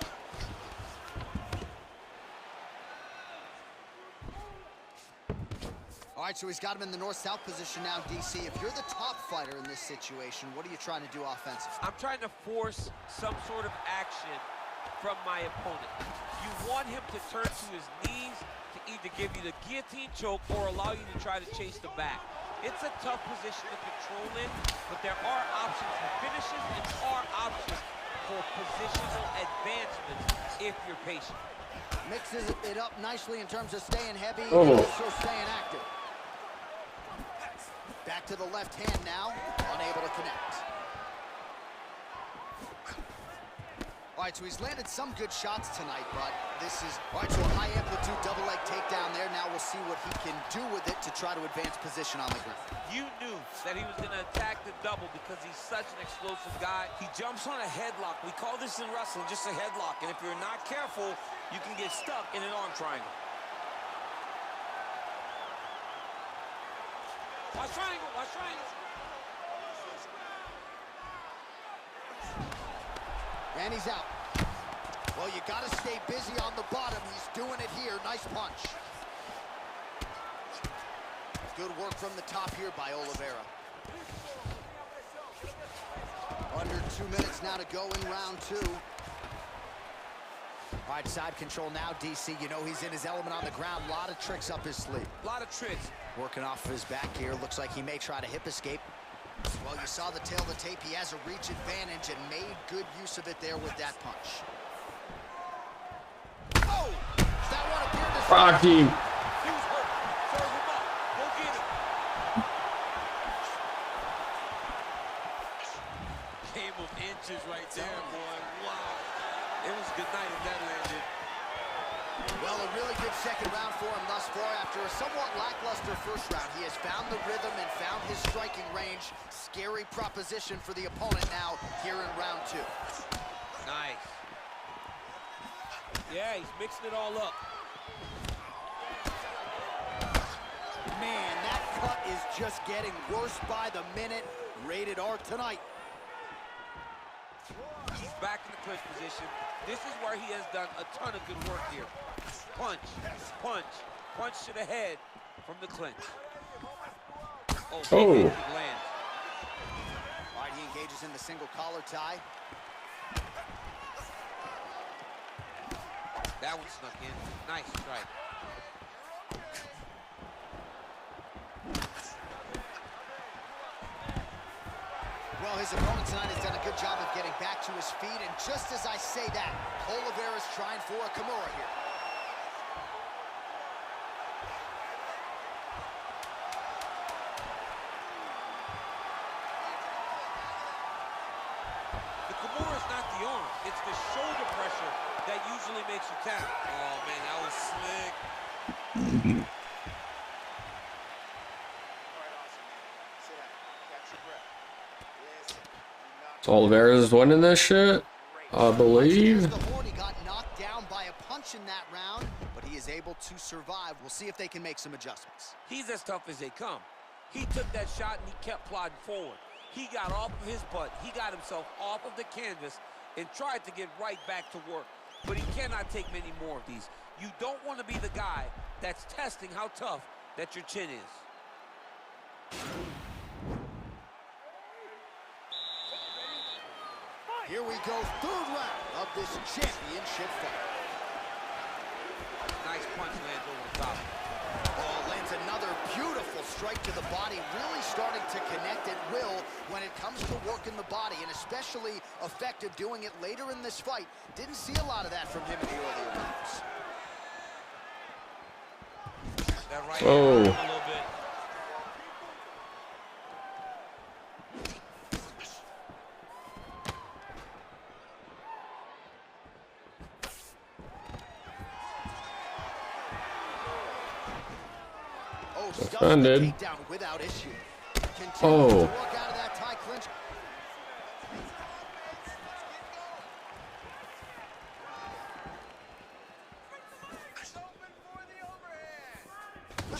All right, so he's got him in the north-south position now, DC. If you're the top fighter in this situation, what are you trying to do offensively? I'm trying to force some sort of action from my opponent. You want him to turn to his knees to either give you the guillotine choke or allow you to try to chase the back. It's a tough position to control in, but there are options for finishes and are options for positional advancements if you're patient. Mixes it up nicely in terms of staying heavy and Oh. also staying active. Back to the left hand now, unable to connect. All right, so he's landed some good shots tonight, but this is, all right, so a high amplitude double leg takedown there. Now we'll see what he can do with it to try to advance position on the ground. You knew that he was going to attack the double because he's such an explosive guy. He jumps on a headlock. We call this in wrestling just a headlock. And if you're not careful, you can get stuck in an arm triangle. Watch triangle, watch triangle. And he's out. Well, you got to stay busy on the bottom. He's doing it here. Nice punch. Good work from the top here by Oliveira. Under 2 minutes now to go in round two. All right, side control now, DC. You know he's in his element on the ground. A lot of tricks up his sleeve. A lot of tricks. Working off of his back here. Looks like he may try to hip escape. Well, you saw the tail of the tape. He has a reach advantage and made good use of it there with that punch. Oh! That one appeared to... Rock him. He was hurt. Serve him up. Go get him. Game of inches right there, boy. Wow. It was a good night if that landed. Well, a really good second round for him thus far. After a somewhat lackluster first round, he has found the rhythm and found his striking range. Scary proposition for the opponent now here in round two. Nice. Yeah, he's mixing it all up. Man, that cut is just getting worse by the minute. Rated R tonight. He's back in the clinch position. This is where he has done a ton of good work here. Punch, punch, punch to the head from the clinch. Oh, big kick lands. All right, he engages in the single collar tie. That one snuck in. Nice strike. Well, his opponent tonight has done a good job of getting back to his feet, and just as I say that, Oliveira's trying for a Kimura here. The Kimura's not the arm. It's the shoulder pressure that usually makes you tap. Oh, man, that was slick. So Oliveira's winning this shit, I believe. The Horde got knocked down by a punch in that round, but he is able to survive. We'll see if they can make some adjustments. He's as tough as they come. He took that shot and he kept plodding forward. He got off of his butt. He got himself off of the canvas and tried to get right back to work. But he cannot take many more of these. You don't want to be the guy that's testing how tough that your chin is. Here we go, third round of this championship fight. Nice punch lands over the top. Oh, lands another beautiful strike to the body, really starting to connect at will when it comes to working the body, and especially effective doing it later in this fight. Didn't see a lot of that from him in the earlier rounds. That right Oh. a little bit. Defended. Without issue. Oh. To work out of that tie clinch.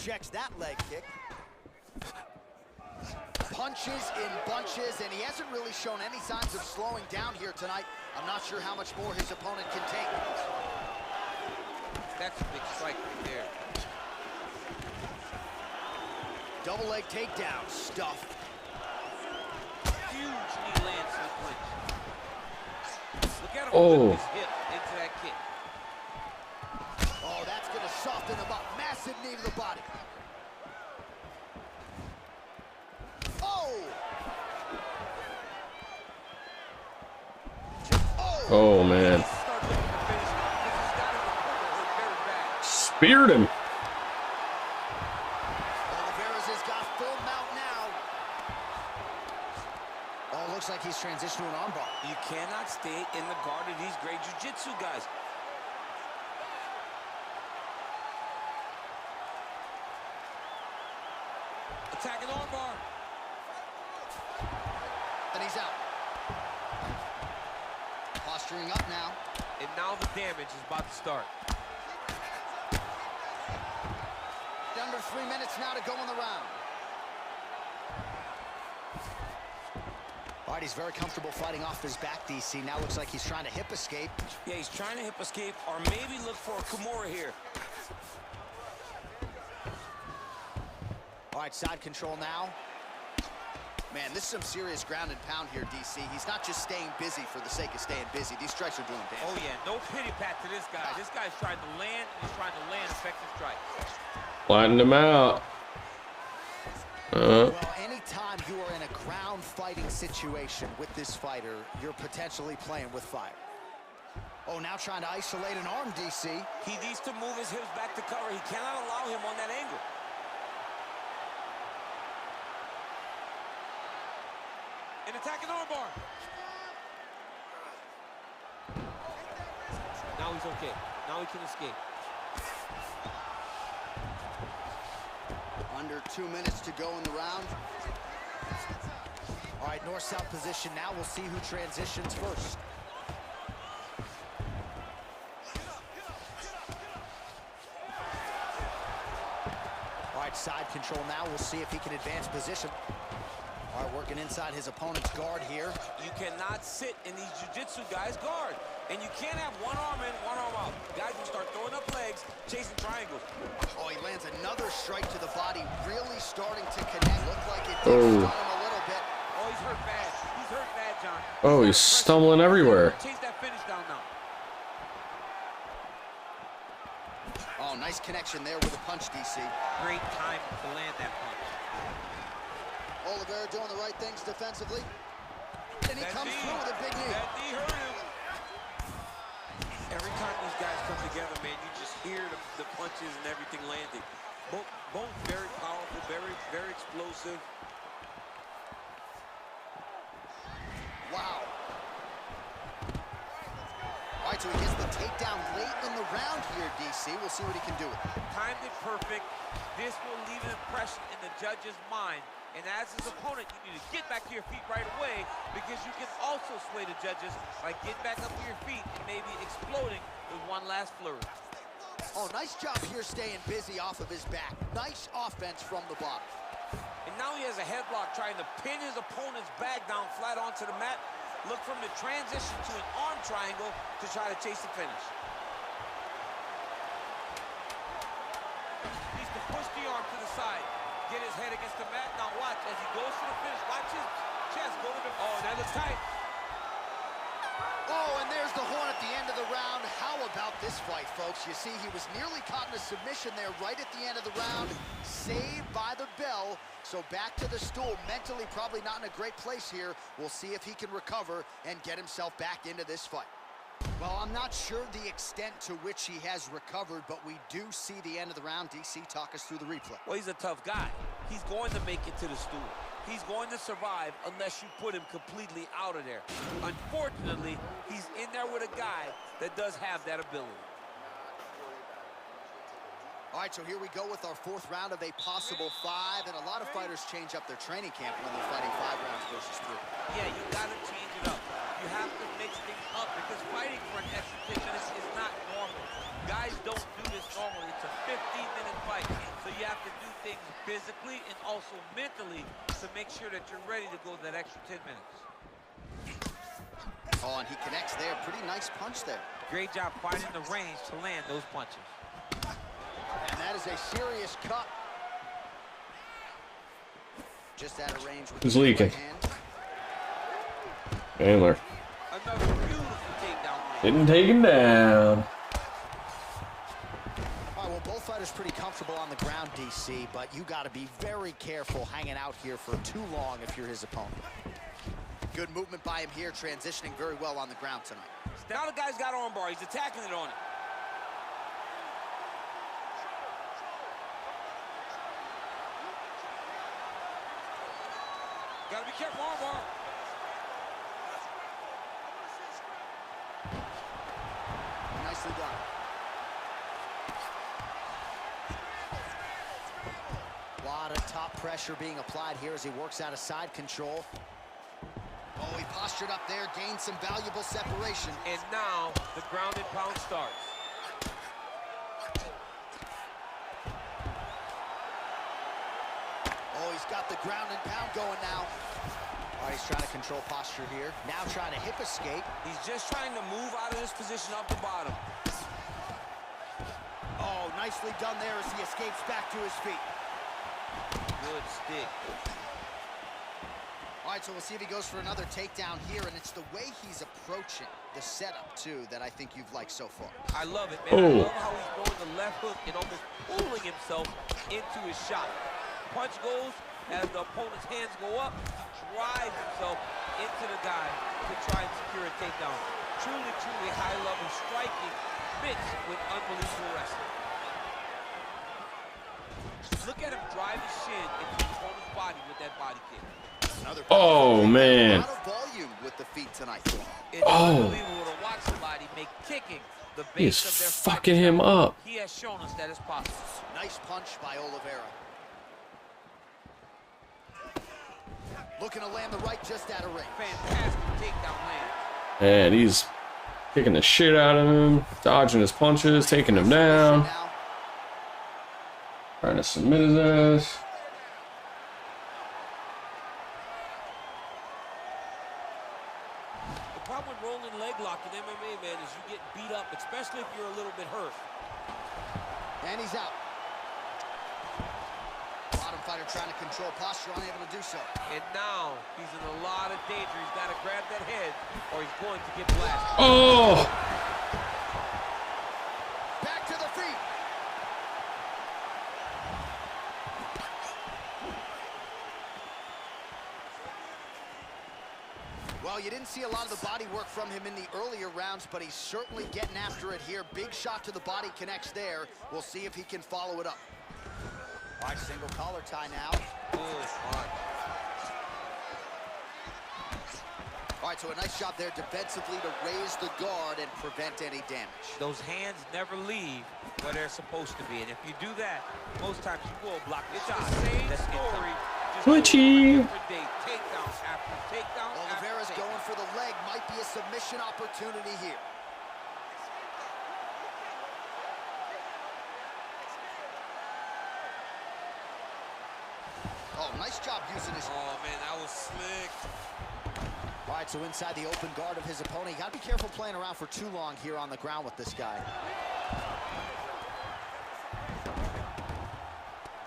Checks that leg kick. Punches in bunches, and he hasn't really shown any signs of slowing down here tonight. I'm not sure how much more his opponent can take. That's a big strike right there. Double leg takedown, stuffed. Huge knee lands to the clinch. Look at him Oh. whip his hip into that kick. Oh, that's gonna soften him up. Massive knee to the body. Oh! Oh man. Start looking to finish him because he's got him hurt very bad. Speared him. Oliveira's has got full mount now. Oh, looks like he's transitioned to an armbar. You cannot stay in the guard of these great jiu-jitsu guys. Attacking armbar. And he's out. Posturing up now. And now the damage is about to start. Under 3 minutes now to go in the round. All right, he's very comfortable fighting off his back, DC. Now looks like he's trying to hip escape. Yeah, he's trying to hip escape or maybe look for a Kimura here. All right, side control now. Man, this is some serious ground and pound here, DC. He's not just staying busy for the sake of staying busy. These strikes are doing damage. Oh, yeah, no pity pat to this guy. This guy's trying to land, and he's trying to land effective strikes. Flattened him out. Well, anytime you are in a ground fighting situation with this fighter, you're potentially playing with fire. Oh, now trying to isolate an arm, DC. He needs to move his hips back to cover. He cannot allow him on that angle. An attacking armbar. Now he's okay. Now he can escape. Under 2 minutes to go in the round. All right, north-south position now. We'll see who transitions first. All right, side control now. We'll see if he can advance position. All right, working inside his opponent's guard here. You cannot sit in these jiu-jitsu guys' guard. And you can't have one arm in, one arm out. Guys will start throwing up legs, chasing triangles. Oh, he lands another strike to the body, really starting to connect. Looked like it did Oh. stun him a little bit. Oh, he's hurt bad. He's hurt bad, John. Oh, he's stumbling everywhere. Chase that finish down now. Oh, nice connection there with a punch, DC. Great time to land that punch. Oliveira doing the right things defensively. And he comes through with a big knee. That knee hurt him. Every time these guys come together, man, you just hear the punches and everything landing. Both very powerful, very explosive. Wow. All right, so he gets the takedown late in the round here, DC. We'll see what he can do with it. Timed it perfect. This will leave an impression in the judge's mind And as his opponent, you need to get back to your feet right away because you can also sway the judges by getting back up to your feet and maybe exploding with one last flurry. Oh, nice job here staying busy off of his back. Nice offense from the bottom. And now he has a headlock trying to pin his opponent's back down flat onto the mat. Look from the transition to an arm triangle to try to chase the finish. Needs to push the arm to the side. Get his head against the mat. Now watch as he goes to the finish. Watch his chest go to the... Oh, that looks tight. Oh, and there's the horn at the end of the round. How about this fight, folks? You see, he was nearly caught in a submission there right at the end of the round. Saved by the bell. So back to the stool. Mentally probably not in a great place here. We'll see if he can recover and get himself back into this fight. Well, I'm not sure the extent to which he has recovered, but we do see the end of the round. DC, talk us through the replay. Well, he's a tough guy. He's going to make it to the stool. He's going to survive unless you put him completely out of there. Unfortunately, he's in there with a guy that does have that ability. All right, so here we go with our fourth round of a possible 5, and a lot of fighters change up their training camp when they're fighting 5 rounds versus 3. Yeah, you got to change it up. You have to mix things up because fighting for an extra 10 minutes is not normal. Guys don't do this normally. It's a 15-minute fight, so you have to do things physically and also mentally to make sure that you're ready to go that extra 10 minutes. Oh, and he connects there. Pretty nice punch there. Great job finding the range to land those punches. And that is a serious cut. Just out of range with Who's the leaking? right hand. Chandler. Another beautiful takedown. Didn't take him down. All right, well, both fighters pretty comfortable on the ground, DC, but you got to be very careful hanging out here for too long if you're his opponent. Good movement by him here, transitioning very well on the ground tonight. Now the guy's got armbar. He's attacking it on it. Gotta be careful, armbar. Nicely done. A lot of top pressure being applied here as he works out of side control. Oh, he postured up there, gained some valuable separation. And now the ground and pound starts. Oh, he's got the ground and pound going now. All right, he's trying to control posture here. Now trying to hip escape. He's just trying to move out of this position off the bottom. Oh, nicely done there as he escapes back to his feet. Good stick. All right, so we'll see if he goes for another takedown here, and it's the way he's approaching the setup, too, that I think you've liked so far. I love it, man. I love how he's throwing the left hook and almost pulling himself into his shot. Punch goes, as the opponent's hands go up, he drives himself into the guy to try and secure a takedown. Truly, truly high-level striking mixed with unbelievable wrestling. Look at him drive his shin into his opponent's body with that body kick. Oh, man. A lot of volume with the feet tonight. It's unbelievable to watch somebody make kicking the base of their fight. Fucking him up. He has shown us that it's possible. Nice punch by Oliveira. Looking to land the right just out of range. Fantastic takedown land. And he's kicking the shit out of him, dodging his punches, taking him down. Trying to submit his ass. The problem with rolling leg lock in MMA, man, is you get beat up, especially if you're a little bit hurt. And he's out. Bottom fighter trying to control posture, unable to do so. And now he's in a lot of danger. He's got to grab that head or he's going to get blasted. Oh! Back to the feet. Well, you didn't see a lot of the body work from him in the earlier rounds, but he's certainly getting after it here. Big shot to the body connects there. We'll see if he can follow it up. All right, single collar tie now. Good punch. All right, so a nice job there defensively to raise the guard and prevent any damage. Those hands never leave where they're supposed to be. And if you do that, most times you will block the shot. Same story Twitchy. Oliveira's going for the leg. Might be a submission opportunity here. Oh, nice job using his... Oh, man, that was slick. All right, so inside the open guard of his opponent. You got to be careful playing around for too long here on the ground with this guy.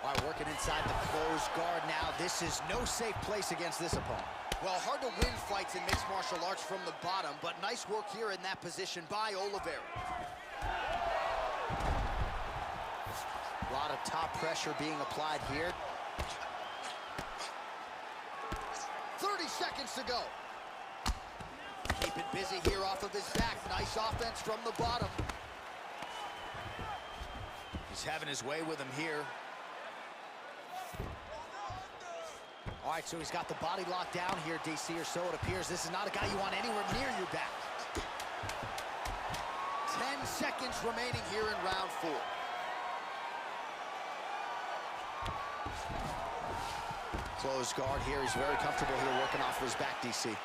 All right, working inside the closed guard now. This is no safe place against this opponent. Well, hard to win fights in mixed martial arts from the bottom, but nice work here in that position by Oliveira. A lot of top pressure being applied here. 30 seconds to go. Keep it busy here off of his back. Nice offense from the bottom. He's having his way with him here. All right, so he's got the body locked down here, DC, or so it appears. This is not a guy you want anywhere near your back. 10 seconds remaining here in round 4. Closed guard here. He's very comfortable here working off of his back, DC.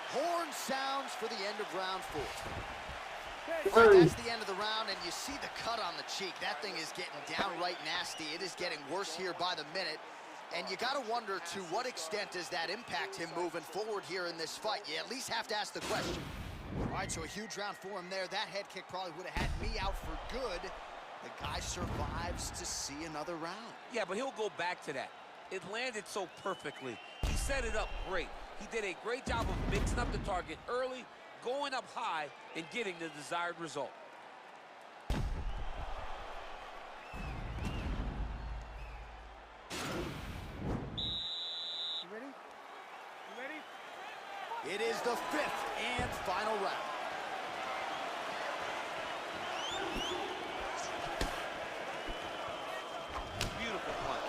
Horn sounds for the end of round 4. That's the end of the round, and you see the cut on the cheek. That thing is getting downright nasty. It is getting worse here by the minute. And you got to wonder, to what extent does that impact him moving forward here in this fight? You at least have to ask the question. All right, so a huge round for him there. That head kick probably would have had me out for good. The guy survives to see another round. Yeah, but he'll go back to that. It landed so perfectly. He set it up great. He did a great job of mixing up the target early, going up high, and getting the desired result. It is the 5th and final round. Beautiful punch.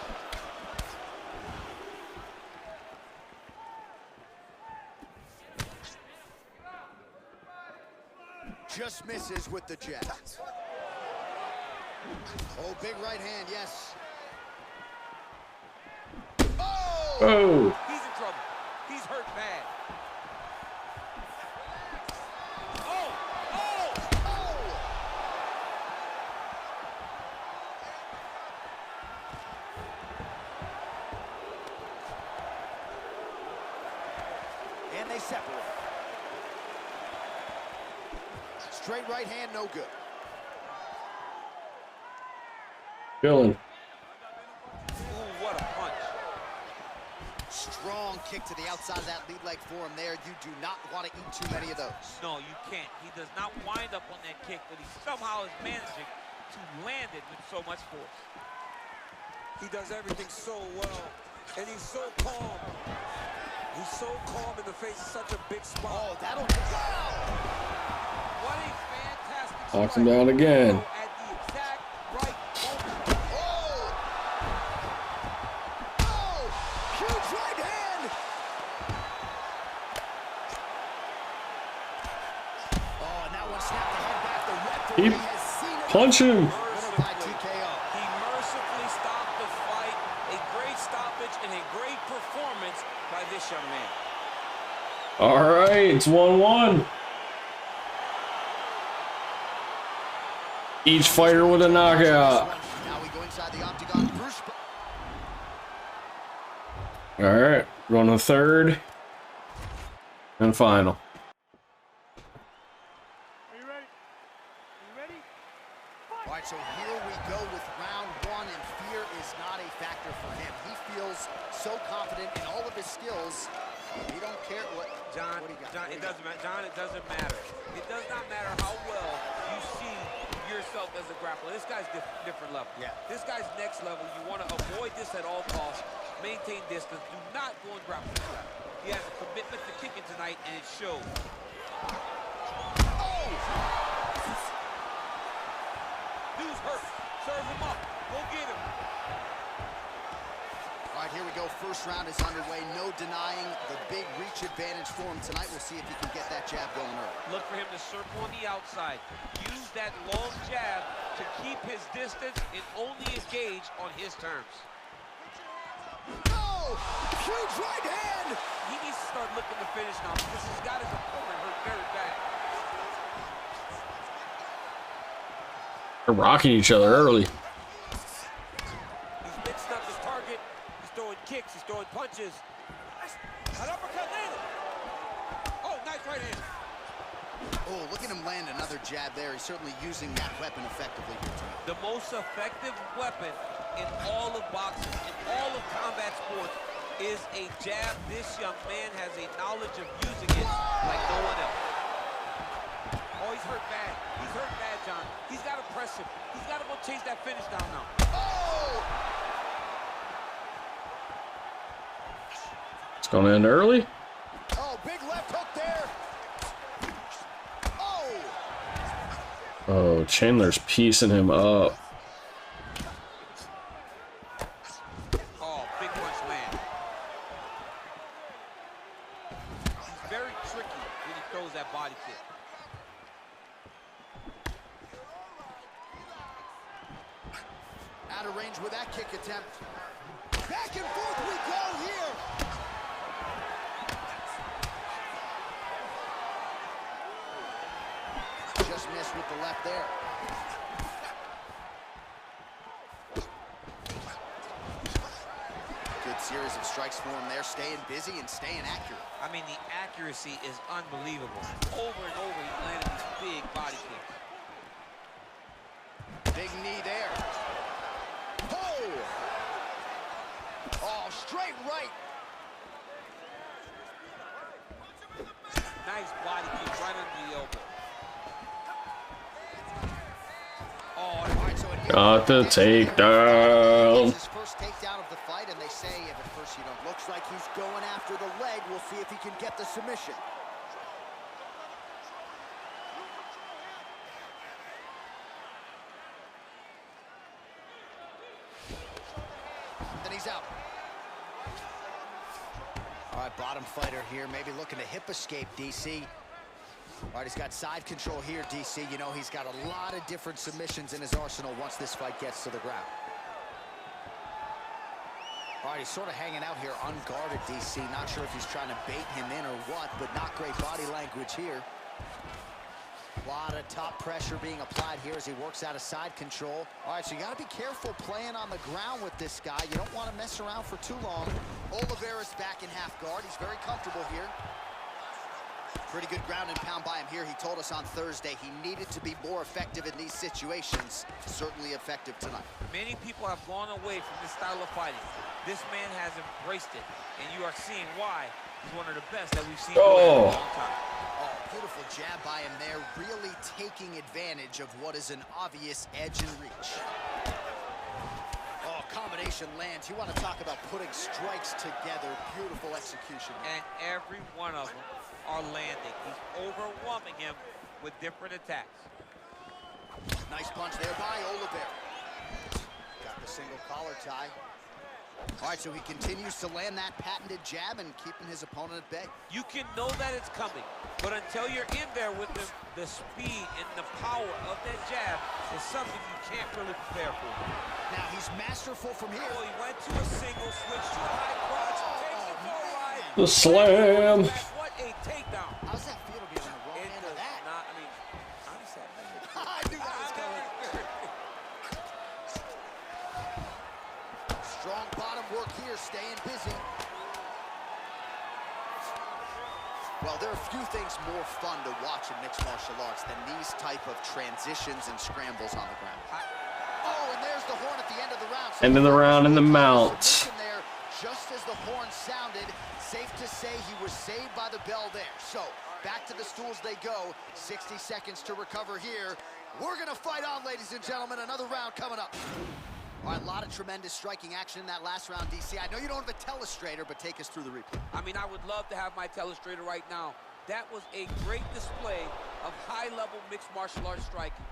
Just misses with the jab. Oh, big right hand, yes. Oh! He's in trouble. He's hurt bad. And they separate. Straight right hand, no good. Chilling. Ooh, what a punch. Strong kick to the outside of that lead leg for him there. You do not want to eat too many of those. No, you can't. He does not wind up on that kick, but he somehow is managing to land it with so much force. He does everything so well, and he's so calm. He's so calm in the face of such a big spot. Oh, that'll... Wow! What a fantastic Knocks him down again. at the exact right moment. Oh! Oh! Huge right hand! Oh, and that one snapped the head back. The referee has seen it. Punch him. Winner by TKO. He mercifully stopped the fight. A great stoppage and a great performance by this young man. All right, it's 1-1. Each fighter with a knockout. Now we go inside the octagon. All right, going to third and final. Are you ready? Are you ready? All right, so here we go with round 1, and fear is not a factor for him. He feels so confident in all of his skills. He don't care what. John, what he got. John, it doesn't matter. John, it doesn't matter. It does not matter how well you see yourself as a grappler. This guy's different level. Yeah. This guy's next level. You want to avoid this at all costs. Maintain distance. Do not go and grapple. He has a commitment to kicking tonight, and it shows. Oh! Dude's hurt. Serve him up. Go get him. All right, here we go. First round is underway. No denying the big reach advantage for him tonight. We'll see if he can get that jab going early. Look for him to circle on the outside. Use that long jab to keep his distance and only engage on his terms. Oh, huge right hand. He needs to start looking to finish now because he's got his opponent hurt very bad. They're rocking each other early. He's mixed up his target. He's throwing kicks. He's throwing punches. An uppercut landed. Oh, nice right hand. Oh, look at him land another jab there. He's certainly using that weapon effectively here tonight. The most effective weapon in all of boxing, in all of combat sports, is a jab. This young man has a knowledge of using it like no one else. Oh, he's hurt bad. He's hurt bad, John. He's got to press him. He's got to go chase that finish down now. Oh! It's going to end early. Oh, big left hook there. Oh! Oh, Chandler's piecing him up. Oh, big punch land. He's very tricky when he throws that body kick. Out of range with that kick attempt. Back and forth we go here. Just missed with the left there. Good series of strikes for him there, staying busy and staying accurate. I mean, the accuracy is unbelievable. Over and over, he landed these big body kicks. Big knee there. Oh! Oh, straight right. Nice body kick right under the elbow. Oh, All right, so Got the takedown. his first takedown of the fight, and they say if at first you don't. Looks like he's going after the leg. We'll see if he can get the submission. Then he's out. All right, bottom fighter here, maybe looking to hip escape, DC. All right, he's got side control here, DC. You know, he's got a lot of different submissions in his arsenal once this fight gets to the ground. All right, he's sort of hanging out here unguarded, DC. Not sure if he's trying to bait him in or what, but not great body language here. A lot of top pressure being applied here as he works out of side control. All right, so you got to be careful playing on the ground with this guy. You don't want to mess around for too long. Oliveira's back in half guard. He's very comfortable here. Pretty good ground and pound by him here. He told us on Thursday he needed to be more effective in these situations. Certainly effective tonight. many people have gone away from this style of fighting. This man has embraced it, and you are seeing why he's one of the best that we've seen in a long time. Oh, beautiful jab by him there, really taking advantage of what is an obvious edge and reach. Oh, combination lands. You want to talk about putting strikes together. Beautiful execution. And every one of them are landing. He's overwhelming him with different attacks. Nice punch there by Oliveira. Got the single collar tie. All right, so he continues to land that patented jab and keeping his opponent at bay. You can know that it's coming, but until you're in there with the speed and the power of that jab is something you can't really prepare for. Now he's masterful from here. Oh, he went to a single, switch to a high crotch, takes it for a ride. The slam. What a takedown. How's that feel to be on the wrong end of that? Not, I mean, I'm sad. I knew that was coming. Strong bottom work here, staying busy. Well, there are few things more fun to watch in mixed martial arts than these type of transitions and scrambles on the ground. Oh, and there's the horn at the end of the round. End of the round in the mount. There, just as the horn sounded, safe to say he was saved by the bell there. So, back to the stools they go. 60 seconds to recover here. We're gonna fight on, ladies and gentlemen. Another round coming up. All right, a lot of tremendous striking action in that last round, DC. I know you don't have a telestrator, but take us through the replay. I mean, I would love to have my telestrator right now. That was a great display of high-level mixed martial arts striking.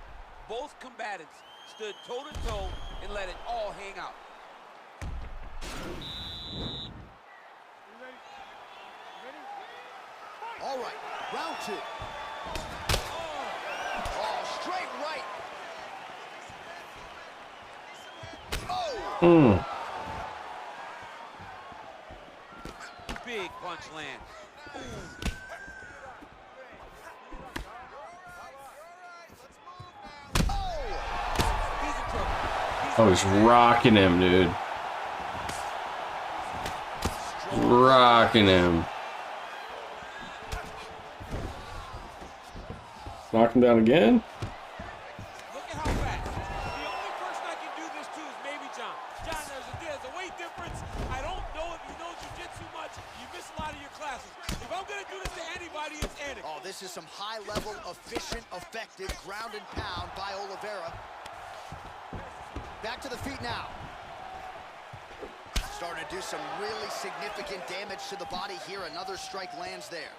Both combatants stood toe-to-toe and let it all hang out. All right, round two. Oh, straight right. Oh! punch land. Oh, he's rocking him, dude. Rocking him. Knock him down again. Look at how fast. The only person I can do this to is maybe John. John, there's a weight difference. I don't know if you know jiu-jitsu much. You miss a lot of your classes. If I'm going to do this to anybody, it's Anik. Oh, this is some high-level, efficient, effective ground and pound by Oliveira. Back to the feet now. Starting to do some really significant damage to the body here. Another strike lands there.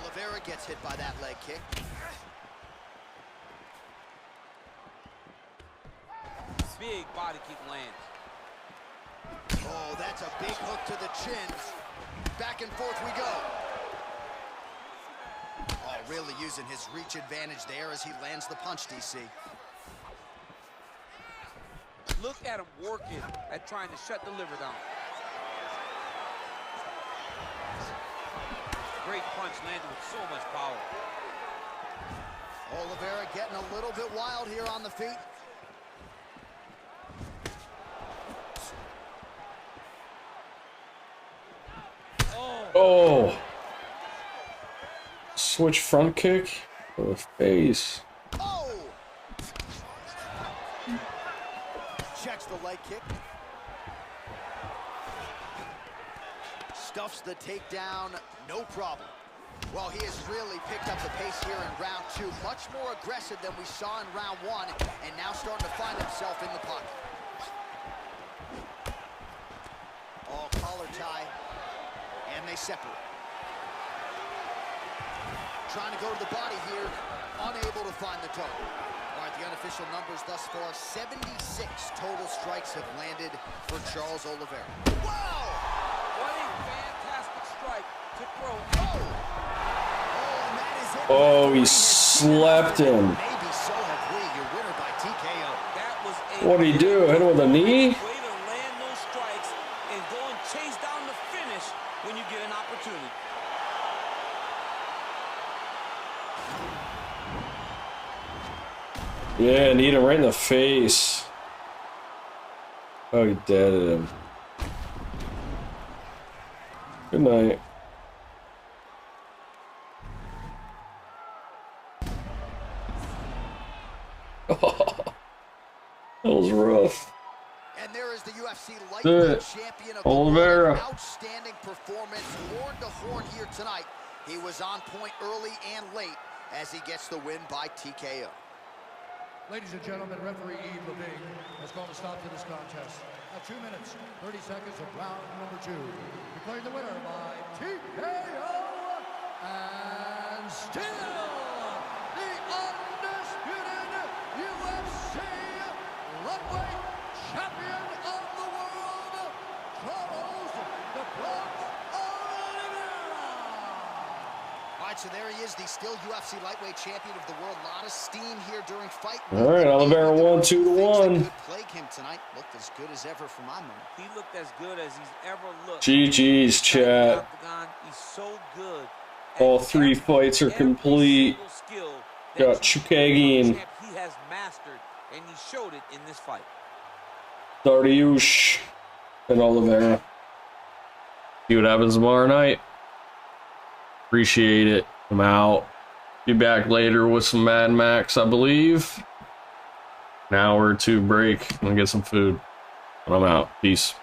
Oliveira gets hit by that leg kick. Big body kick lands. Oh, that's a big hook to the chins. Back and forth we go. Oh, really using his reach advantage there as he lands the punch, DC. Look at him working at trying to shut the liver down. Great punch landed with so much power. Oliveira getting a little bit wild here on the feet. Oh. Switch front kick for the face. Oh! Checks the leg kick. Stuffs the takedown, no problem. Well, he has really picked up the pace here in round two. Much more aggressive than we saw in round one, and now starting to find himself in the pocket. Oh, collar tie, and they separate. Trying to go to the body here, unable to find the toe. All right, the unofficial numbers thus far, 76 total strikes have landed for Charles Oliveira. Wow! What a fantastic strike to throw. And that is it. Oh, he slept him. Maybe so have we. Your winner by TKO. That was a What'd he do? Hit him with a knee? way to land those strikes and go and chase down the finish when you get an opportunity. Yeah, need him right in the face. Oh, he deaded him. Good night. Oh, that was rough. And there is the UFC lightweight champion of the Oliveira. world. Outstanding performance, horn to horn here tonight. He was on point early and late as he gets the win by TKO. Ladies and gentlemen, referee Yves Levine has called a stop to this contest at 2 minutes, 30 seconds of round number 2. Declaring the winner by TKO, and still the undisputed UFC lightweight champion of the world, Charles "The Bronx" Oliveira. All right, so there he is, the still UFC lightweight champion of the world. A lot of steam here during fight. All right, Oliveira won 2-1. Could plague him tonight. Looked as good as ever for my money. He looked as good as he's ever looked. GG's, chat. He's so good. All 3 fights are complete. Got Chookagian, He has mastered, and he showed it in this fight. Dariush, and Oliveira. See what happens tomorrow night. Appreciate it. I'm out. Be back later with some Mad Max, I believe. An hour or 2 break. I'm gonna get some food. But I'm out. Peace.